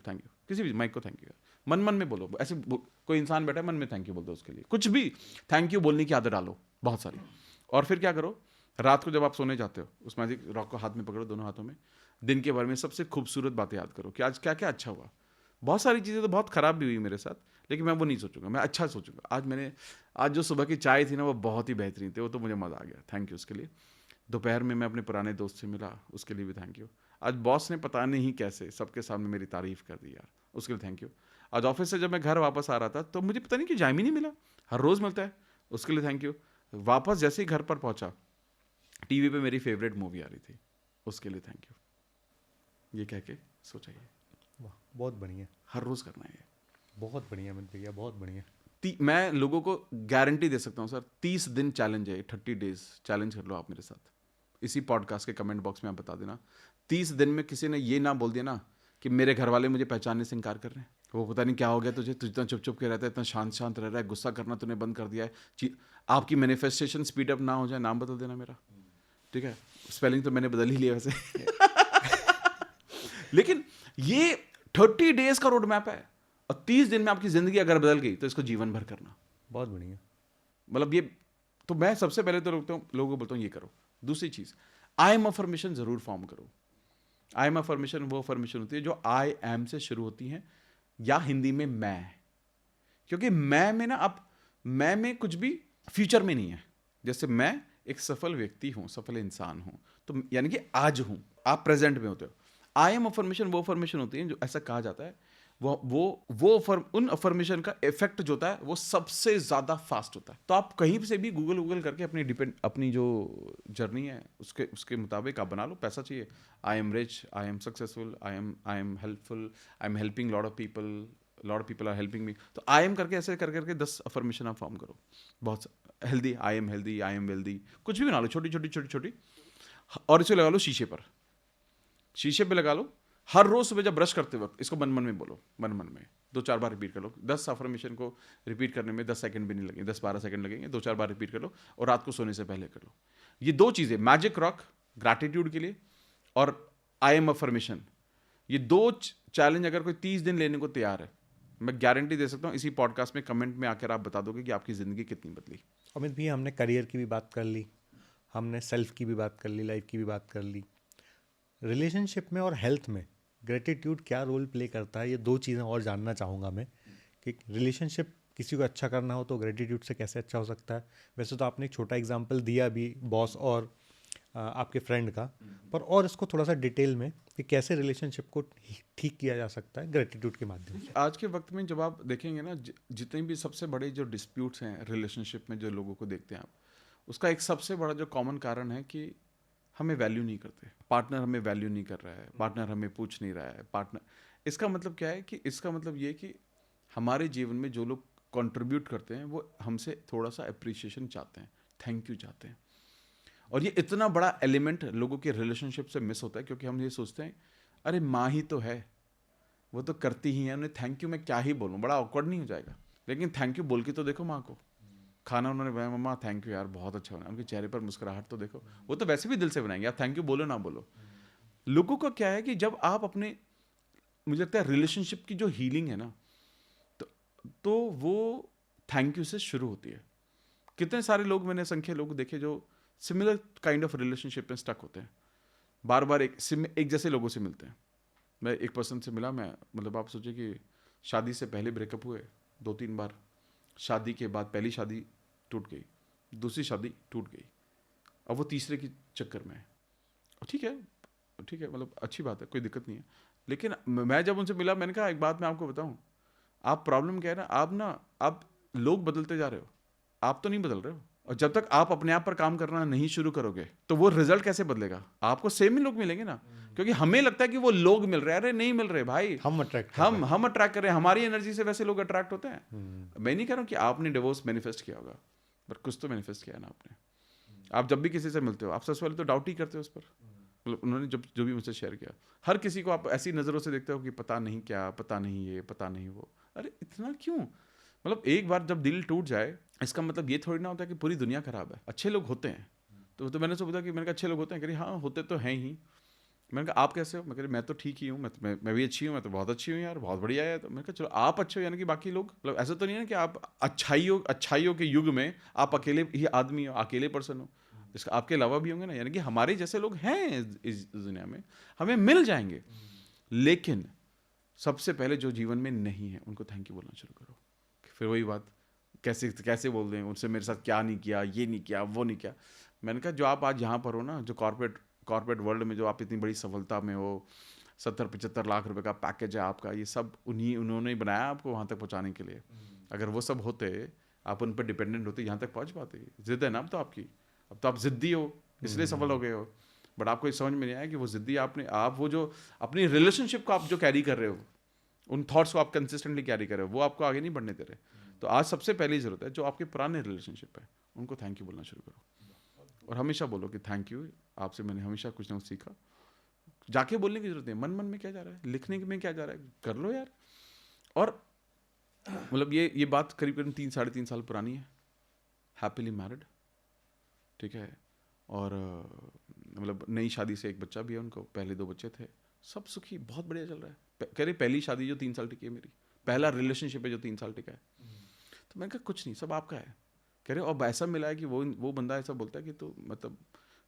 किसी भी माइक को थैंक यू मन मन में बोलो। ऐसे कोई इंसान बैठा है, मन में थैंक यू बोल दो उसके लिए, कुछ भी थैंक यू बोलने की आदत डालो बहुत सारी। और फिर क्या करो, रात को जब आप सोने जाते हो उस मैजिक रॉक को हाथ में पकड़ो, दोनों हाथों में, दिन के बारे में सबसे खूबसूरत बातें याद करो कि आज क्या क्या अच्छा हुआ। बहुत सारी चीज़ें तो बहुत ख़राब भी हुई मेरे साथ, लेकिन मैं वो नहीं सोचूंगा, मैं अच्छा सोचूंगा। आज जो सुबह की चाय थी ना वो बहुत ही बेहतरीन थी, वो तो मुझे मज़ा आ गया, थैंक यू उसके लिए। दोपहर में मैं अपने पुराने दोस्त से मिला, उसके लिए भी थैंक यू। आज बॉस ने पता नहीं कैसे सबके सामने मेरी तारीफ़ कर दी यार, उसके लिए थैंक यू। आज ऑफिस से जब मैं घर वापस आ रहा था तो मुझे पता नहीं कि टाइम ही नहीं मिला, हर रोज़ मिलता है, उसके लिए थैंक यू। वापस जैसे ही घर पर पहुँचा, टीवी पे मेरी फेवरेट मूवी आ रही थी, उसके लिए थैंक यू। ये कह के सोचा, वाह बहुत बढ़िया, हर रोज़ करना है ये। बहुत बढ़िया अमित भैया, बहुत बढ़िया। मैं लोगों को गारंटी दे सकता हूँ सर, 30 दिन चैलेंज है, 30 डेज चैलेंज कर लो आप मेरे साथ, इसी पॉडकास्ट के कमेंट बॉक्स में आप बता देना, 30 दिन में किसी ने ये ना बोल दिया ना कि मेरे घर वाले मुझे पहचानने से इनकार कर रहे हैं, वो पता नहीं क्या हो गया तुझे, तुझ इतना चुप चुप के रहता है, इतना शांत शांत रह रहा है, गुस्सा करना तूने बंद कर दिया है, आपकी मैनिफेस्टेशन स्पीड अप ना हो जाए, नाम बदल देना मेरा, ठीक है, स्पेलिंग तो मैंने बदल ही लिया वैसे लेकिन ये 30 डेज का रोड मैप है, और 30 दिन में आपकी जिंदगी अगर बदल गई तो इसको जीवन भर करना। बहुत बढ़िया। मतलब ये तो मैं सबसे पहले तो लोगों को बोलता हूँ ये करो। दूसरी चीज, आई एम अफर्मेशन जरूर फॉर्म करो। आई एम अफर्मेशन वो अफर्मेशन होती है जो आई एम से शुरू होती है, या हिंदी में मैं, क्योंकि मैं में ना, अब मैं में कुछ भी फ्यूचर में नहीं है। जैसे मैं एक सफल व्यक्ति हूं, सफल इंसान हूं, तो यानी कि आज हूं, आप प्रेजेंट में होते हो। आई एम अफर्मेशन वो अफर्मेशन होती है जो ऐसा कहा जाता है, उन अफर्मेशन का इफेक्ट जो होता है वो सबसे ज्यादा फास्ट होता है। तो आप कहीं से भी गूगल करके अपनी जो जर्नी है उसके मुताबिक आप बना लो। पैसा चाहिए, I am rich, I am successful, I am helpful, I am helping lot of people are helping me. तो आई एम करके ऐसे करके 10 अफर्मेशन आप फॉर्म करो। बहुत हेल्दी, आई एम वेल्दी, कुछ भी बना लो, छोटी, और इसे लगा लो शीशे पे लगा लो। हर रोज सुबह जब ब्रश करते वक्त इसको मन में बोलो, मन में 2-4 बार रिपीट कर लो। 10 अफर्मेशन को रिपीट करने में 10 सेकंड भी नहीं लगेंगे, 10-12 सेकंड लगेंगे। 2-4 बार रिपीट कर लो, और रात को सोने से पहले कर लो। ये 2 चीजें, मैजिक रॉक ग्रैटिट्यूड के लिए और आई एम अफर्मेशन, ये 2 चैलेंज अगर कोई 30 दिन लेने को तैयार है, मैं गारंटी दे सकता हूँ इसी पॉडकास्ट में कमेंट में आकर आप बता दोगे कि आपकी जिंदगी कितनी बदली। अमित भैया, हमने करियर की भी बात कर ली, हमने सेल्फ की भी बात कर ली, लाइफ की भी बात कर ली। रिलेशनशिप में और हेल्थ में ग्रेटिट्यूड क्या रोल प्ले करता है, ये 2 चीज़ें और जानना चाहूँगा मैं, कि रिलेशनशिप किसी को अच्छा करना हो तो ग्रेटिट्यूड से कैसे अच्छा हो सकता है। वैसे तो आपने एक छोटा एग्जांपल दिया अभी बॉस और आपके फ्रेंड का, पर और इसको थोड़ा सा डिटेल में कि कैसे रिलेशनशिप को ठीक किया जा सकता है ग्रेटिट्यूड के माध्यम से। आज के वक्त में जब आप देखेंगे ना, जितने भी सबसे बड़े जो डिस्प्यूट्स हैं रिलेशनशिप में, जो लोगों को देखते हैं आप, उसका एक सबसे बड़ा जो कॉमन कारण है कि हमें वैल्यू नहीं करते, पार्टनर हमें वैल्यू नहीं कर रहा है, पार्टनर हमें पूछ नहीं रहा है, पार्टनर। इसका मतलब क्या है कि इसका मतलब ये कि हमारे जीवन में जो लोग कंट्रीब्यूट करते हैं वो हमसे थोड़ा सा अप्रिसिएशन चाहते हैं, थैंक यू चाहते हैं। और ये इतना बड़ा एलिमेंट लोगों के रिलेशनशिप से मिस होता है, क्योंकि हम ये सोचते हैं अरे माँ ही तो है, वो तो करती ही है, उन्हें थैंक यू मैं क्या ही बोलूँ, बड़ा ऑकवर्ड नहीं हो जाएगा। लेकिन थैंक यू बोल के तो देखो माँ को, खाना उन्होंने बनाया, मम्मा थैंक यू यार बहुत अच्छा बना, उनके चेहरे पर मुस्कुराहट तो देखो, वो तो वैसे भी दिल से बनाएंगे, आप थैंक यू बोलो ना बोलो। लोगों का क्या है कि जब आप अपने, मुझे लगता है रिलेशनशिप की जो हीलिंग है ना, तो वो थैंक यू से शुरू होती है। कितने सारे लोग, मैंने संख्या लोग देखे जो सिमिलर काइंड ऑफ रिलेशनशिप में स्टक होते हैं, बार बार एक जैसे लोगों से मिलते हैं। मैं एक पर्सन से मिला, मैं मतलब आप सोचिए कि शादी से पहले ब्रेकअप हुए 2-3 बार, शादी के बाद पहली शादी टूट गई, दूसरी शादी टूट गई, अब वो तीसरे की चक्कर में है। ठीक है मतलब अच्छी बात है, कोई दिक्कत नहीं है। लेकिन मैं जब उनसे मिला, मैंने कहा एक बात मैं आपको बताऊं, आप प्रॉब्लम क्या है ना, आप लोग बदलते जा रहे हो, आप तो नहीं बदल रहे हो। और जब तक आप अपने आप पर काम करना नहीं शुरू करोगे तो वो रिजल्ट कैसे बदलेगा? आपको सेम ही लोग मिलेंगे ना, क्योंकि हमें लगता है कि वो लोग मिल रहे हैं, अरे नहीं मिल रहे भाई, हम अट्रैक्ट कर रहे हैं, हमारी एनर्जी से वैसे लोग अट्रैक्ट होते हैं। मैं नहीं कह रहा हूँ कि आपने डिवोर्स मैनिफेस्ट किया होगा, पर कुछ तो मैनिफेस्ट किया ना आपने। आप जब भी किसी से मिलते हो, आप सबसे पहले तो डाउट ही करते हो उस पर। मतलब उन्होंने जो भी मुझसे शेयर किया, हर किसी को आप ऐसी नज़रों से देखते हो कि पता नहीं क्या, पता नहीं ये, पता नहीं वो। अरे इतना क्यों? मतलब एक बार जब दिल टूट जाए, इसका मतलब ये थोड़ी ना होता है कि पूरी दुनिया खराब है। अच्छे लोग होते हैं, तो मैंने सोचा कि मैंने कहा अच्छे लोग होते हैं, कह रही हाँ होते तो हैं ही। मैंने कहा आप कैसे हो? मैं कह रही मैं तो ठीक ही हूँ, मैं भी अच्छी हूँ, मैं तो बहुत अच्छी हूँ यार, बहुत बढ़िया है। तो मैंने कहा चलो आप अच्छे हो, यानी कि बाकी लोग, मतलब ऐसा तो नहीं है कि आप अच्छाइयों के युग में आप अकेले ही आदमी हो, अकेले पर्सन हो, इसका आपके अलावा भी होंगे ना, यानी कि हमारे जैसे लोग हैं इस दुनिया में, हमें मिल जाएंगे। लेकिन सबसे पहले जो जीवन में नहीं है उनको थैंक यू बोलना शुरू करो। फिर वही बात, कैसे बोल दें, उनसे मेरे साथ क्या नहीं किया, ये नहीं किया, वो नहीं किया। मैंने कहा जो आप आज यहाँ पर हो ना, जो कॉर्पोरेट वर्ल्ड में जो आप इतनी बड़ी सफलता में हो, 70-75 लाख रुपए का पैकेज है आपका, ये सब उन्होंने ही बनाया आपको वहाँ तक पहुँचाने के लिए। अगर वो सब होते, आप उन पर डिपेंडेंट होते, यहाँ तक पहुँच पाते। जिद है ना अब तो आपकी, अब तो आप जिद्दी हो, इसलिए सफल हो गए हो। बट आपको समझ में नहीं आया कि वो जिद्दी आप वो जो अपनी रिलेशनशिप को आप जो कैरी कर रहे हो, उन थॉट्स को आप कंसिस्टेंटली कैरी कर रहे हो, वो आपको आगे नहीं बढ़ने दे रहे। तो आज सबसे पहली ज़रूरत है जो आपके पुराने रिलेशनशिप है उनको थैंक यू बोलना शुरू करो, और हमेशा बोलो कि थैंक यू, आपसे मैंने हमेशा कुछ ना कुछ सीखा। जाके बोलने की जरूरत नहीं, मन मन में क्या जा रहा है, लिखने में क्या जा रहा है, कर लो यार। और मतलब ये बात करीब करीब 3-3.5 साल पुरानी है। हैप्पीली मैरिड, ठीक है, और मतलब नई शादी से एक बच्चा भी है उनको, पहले 2 बच्चे थे, सब सुखी, बहुत बढ़िया चल रहा है। कह रहे पहली शादी जो 3 साल टिकी है मेरी, पहला रिलेशनशिप है जो 3 साल टिका है। तो मैंने कहा कुछ नहीं, सब आपका है। कह रहे अब ऐसा मिला है कि वो बंदा ऐसा बोलता है कि तो मतलब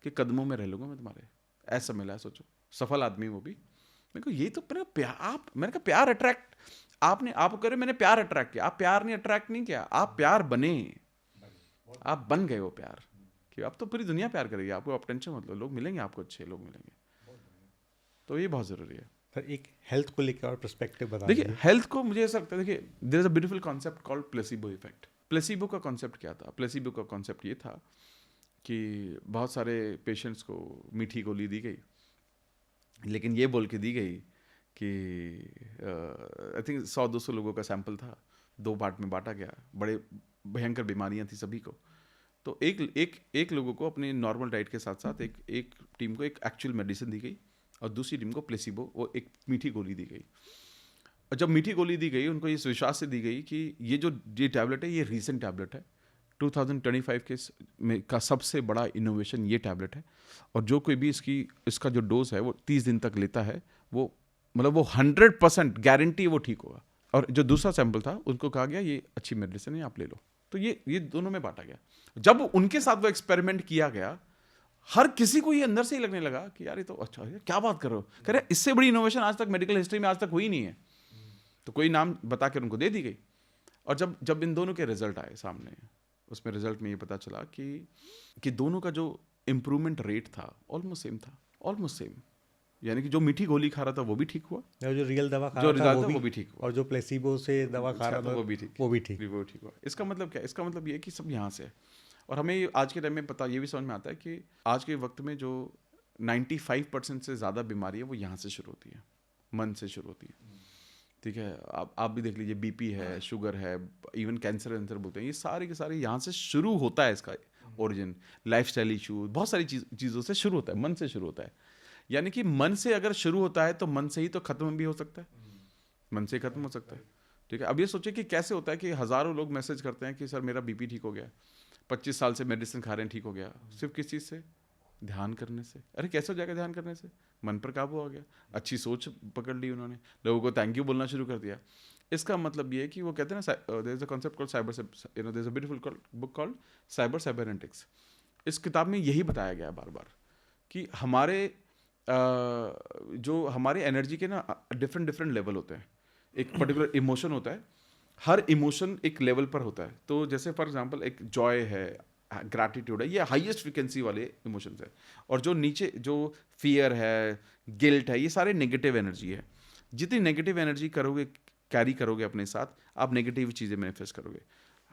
कि कदमों में रह लूँगा मैं तुम्हारे, ऐसा मिला है, सोचो, सफल आदमी वो भी। मैंने कहा ये तो मैंने कहा प्यार अट्रैक्ट, आप कह रहे मैंने प्यार अट्रैक्ट किया, आप प्यार नहीं अट्रैक्ट नहीं किया, आप प्यार बने, आप बन गए वो प्यार, कि अब तो पूरी दुनिया प्यार करेगी आपको, आप टेंशन मत लो, लोग मिलेंगे आपको, अच्छे लोग मिलेंगे। तो ये बहुत ज़रूरी है। सर एक हेल्थ को लेकर और पर्सपेक्टिव बता देखिए दीजिए। हेल्थ को मुझे ऐसा लगता है, देखिए there is a beautiful concept called placebo effect. Placebo का कॉन्सेप्ट क्या था? प्लेसिबो का कॉन्सेप्ट ये था कि बहुत सारे पेशेंट्स को मीठी गोली दी गई, लेकिन ये बोल के दी गई कि आई थिंक 100-200 लोगों का सैंपल था, 2 पार्ट में बांटा गया, बड़े भयंकर बीमारियां थी सभी को। तो एक लोगों को अपने नॉर्मल डाइट के साथ साथ एक टीम को एक एक्चुअल मेडिसिन दी गई, और दूसरी टीम को प्लेसिबो, वो एक मीठी गोली दी गई। और जब मीठी गोली दी गई, उनको इस विश्वास से दी गई कि ये टैबलेट है, ये रीसेंट टैबलेट है, 2025 का सबसे बड़ा इनोवेशन ये टैबलेट है, और जो कोई भी इसका जो डोज है वो 30 दिन तक लेता है, वो मतलब वो 100% गारंटी वो ठीक होगा। और जो दूसरा सैंपल था उनको कहा गया ये अच्छी मेडिसिन है, आप ले लो। तो ये दोनों में बांटा गया। जब उनके साथ वो एक्सपेरिमेंट किया गया, हर किसी को ये अंदर से ही लगने लगा कि यार ये तो अच्छा है, क्या बात कर रहे हो, कह रहे इससे बड़ी इनोवेशन आज तक मेडिकल हिस्ट्री में आज तक हुई नहीं है। तो कोई नाम बता कर उनको दे दी गई, और जब इन दोनों के रिजल्ट आए सामने, उसमें रिजल्ट में ये पता चला कि दोनों का जो इम्प्रूवमेंट रेट था ऑलमोस्ट सेम था, ऑलमोस्ट सेम। यानी कि जो मीठी गोली खा रहा था वो भी ठीक हुआ, जो रियल दवा खा जो रहा था वो भी ठीक हुआ, और जो प्लेसिबो से दवा खा रहा था वो भी ठीक हुआ। इसका मतलब क्या है? इसका मतलब ये है कि सब यहाँ से है। और हमें आज के टाइम में पता ये भी समझ में आता है कि आज के वक्त में जो 95% से ज़्यादा बीमारी है वो यहाँ से शुरू होती है, मन से शुरू होती है। ठीक है, आप भी देख लीजिए, बीपी है, शुगर है, इवन कैंसर बोलते हैं, ये सारे के सारे यहाँ से शुरू होता है। इसका ओरिजिन लाइफस्टाइल इशू, बहुत सारी चीज़ों से शुरू होता है, मन से शुरू होता है। यानी कि मन से अगर शुरू होता है तो मन से ही तो खत्म भी हो सकता है, मन से खत्म हो सकता है। ठीक है, अब ये सोचिए कि कैसे होता है कि हज़ारों लोग मैसेज करते हैं कि सर मेरा बीपी ठीक हो गया, 25 साल से मेडिसिन खा रहे हैं, ठीक हो गया, सिर्फ किस चीज़ से? ध्यान करने से। अरे कैसे हो जाएगा ध्यान करने से? मन पर काबू आ गया, अच्छी सोच पकड़ ली उन्होंने, लोगों को थैंक यू बोलना शुरू कर दिया। इसका मतलब ये है कि वो कहते हैं ना, there is a concept called cyber, there is a beautiful book called cybernetics. इस किताब में यही बताया गया है बार बार कि हमारे जो हमारे एनर्जी के ना डिफरेंट लेवल होते हैं। एक पर्टिकुलर इमोशन होता है, हर इमोशन एक लेवल पर होता है। तो जैसे फॉर एग्जांपल एक जॉय है, ग्रैटिट्यूड है, ये हाईएस्ट फ्रिक्वेंसी वाले इमोशंस है, और जो नीचे जो फियर है, गिल्ट है, ये सारे नेगेटिव एनर्जी है। जितनी नेगेटिव एनर्जी करोगे, कैरी करोगे अपने साथ, आप नेगेटिव चीज़ें मैनिफेस्ट करोगे।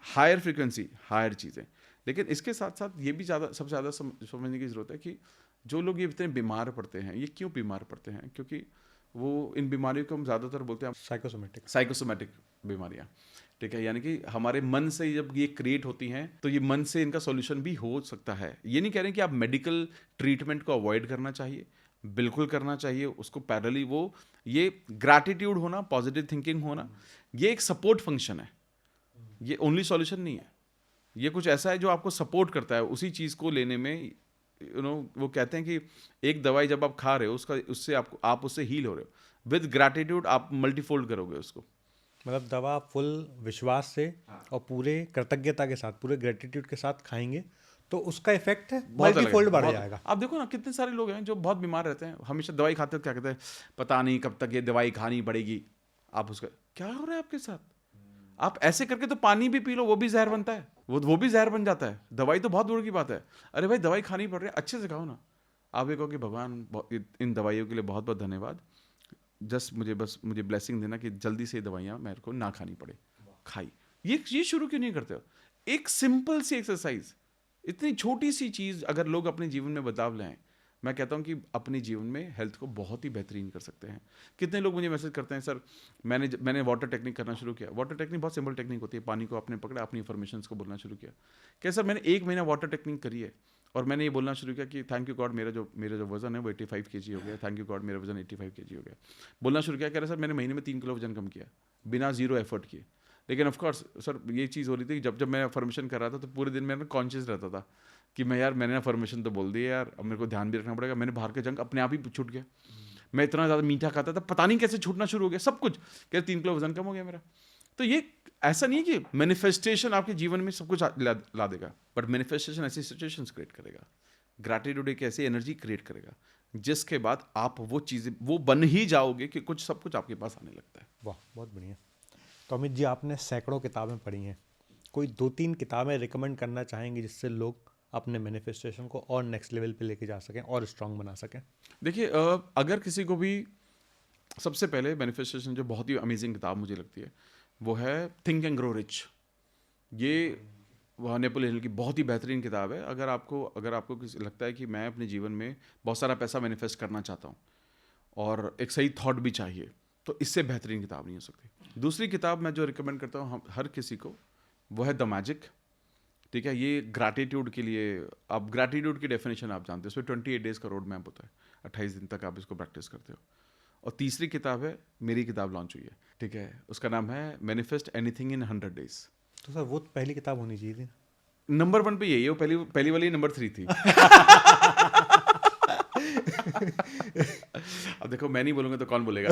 हायर फ्रिक्वेंसी, हायर चीज़ें। लेकिन इसके साथ साथ ये भी सबसे ज़्यादा समझने की ज़रूरत है कि जो लोग ये इतने बीमार पड़ते हैं, ये क्यों बीमार पड़ते हैं? क्योंकि वो इन बीमारियों को हम ज़्यादातर बोलते हैं साइकोसोमेटिक बीमारियाँ। ठीक है, यानी कि हमारे मन से जब ये क्रिएट होती हैं तो ये मन से इनका सॉल्यूशन भी हो सकता है। ये नहीं कह रहे कि आप मेडिकल ट्रीटमेंट को अवॉइड करना चाहिए, बिल्कुल करना चाहिए उसको पैरेलली। वो ये ग्रैटिट्यूड होना, पॉजिटिव थिंकिंग होना, ये एक सपोर्ट फंक्शन है, ये ओनली सॉल्यूशन नहीं है। ये कुछ ऐसा है जो आपको सपोर्ट करता है उसी चीज़ को लेने में। वो कहते हैं कि एक दवाई जब आप खा रहे हो उससे आप उससे हील हो रहे हो। विद ग्रैटिट्यूड आप मल्टीफोल्ड करोगे उसको। मतलब दवा फुल विश्वास से और पूरे कृतज्ञता के साथ, पूरे ग्रेटिट्यूड के साथ खाएंगे तो उसका इफेक्ट है मल्टीफोल्ड बढ़ जाएगा। आप देखो ना, कितने सारे लोग हैं जो बहुत बीमार रहते हैं, हमेशा दवाई खाते हैं, क्या कहते हैं, पता नहीं कब तक ये दवाई खानी पड़ेगी। आप उसका क्या हो रहा है आपके साथ? आप ऐसे करके तो पानी भी पी लो, वो भी जहर बनता है, वो भी जहर बन जाता है। दवाई तो बहुत दूर की बात है। अरे भाई दवाई खानी पड़ रही है, अच्छे से खाओ ना। आप ये कहो कि भगवान इन दवाइयों के लिए बहुत बहुत धन्यवाद, मुझे ब्लेसिंग देना कि जल्दी से ये दवाइयाँ मेरे को ना खानी पड़े। खाई ये शुरू क्यों नहीं करते हो? एक सिंपल सी एक्सरसाइज, इतनी छोटी सी चीज़ अगर लोग अपने जीवन में बदलाव लाएं मैं कहता हूँ कि अपने जीवन में हेल्थ को बहुत ही बेहतरीन कर सकते हैं। कितने लोग मुझे मैसेज करते हैं, सर मैंने वाटर टेक्निक करना शुरू किया। वाटर टेक्निक बहुत सिंपल टेक्निक होती है, पानी को आपने पकड़ा, अपनी इन्फॉर्मेशन को बोलना शुरू किया। क्या सर मैंने 1 महीना वाटर टेक्निक करी है और मैंने ये बोलना शुरू किया कि थैंक यू गॉड मेरा जो वजन है वो 85 kg हो गया, थैंक यू गॉड मेरा वजन 85 kg हो गया। बोलना शुरू किया, कह रहे सर मैंने महीने में 3 किलो वजन कम किया बिना 0 एफर्ट किए। लेकिन ऑफकोर्स सर ये चीज़ हो रही थी कि जब मैं फॉर्मेशन कर रहा था तो पूरे दिन मेरा कॉन्शियस रहता था कि मैंने फॉर्मेशन तो बोल दी यार, अब मेरे को ध्यान भी रखना पड़ेगा। मैंने बाहर के जंक अपने आप ही छूट गया। मैं इतना ज़्यादा मीठा खाता था, पता नहीं कैसे छूटना शुरू हो गया सब कुछ। क्या 3 किलो वजन कम हो गया मेरा। तो ये ऐसा नहीं है कि मैनिफेस्टेशन आपके जीवन में सब कुछ ला देगा, बट मैनिफेस्टेशन ऐसी सिचुएशंस क्रिएट करेगा। ग्रैटिट्यूड एक ऐसी एनर्जी क्रिएट करेगा जिसके बाद आप वो चीज़ें वो बन ही जाओगे कि सब कुछ आपके पास आने लगता है। वाह, बहुत बढ़िया। तो अमित जी, आपने सैकड़ों किताबें पढ़ी हैं, कोई 2-3 किताबें रिकमेंड करना चाहेंगे जिससे लोग अपने मैनिफेस्टेशन को और नेक्स्ट लेवल पे लेके जा सकें और स्ट्रांग बना सकें? देखिए अगर किसी को भी, सबसे पहले मैनिफेस्टेशन जो बहुत ही अमेजिंग किताब मुझे लगती है वो है थिंक एंड ग्रो रिच। ये वह नेपोलियन हिल की बहुत ही बेहतरीन किताब है। अगर आपको लगता है कि मैं अपने जीवन में बहुत सारा पैसा मैनिफेस्ट करना चाहता हूँ और एक सही थॉट भी चाहिए, तो इससे बेहतरीन किताब नहीं हो सकती। दूसरी किताब मैं जो रिकमेंड करता हूँ हर किसी को, वो है द मैजिक। ठीक है, ये ग्रैटिट्यूड के लिए, आप ग्रैटिट्यूड की डेफिनेशन आप जानते हो, उसमें 28 डेज का रोड मैप होता है, 28 दिन तक आप इसको प्रैक्टिस करते हो। और तीसरी किताब है, मेरी किताब लॉन्च हुई है, ठीक है, उसका नाम है मैनिफेस्ट एनीथिंग इन 100 डेज। तो सर वो तो पहली किताब होनी चाहिए थी। नंबर 1 पे यही है, वो पहली वाली नंबर 3 थी। अब देखो मैं नहीं बोलूंगा तो कौन बोलेगा।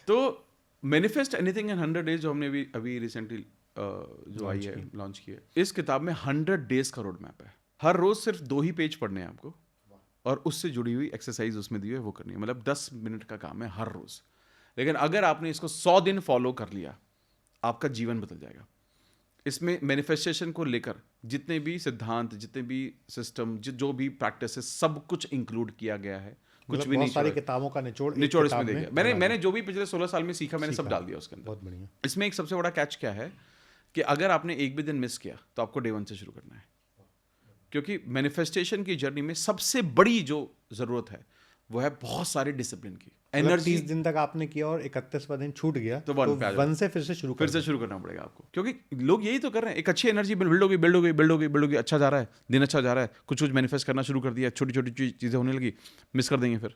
तो मैनिफेस्ट एनीथिंग इन 100 डेज जो हमने अभी रिसेंटली जो आई है, लॉन्च की है, इस किताब में 100 डेज का रोड मैप है। हर रोज सिर्फ 2 ही पेज पढ़ने हैं आपको और उससे जुड़ी हुई एक्सरसाइज उसमें दी हुई है, वो करनी है। मतलब 10 मिनट का काम है हर रोज। लेकिन अगर आपने इसको 100 दिन फॉलो कर लिया, आपका जीवन बदल जाएगा। इसमें मैनिफेस्टेशन को लेकर जितने भी सिद्धांत, जितने भी सिस्टम, जो भी प्रैक्टिस है, सब कुछ इंक्लूड किया गया है। कुछ भी नहीं, सारी किताबों का निचोड़ इसमें देखिए। मैंने जो भी पिछले 16 साल में सीखा, मैंने सब डाल दिया उसके अंदर। बहुत बढ़िया। इसमें एक सबसे बड़ा कैच क्या है कि अगर आपने एक भी दिन मिस किया तो आपको डे 1 से शुरू करना है, क्योंकि मैनिफेस्टेशन की जर्नी में सबसे बड़ी जो जरूरत है वो है बहुत सारे डिसिप्लिन की। एनर्जी 30 दिन तक आपने किया और 31वां दिन छूट गया तो वन से फिर से शुरू करना पड़ेगा आपको, क्योंकि लोग यही तो कर रहे हैं। एक अच्छी एनर्जी बिल्ड होगी, अच्छा जा रहा है, दिन अच्छा जा रहा है, कुछ मैनिफेस्ट करना शुरू कर दिया, छोटी छोटी चीजें होने लगी, मिस कर देंगे फिर।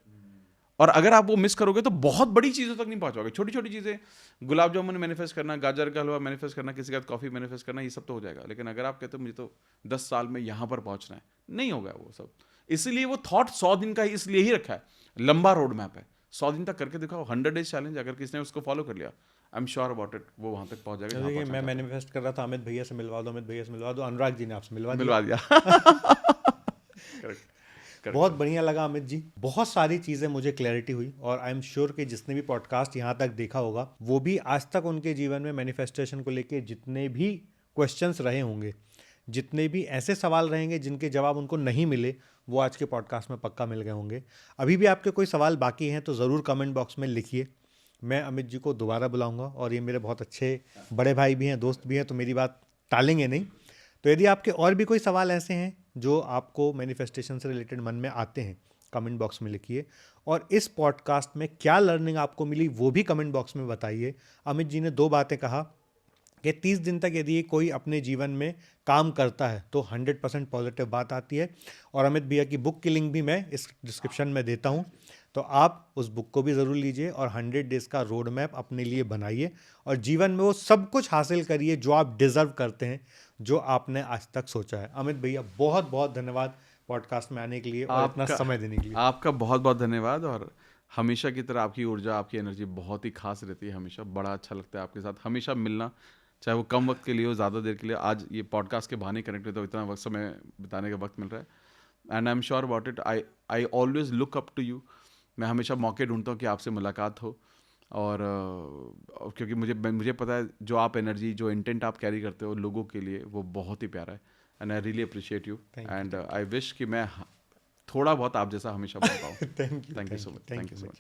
और अगर आप वो मिस करोगे तो बहुत बड़ी चीज़ों तक नहीं पहुंच पाओगे। छोटी छोटी चीज़ें, गुलाब जामुन मैनिफेस्ट करना, गाजर का हलवा मैनिफेस्ट करना, किसी का कॉफ़ी मैनिफेस्ट करना, ये सब तो हो जाएगा। लेकिन अगर आप कहते हो मुझे तो 10 साल में यहाँ पर पहुंचना है, नहीं होगा वो सब। इसलिए वो थॉट 100 दिन का इसलिए ही रखा है, लंबा रोड मैप है। 100 दिन तक करके दिखाओ, 100 डेज चैलेंज। अगर किसी ने उसको फॉलो कर लिया, आई एम श्योर अबाउट इट, वो वहाँ तक पहुँच जाएगा। देखिए, मैं मैनिफेस्ट कर रहा था अमित भैया से मिलवा दो, अनुराग जी ने आपसे मिलवा दिया। करेक्ट। बहुत बढ़िया लगा अमित जी, बहुत सारी चीज़ें मुझे क्लैरिटी हुई और आई एम श्योर कि जिसने भी पॉडकास्ट यहाँ तक देखा होगा वो भी आज तक उनके जीवन में मैनिफेस्टेशन को लेके जितने भी क्वेश्चंस रहे होंगे, जितने भी ऐसे सवाल रहेंगे जिनके जवाब उनको नहीं मिले, वो आज के पॉडकास्ट में पक्का मिल गए होंगे। अभी भी आपके कोई सवाल बाकी हैं तो ज़रूर कमेंट बॉक्स में लिखिए। मैं अमित जी को दोबारा बुलाऊँगा और ये मेरे बहुत अच्छे बड़े भाई भी हैं, दोस्त भी हैं, तो मेरी बात टालेंगे नहीं। तो यदि आपके और भी कोई सवाल ऐसे हैं जो आपको मैनिफेस्टेशन से रिलेटेड मन में आते हैं, कमेंट बॉक्स में लिखिए। और इस पॉडकास्ट में क्या लर्निंग आपको मिली वो भी कमेंट बॉक्स में बताइए। अमित जी ने 2 बातें कहा कि 30 दिन तक यदि कोई अपने जीवन में काम करता है तो 100% पॉजिटिव बात आती है। और अमित भैया की बुक की लिंक भी मैं इस डिस्क्रिप्शन में देता हूँ, तो आप उस बुक को भी ज़रूर लीजिए और 100 डेज़ का रोड मैप अपने लिए बनाइए और जीवन में वो सब कुछ हासिल करिए जो आप डिज़र्व करते हैं, जो आपने आज तक सोचा है। अमित भैया, बहुत बहुत धन्यवाद पॉडकास्ट में आने के लिए और अपना समय देने के लिए। आपका बहुत बहुत धन्यवाद। और हमेशा की तरह आपकी ऊर्जा, आपकी एनर्जी बहुत ही खास रहती है। हमेशा बड़ा अच्छा लगता है आपके साथ हमेशा मिलना, चाहे वो कम वक्त के लिए हो, ज़्यादा देर के लिए। आज ये पॉडकास्ट के बहाने कनेक्ट हुए तो इतना वक्त समय बिताने का वक्त मिल रहा है। And I am sure about it, I always look up to you. मैं हमेशा मौके ढूंढता हूँ कि आपसे मुलाकात हो। और क्योंकि मुझे पता है जो आप एनर्जी, जो इंटेंट आप कैरी करते हो लोगों के लिए, वो बहुत ही प्यारा है। And I really appreciate you and I wish कि मैं थोड़ा बहुत आप जैसा हमेशा बन पाऊँ। Thank you so much.